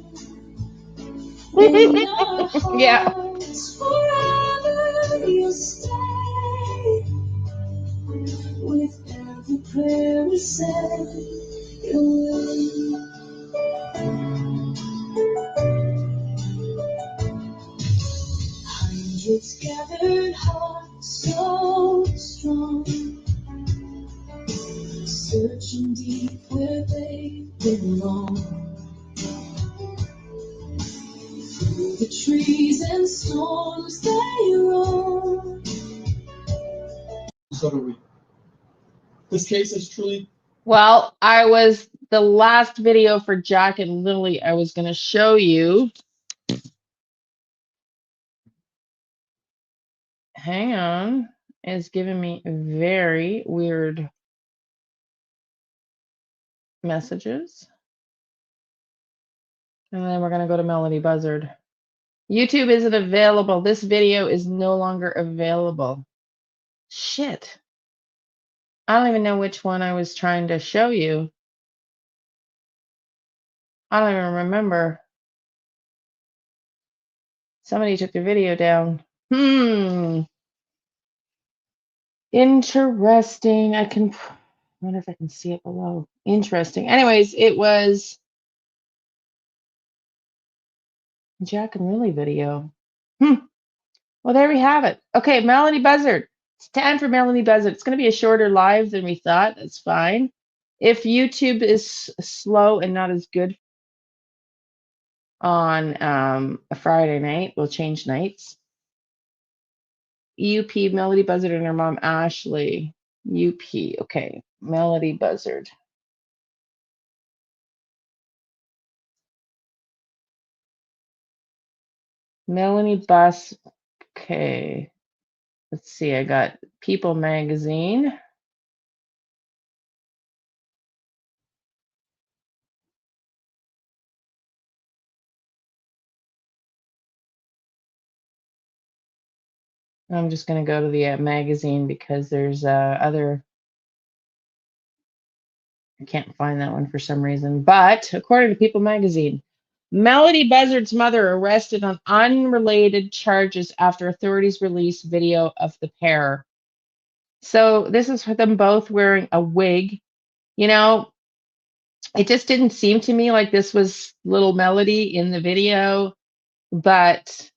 In our hearts forever you'll stay. With every prayer we say, you'll hundreds gathered hearts so strong, searching deep where they belong. Through the trees and storms they roam. So do we. This case is truly. Well, the last video for Jack and Lily I was going to show you. Hang on. It's giving me very weird messages. And then we're going to go to Melodee Buzzard. YouTube isn't available. This video is no longer available. Shit. I don't even know which one I was trying to show you. I don't even remember. Somebody took the video down. Interesting. I wonder if I can see it below. Interesting. Anyways, it was Jack and Lily video. Well, there we have it. Okay, Melodee Buzzard. It's time for Melodee Buzzard. It's going to be a shorter live than we thought. That's fine. If YouTube is slow and not as good on a Friday night, we'll change nights. UP, Melodee Buzzard and her mom, Ashley. UP. Okay, Melodee Buzzard. Melanie Bus. Okay. Let's see. I got People Magazine. I'm just going to go to the magazine because there's other. I can't find that one for some reason. But according to People Magazine, Melodee Buzzard's mother arrested on unrelated charges after authorities released video of the pair. So this is for them both wearing a wig. You know, it just didn't seem to me like this was little Melodee in the video, but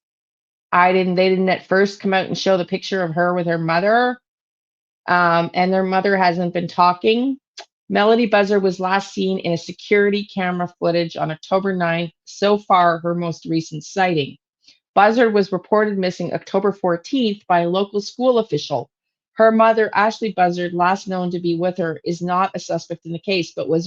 they didn't at first come out and show the picture of her with her mother. And their mother hasn't been talking. Melodee Buzzard was last seen in a security camera footage on October 9th. So far, her most recent sighting. Buzzard was reported missing October 14th by a local school official. Her mother, Ashley Buzzard, last known to be with her, is not a suspect in the case, but was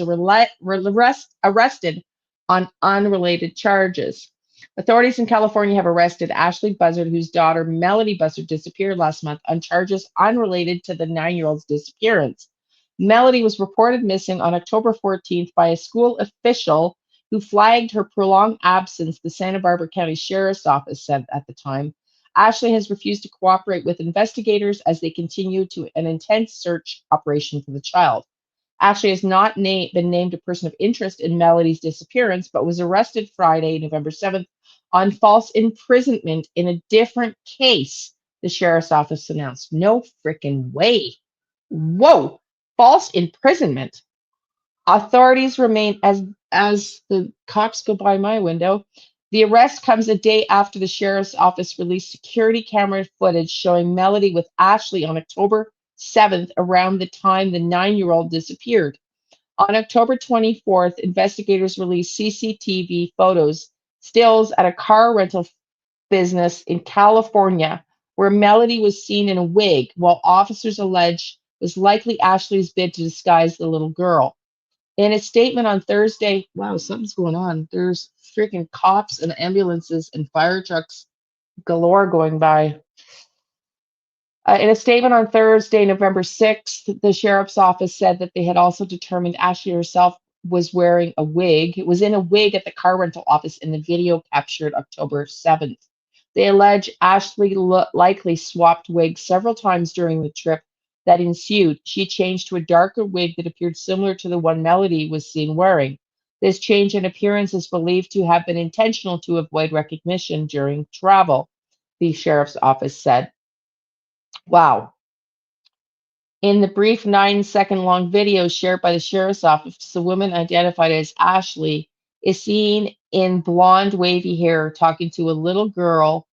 arrested on unrelated charges. Authorities in California have arrested Ashley Buzzard, whose daughter, Melodee Buzzard, disappeared last month on charges unrelated to the 9-year-old's disappearance. Melodee was reported missing on October 14th by a school official who flagged her prolonged absence, the Santa Barbara County Sheriff's Office said at the time. Ashley has refused to cooperate with investigators as they continue to an intense search operation for the child. Ashley has not been named a person of interest in Melodee's disappearance, but was arrested Friday, November 7th, on false imprisonment in a different case, the Sheriff's Office announced. No freaking way. Whoa. False imprisonment. Authorities remain as the cops go by my window. The arrest comes a day after the Sheriff's Office released security camera footage showing Melodee with Ashley on October 7th, around the time the 9-year-old disappeared. On October 24th, investigators released CCTV photos, stills at a car rental business in California, where Melodee was seen in a wig, while officers allege was likely Ashley's bid to disguise the little girl. In a statement on Thursday, wow, something's going on. There's freaking cops and ambulances and fire trucks galore going by. In a statement on Thursday, November 6th, the Sheriff's Office said that they had also determined Ashley herself was wearing a wig. It was in a wig at the car rental office in the video captured October 7th. They allege Ashley likely swapped wigs several times during the trip that ensued. She changed to a darker wig that appeared similar to the one Melodee was seen wearing. This change in appearance is believed to have been intentional to avoid recognition during travel, the sheriff's office said. Wow. In the brief 9-second long video shared by the sheriff's office, the woman identified as Ashley is seen in blonde wavy hair talking to a little girl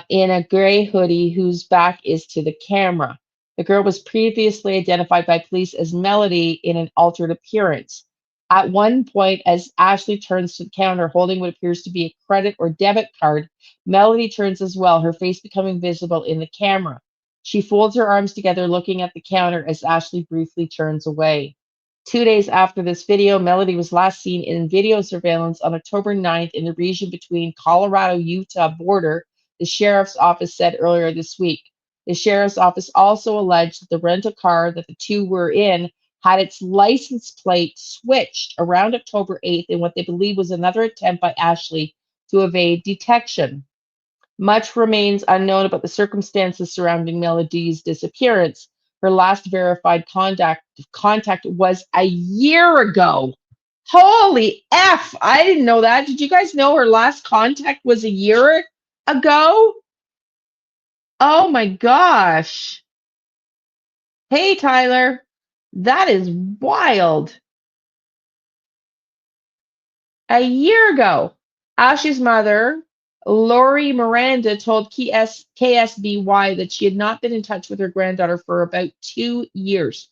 in a gray hoodie whose back is to the camera. The girl was previously identified by police as Melodee in an altered appearance. At one point, as Ashley turns to the counter holding what appears to be a credit or debit card, Melodee turns as well, her face becoming visible in the camera. She folds her arms together, looking at the counter as Ashley briefly turns away. 2 days after this video, Melodee was last seen in video surveillance on October 9th in the region between Colorado-Utah border, the sheriff's office said earlier this week. The sheriff's office also alleged that the rental car that the two were in had its license plate switched around October 8th in what they believe was another attempt by Ashley to evade detection. Much remains unknown about the circumstances surrounding Melodee's disappearance. Her last verified contact was a year ago. Holy F! I didn't know that. Did you guys know her last contact was a year ago? Oh my gosh. Hey, Tyler. That is wild. A year ago, Ashley's mother, Lori Miranda, told KSBY that she had not been in touch with her granddaughter for about 2 years.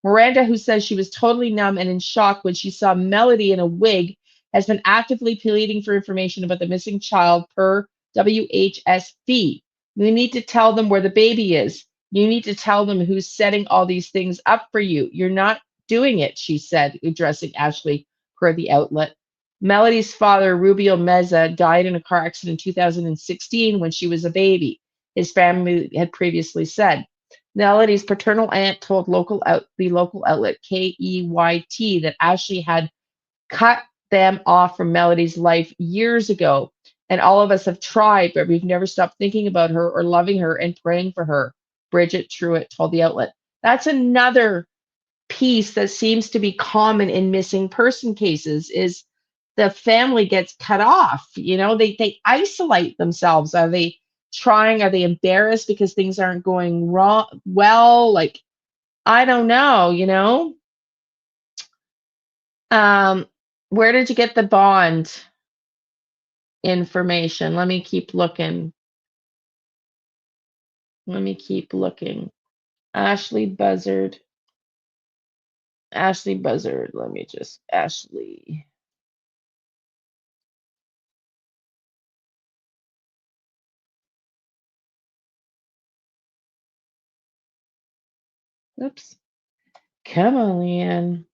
Miranda, who says she was totally numb and in shock when she saw Melodee in a wig, has been actively pleading for information about the missing child per WHSV. We need to tell them where the baby is. You need to tell them who's setting all these things up for you. You're not doing it, she said, addressing Ashley per the outlet. Melodee's father, Rubio Meza, died in a car accident in 2016 when she was a baby, his family had previously said. Melodee's paternal aunt told the local outlet KEYT that Ashley had cut them off from Melodee's life years ago, and all of us have tried, but we've never stopped thinking about her or loving her and praying for her, Bridget Truitt told the outlet. That's another piece that seems to be common in missing person cases is the family gets cut off. You know, they isolate themselves. Are they embarrassed because things aren't going well? Like, I don't know, you know? Where did you get the bond information? Let me keep looking. Ashley Buzzard. Ashley. Oops. Come on, Liane.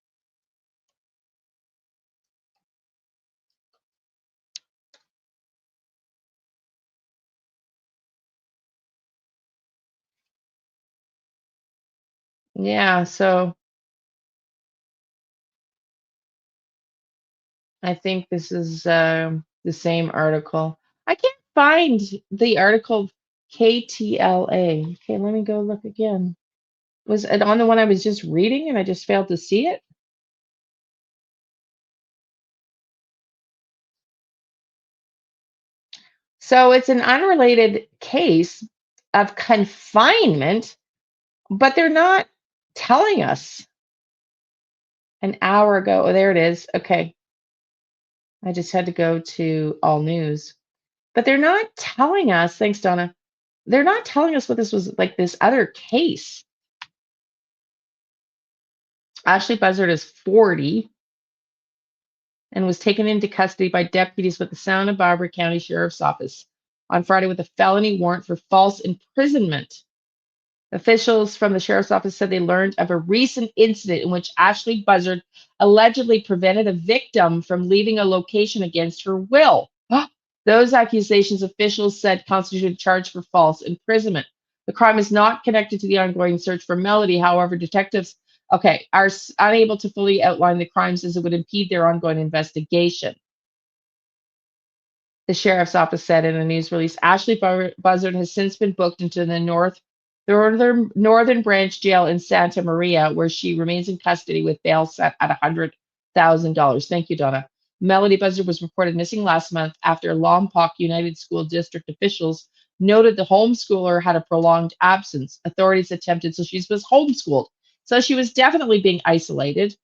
Yeah, so I think this is the same article. I can't find the article KTLA. Okay, let me go look again. Was it on the one I was just reading and I just failed to see it? So it's an unrelated case of confinement, but they're not telling us. An hour ago. Oh, there it is. Okay. I just had to go to all news. But they're not telling us, thanks, Donna. They're not telling us what this was like, this other case. Ashley Buzzard is 40 and was taken into custody by deputies with the Santa Barbara County Sheriff's Office on Friday with a felony warrant for false imprisonment. Officials from the Sheriff's Office said they learned of a recent incident in which Ashley Buzzard allegedly prevented a victim from leaving a location against her will. Those accusations, officials said, constituted a charge for false imprisonment. The crime is not connected to the ongoing search for Melodee. However, detectives Okay, are unable to fully outline the crimes as it would impede their ongoing investigation. The sheriff's office said in a news release. Ashley Buzzard has since been booked into the northern branch jail in Santa Maria, where she remains in custody with bail set at $100,000. Thank you, Donna. Melodee Buzzard was reported missing last month after Lompoc United School District officials noted the homeschooler had a prolonged absence. Authorities attempted, so she was homeschooled. So she was definitely being isolated.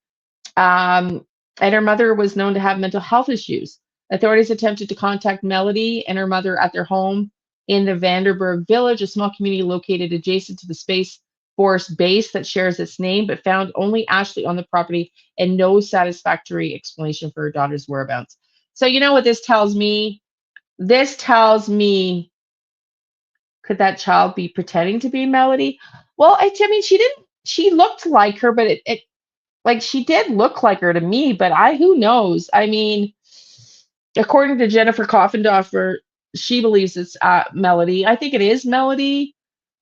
And her mother was known to have mental health issues. Authorities attempted to contact Melodee and her mother at their home in the Vanderburg Village, a small community located adjacent to the Space Force base that shares its name, but found only Ashley on the property and no satisfactory explanation for her daughter's whereabouts. So you know what this tells me? This tells me, could that child be pretending to be Melodee? Well, I mean, she looked like her, but like she did look like her to me, but who knows? I mean, according to Jennifer Coffendorfer, she believes it's Melodee. I think it is Melodee,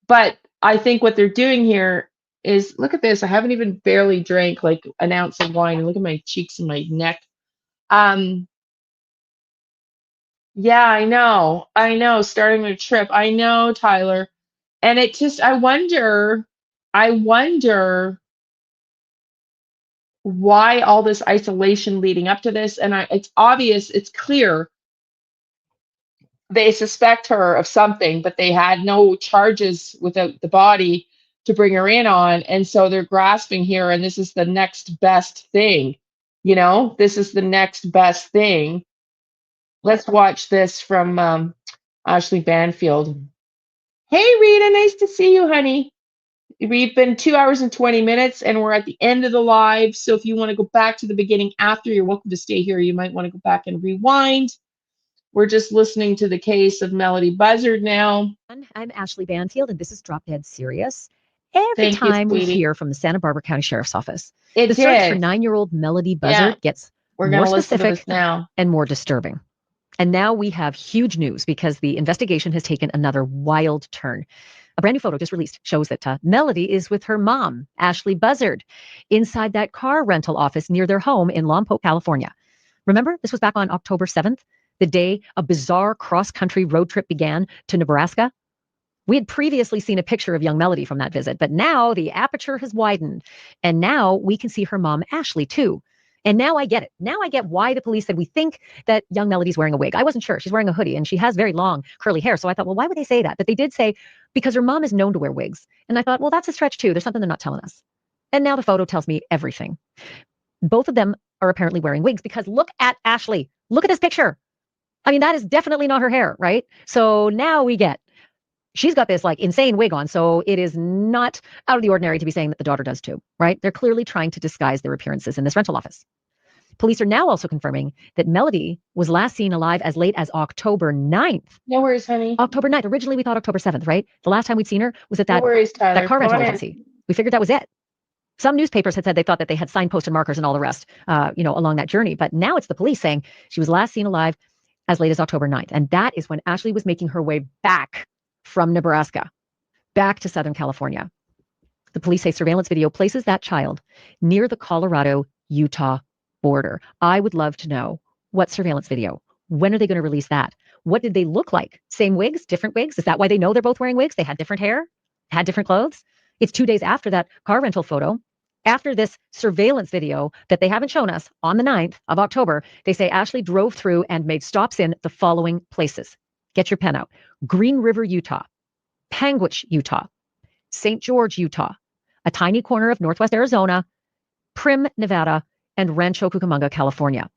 but I think what they're doing here is, look at this. I haven't even barely drank like an ounce of wine. Look at my cheeks and my neck. Yeah, I know, starting the trip. I know, Tyler. And it just, I wonder why all this isolation leading up to this. And it's obvious, it's clear they suspect her of something, but they had no charges without the body to bring her in on. And so they're grasping here, and this is the next best thing. You know, this is the next best thing. Let's watch this from Ashley Banfield. Hey, Rita, nice to see you, honey. We've been 2 hours and 20 minutes, and we're at the end of the live. So if you want to go back to the beginning after, you're welcome to stay here. You might want to go back and rewind. We're just listening to the case of Melodee Buzzard now. I'm Ashley Banfield, and this is Drop Dead Serious. Every time we hear from the Santa Barbara County Sheriff's Office, the search for 9-year-old Melodee Buzzard gets more specific now and more disturbing. And now we have huge news because the investigation has taken another wild turn. A brand new photo just released shows that Melodee is with her mom, Ashley Buzzard, inside that car rental office near their home in Lompoc, California. Remember, this was back on October 7th, the day a bizarre cross-country road trip began to Nebraska. We had previously seen a picture of young Melodee from that visit, but now the aperture has widened, and now we can see her mom, Ashley, too. And now I get it. Now I get why the police said we think that young Melodee's wearing a wig. I wasn't sure. She's wearing a hoodie, and she has very long, curly hair. So I thought, well, why would they say that? But they did say, because her mom is known to wear wigs. And I thought, well, that's a stretch, too. There's something they're not telling us. And now the photo tells me everything. Both of them are apparently wearing wigs, because look at Ashley. Look at this picture. I mean, that is definitely not her hair, right? So now we get, she's got this like insane wig on. So it is not out of the ordinary to be saying that the daughter does too, right? They're clearly trying to disguise their appearances in this rental office. Police are now also confirming that Melodee was last seen alive as late as October 9th. No worries, honey. October 9th. Originally, we thought October 7th, right? The last time we'd seen her was at that, no worries, Tyler. that car rental agency. We figured that was it. Some newspapers had said they thought that they had signposts and markers and all the rest, along that journey. But now it's the police saying she was last seen alive as late as October 9th. And that is when Ashley was making her way back from Nebraska, back to Southern California. The police say surveillance video places that child near the Colorado-Utah border. I would love to know, what surveillance video? When are they going to release that? What did they look like? Same wigs, different wigs? Is that why they know they're both wearing wigs? They had different hair, had different clothes. It's 2 days after that car rental photo. After this surveillance video that they haven't shown us on the 9th of October, they say Ashley drove through and made stops in the following places. Get your pen out. Green River, Utah, Panguitch, Utah, St. George, Utah, a tiny corner of Northwest Arizona, Prim, Nevada, and Rancho Cucamonga, California.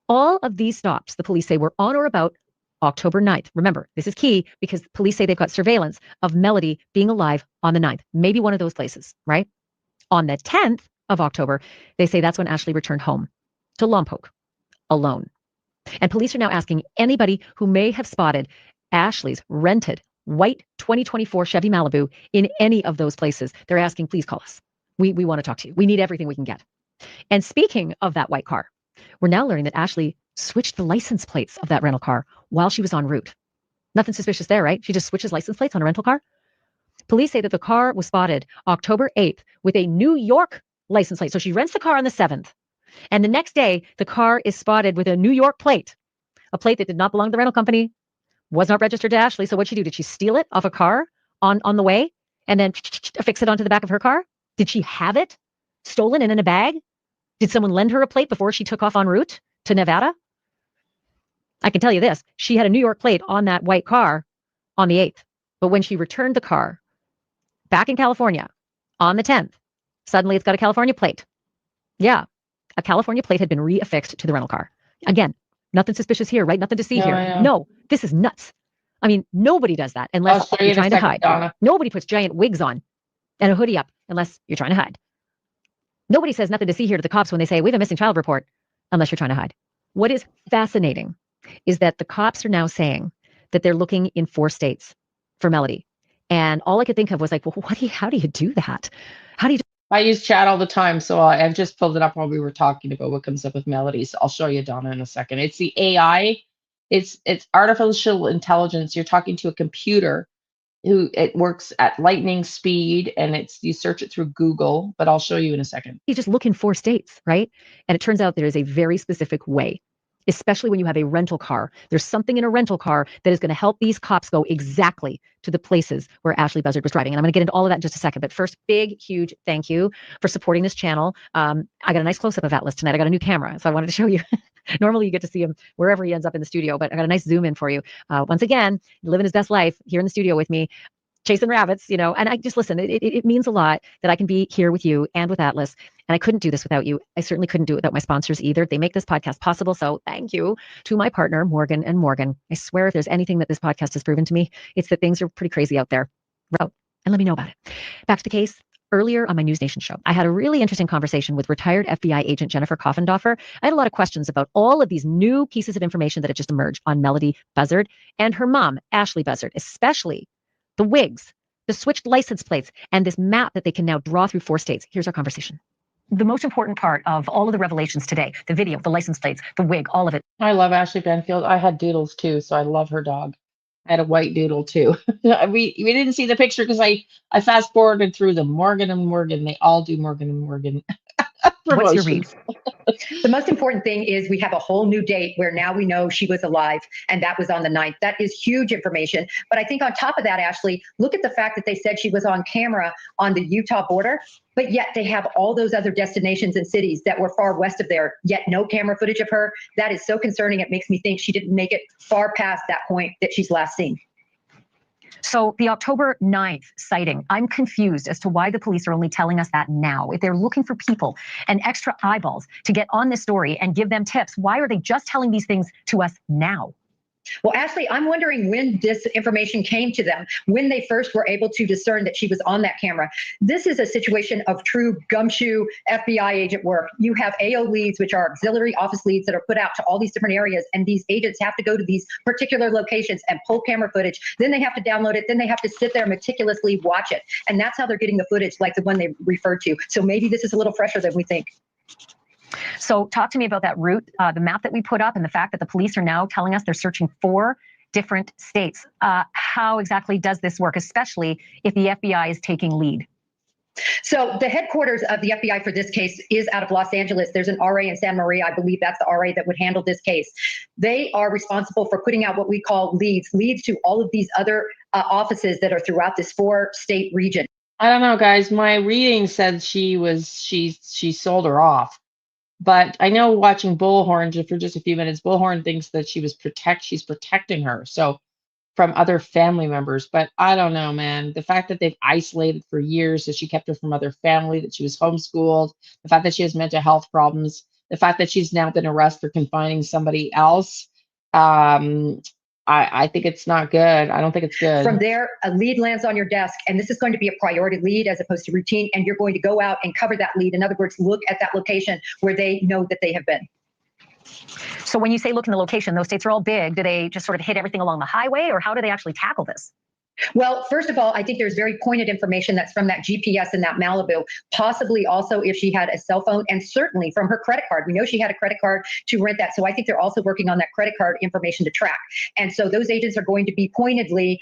All of these stops, the police say, were on or about October 9th. Remember, this is key because police say they've got surveillance of Melodee being alive on the 9th. Maybe one of those places, right? On the 10th of October, they say that's when Ashley returned home to Lompoc alone. And police are now asking anybody who may have spotted Ashley's rented white 2024 Chevy Malibu in any of those places. They're asking, please call us. We want to talk to you. We need everything we can get. And speaking of that white car, we're now learning that Ashley switched the license plates of that rental car while she was en route. Nothing suspicious there, right? She just switches license plates on a rental car. Police say that the car was spotted October 8th with a New York license plate. So she rents the car on the 7th. And the next day, the car is spotted with a New York plate, a plate that did not belong to the rental company, was not registered to Ashley. So what'd she do? Did she steal it off a car on the way and then affix it onto the back of her car? Did she have it stolen and in a bag? Did someone lend her a plate before she took off en route to Nevada? I can tell you this. She had a New York plate on that white car on the 8th. But when she returned the car back in California on the 10th, suddenly it's got a California plate. Yeah, a California plate had been reaffixed to the rental car. Again, nothing suspicious here, right? Nothing to see here. No, this is nuts. I mean, nobody does that unless you're trying to hide. Donna. Nobody puts giant wigs on and a hoodie up unless you're trying to hide. Nobody says nothing to see here to the cops when they say, we have a missing child report, unless you're trying to hide. What is fascinating is that the cops are now saying that they're looking in 4 states for Melodee. And all I could think of was like, well, how do you do that? How do you I use chat all the time, so I've just pulled it up while we were talking about what comes up with Melodee. So I'll show you, Donna, in a second. It's the AI. It's artificial intelligence. You're talking to a computer who it works at lightning speed, and you search it through Google, but I'll show you in a second. You just look in 4 states, right? And it turns out there is a very specific way, especially when you have a rental car. There's something in a rental car that is going to help these cops go exactly to the places where Ashley Buzzard was driving. And I'm going to get into all of that in just a second. But first, big, huge thank you for supporting this channel. I got a nice close-up of Atlas tonight. I got a new camera, so I wanted to show you. Normally you get to see him wherever he ends up in the studio, but I got a nice zoom in for you. Once again, living his best life here in the studio with me, chasing rabbits, and I just listen, it means a lot that I can be here with you and with Atlas. And I couldn't do this without you. I certainly couldn't do it without my sponsors either. They make this podcast possible. So thank you to my partner, Morgan & Morgan. I swear if there's anything that this podcast has proven to me, it's that things are pretty crazy out there. And let me know about it. Back to the case. Earlier on my News Nation show, I had a really interesting conversation with retired FBI agent Jennifer Coffendorfer. I had a lot of questions about all of these new pieces of information that had just emerged on Melodee Buzzard and her mom, Ashley Buzzard, especially the wigs, the switched license plates, and this map that they can now draw through 4 states. Here's our conversation. The most important part of all of the revelations today, the video, the license plates, the wig, all of it. I love Ashley Banfield. I had doodles too, so I love her dog. I had a white doodle too. we didn't see the picture because I fast forwarded through them. Morgan & Morgan, they all do Morgan & Morgan. What's your read? The most important thing is we have a whole new date where now we know she was alive, and that was on the 9th. That is huge information. But I think on top of that, Ashley, look at the fact that they said she was on camera on the Utah border, but yet they have all those other destinations and cities that were far west of there, yet no camera footage of her. That is so concerning. It makes me think she didn't make it far past that point that she's last seen. So the October 9th sighting, I'm confused as to why the police are only telling us that now. If they're looking for people and extra eyeballs to get on this story and give them tips, why are they just telling these things to us now? Well, Ashley, I'm wondering when this information came to them, when they first were able to discern that she was on that camera. This is a situation of true gumshoe FBI agent work. You have AO leads, which are auxiliary office leads that are put out to all these different areas, and these agents have to go to these particular locations and pull camera footage. Then they have to download it. Then they have to sit there and meticulously watch it. And that's how they're getting the footage, like the one they referred to. So maybe this is a little fresher than we think. So talk to me about that route, the map that we put up, and the fact that the police are now telling us they're searching 4 different states. How exactly does this work, especially if the FBI is taking lead? So the headquarters of the FBI for this case is out of Los Angeles. There's an RA in San Maria. I believe that's the RA that would handle this case. They are responsible for putting out what we call leads to all of these other offices that are throughout this 4-state region. I don't know, guys. My reading said she sold her off. But I know watching Bullhorn for just a few minutes, Bullhorn thinks that she's protecting her. So from other family members, but I don't know, man. The fact that they've isolated for years, that she kept her from other family, that she was homeschooled, the fact that she has mental health problems, the fact that she's now been arrested for confining somebody else. I think it's not good. I don't think it's good. From there, a lead lands on your desk, and this is going to be a priority lead as opposed to routine, and you're going to go out and cover that lead. In other words, look at that location where they know that they have been. So when you say look in the location, those states are all big. Do they just sort of hit everything along the highway, or how do they actually tackle this? Well, first of all, I think there's very pointed information that's from that GPS in that Malibu, possibly also if she had a cell phone, and certainly from her credit card. We know she had a credit card to rent that. So I think they're also working on that credit card information to track. And so those agents are going to be pointedly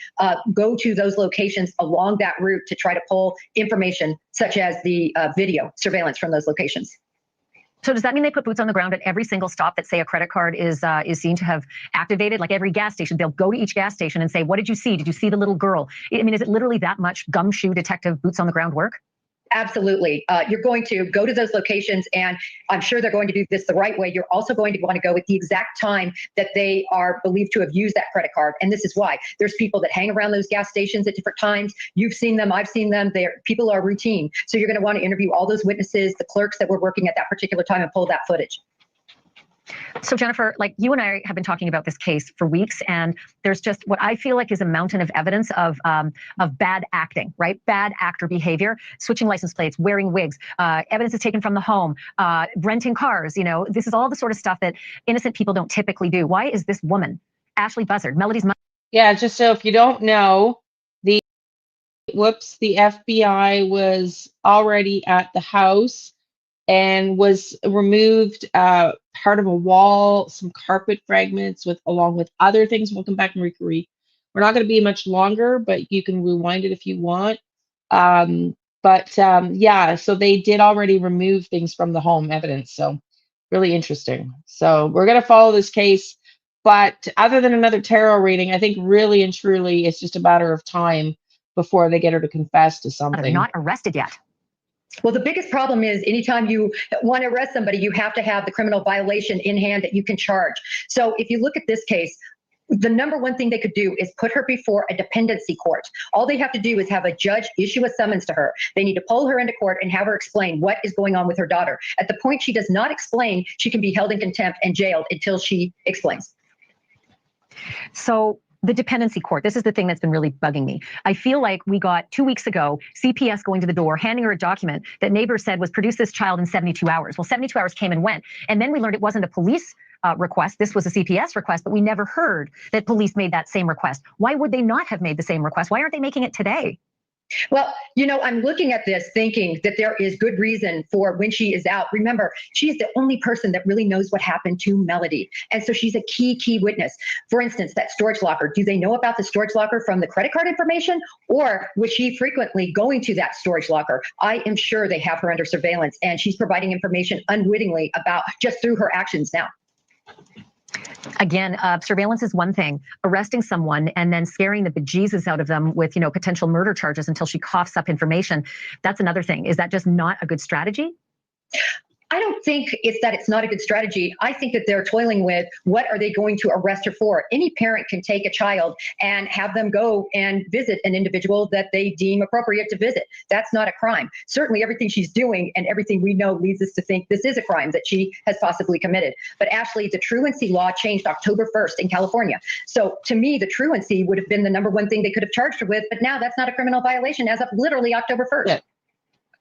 go to those locations along that route to try to pull information such as the video surveillance from those locations. So does that mean they put boots on the ground at every single stop that, say, a credit card is seen to have activated? Like every gas station, they'll go to each gas station and say, what did you see? Did you see the little girl? I mean, is it literally that much gumshoe detective boots on the ground work? Absolutely. You're going to go to those locations, and I'm sure they're going to do this the right way. You're also going to want to go at the exact time that they are believed to have used that credit card. And this is why. There's people that hang around those gas stations at different times. You've seen them. I've seen them. People are routine. So you're going to want to interview all those witnesses, the clerks that were working at that particular time, and pull that footage. So Jennifer, like you and I have been talking about this case for weeks, and there's just what I feel like is a mountain of evidence of bad acting, right? Bad actor behavior, switching license plates, wearing wigs, evidence is taken from the home, renting cars. You know, this is all the sort of stuff that innocent people don't typically do. Why is this woman, Ashley Buzzard, Melodee's mother? Yeah, just so if you don't know, the FBI was already at the house and was removed part of a wall, some carpet fragments along with other things. We'll come back and read. We're not going to be much longer, but you can rewind it if you want. Yeah, so they did already remove things from the home evidence. So really interesting. So we're going to follow this case. But other than another tarot reading, I think really and truly it's just a matter of time before they get her to confess to something. They're not arrested yet. Well, the biggest problem is anytime you want to arrest somebody, you have to have the criminal violation in hand that you can charge. So if you look at this case, the number one thing they could do is put her before a dependency court. All they have to do is have a judge issue a summons to her. They need to pull her into court and have her explain what is going on with her daughter. At the point she does not explain, she can be held in contempt and jailed until she explains. So the dependency court, this is the thing that's been really bugging me. I feel like we got 2 weeks ago, CPS going to the door, handing her a document that neighbors said was produce this child in 72 hours. Well, 72 hours came and went. And then we learned it wasn't a police request. This was a CPS request, but we never heard that police made that same request. Why would they not have made the same request? Why aren't they making it today? Well, you know, I'm looking at this thinking that there is good reason for when she is out. Remember, she is the only person that really knows what happened to Melodee. And so she's a key witness. For instance, that storage locker. Do they know about the storage locker from the credit card information? Or was she frequently going to that storage locker? I am sure they have her under surveillance, and she's providing information unwittingly about just through her actions now. Again, surveillance is one thing. Arresting someone and then scaring the bejesus out of them with, you know, potential murder charges until she coughs up information, that's another thing. Is that just not a good strategy? I don't think it's that it's not a good strategy. I think that they're toiling with what are they going to arrest her for. Any parent can take a child and have them go and visit an individual that they deem appropriate to visit. That's not a crime. Certainly everything she's doing and everything we know leads us to think this is a crime that she has possibly committed. But Ashley, the truancy law changed October 1st in California. So to me, the truancy would have been the number one thing they could have charged her with, but now that's not a criminal violation as of literally October 1st. Yeah.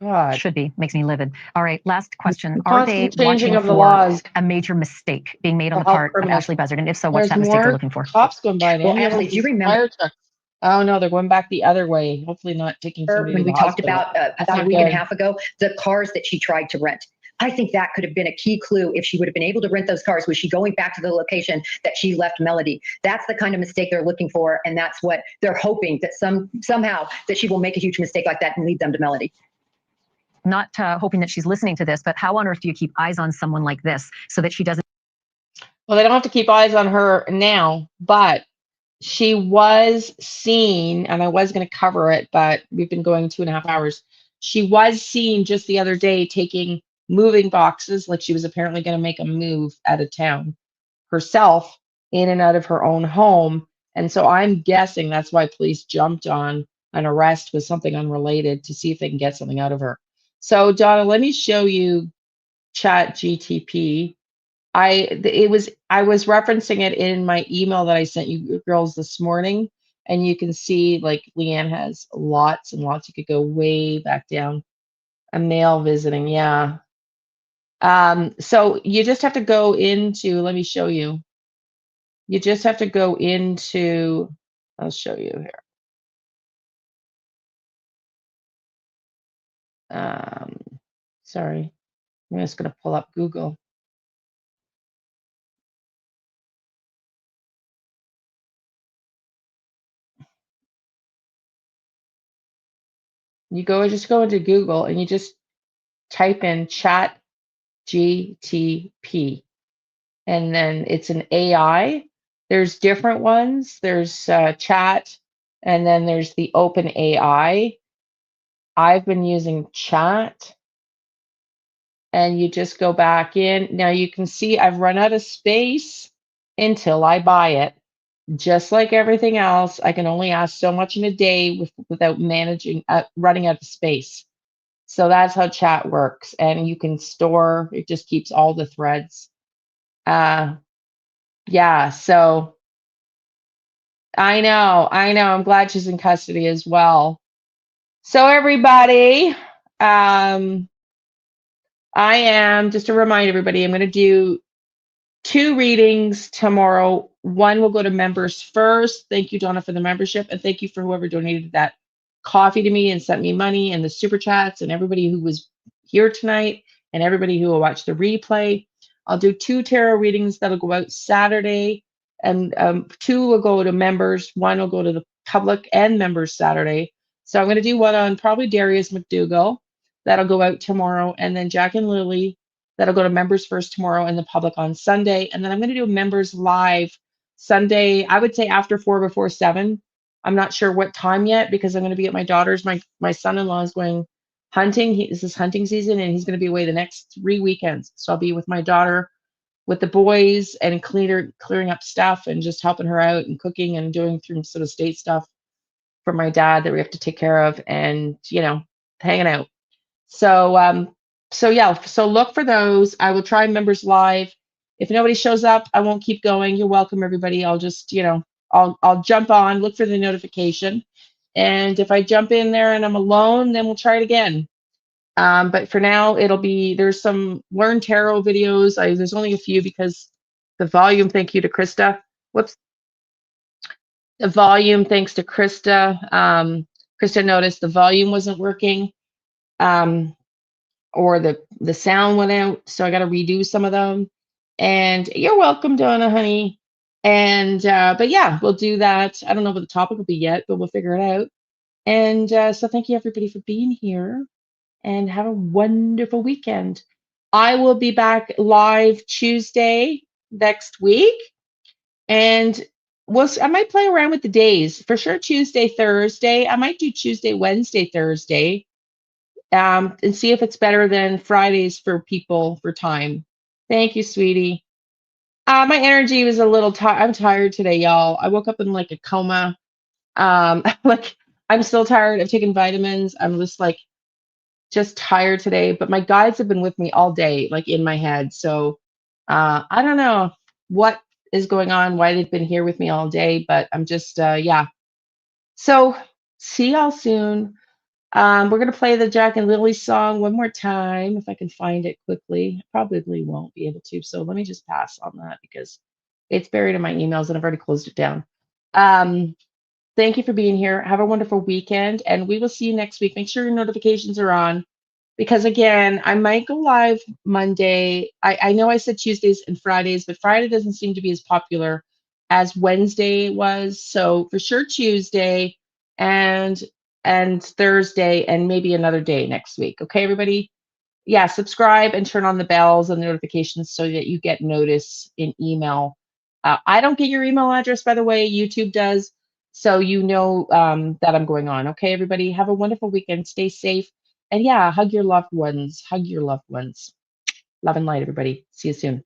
God. Should be. Makes me livid. All right, last question. Are they watching of the for laws a major mistake being made on the part of Ashley Buzzard? And if so, what's There's that mistake more they're looking for? cops going by. Well, Ashley, do you remember fire trucks? Oh no, they're going back the other way. Hopefully not taking somebody when to we the talked hospital. about a week and a half ago, the cars that she tried to rent? I think that could have been a key clue. If she would have been able to rent those cars, was she going back to the location that she left Melodee? That's the kind of mistake they're looking for, and that's what they're hoping, that somehow that she will make a huge mistake like that and lead them to Melodee. Not hoping that she's listening to this, but how on earth do you keep eyes on someone like this so that she doesn't? Well, they don't have to keep eyes on her now, but she was seen, and I was going to cover it, but we've been going 2.5 hours. She was seen just the other day taking moving boxes, like she was apparently going to make a move out of town herself, in and out of her own home. And so I'm guessing that's why police jumped on an arrest with something unrelated to see if they can get something out of her. So Donna, let me show you Chat GTP. I was referencing it in my email that I sent you girls this morning, and you can see like Liane has lots and lots. You could go way back down. A male visiting, yeah. So you just have to go into, let me show you. You just have to go into, I'll show you here. Sorry, I'm just going to pull up Google. Just go into Google and you just type in chat GTP, and then it's an AI. There's different ones. There's chat, and then there's the open AI. I've been using chat, and you just go back in. Now you can see I've run out of space until I buy it. Just like everything else, I can only ask so much in a day without managing running out of space. So that's how chat works, and you can store. It just keeps all the threads. Yeah. So I know. I'm glad she's in custody as well. So everybody, I am just to remind everybody, I'm going to do 2 readings tomorrow. One will go to members first. Thank you, Donna, for the membership, and thank you for whoever donated that coffee to me and sent me money, and the super chats, and everybody who was here tonight, and everybody who will watch the replay. I'll do 2 tarot readings that'll go out Saturday, and 2 will go to members. 1 will go to the public and members Saturday. So I'm going to do one on probably Darius McDougall. That'll go out tomorrow, and then Jack and Lily. That'll go to members first tomorrow and the public on Sunday. And then I'm going to do members live Sunday, I would say after 4, before 7. I'm not sure what time yet because I'm going to be at my daughter's. My son-in-law is going hunting. This is hunting season, and he's going to be away the next 3 weekends. So I'll be with my daughter, with the boys, and clearing up stuff and just helping her out and cooking and doing through sort of state stuff for my dad that we have to take care of, and, hanging out. So yeah, so look for those. I will try members live. If nobody shows up, I won't keep going. You're welcome, everybody. I'll just, I'll jump on, look for the notification. And if I jump in there and I'm alone, then we'll try it again. But for now, there's some Learn Tarot videos. There's only a few because the volume, thank you to Krista. Whoops. The volume, thanks to Krista. Krista noticed the volume wasn't working. Or the sound went out, so I got to redo some of them. And you're welcome, Donna, honey. And but yeah, we'll do that. I don't know what the topic will be yet, but we'll figure it out. And so thank you everybody for being here, and have a wonderful weekend. I will be back live Tuesday next week, and I might play around with the days for sure. Tuesday, Thursday. I might do Tuesday, Wednesday, Thursday. And see if it's better than Fridays for people for time. Thank you, sweetie. My energy was a little tired. I'm tired today, y'all. I woke up in like a coma. Like I'm still tired. I've taken vitamins. I'm just tired today. But my guides have been with me all day, like in my head. So I don't know what is going on, why they've been here with me all day. But I'm just yeah. So see y'all soon. We're going to play the Jack and Lily song one more time, if I can find it quickly. I probably won't be able to, so let me just pass on that because it's buried in my emails and I've already closed it down. Thank you for being here. Have a wonderful weekend, and we will see you next week. Make sure your notifications are on because, again, I might go live Monday. I know I said Tuesdays and Fridays, but Friday doesn't seem to be as popular as Wednesday was. So for sure Tuesday and Thursday, and maybe another day next week. Okay, everybody? Yeah, subscribe and turn on the bells and the notifications so that you get notice in email. I don't get your email address, by the way. YouTube does. So you know that I'm going on. Okay, everybody? Have a wonderful weekend. Stay safe. And yeah, hug your loved ones. Hug your loved ones. Love and light, everybody. See you soon.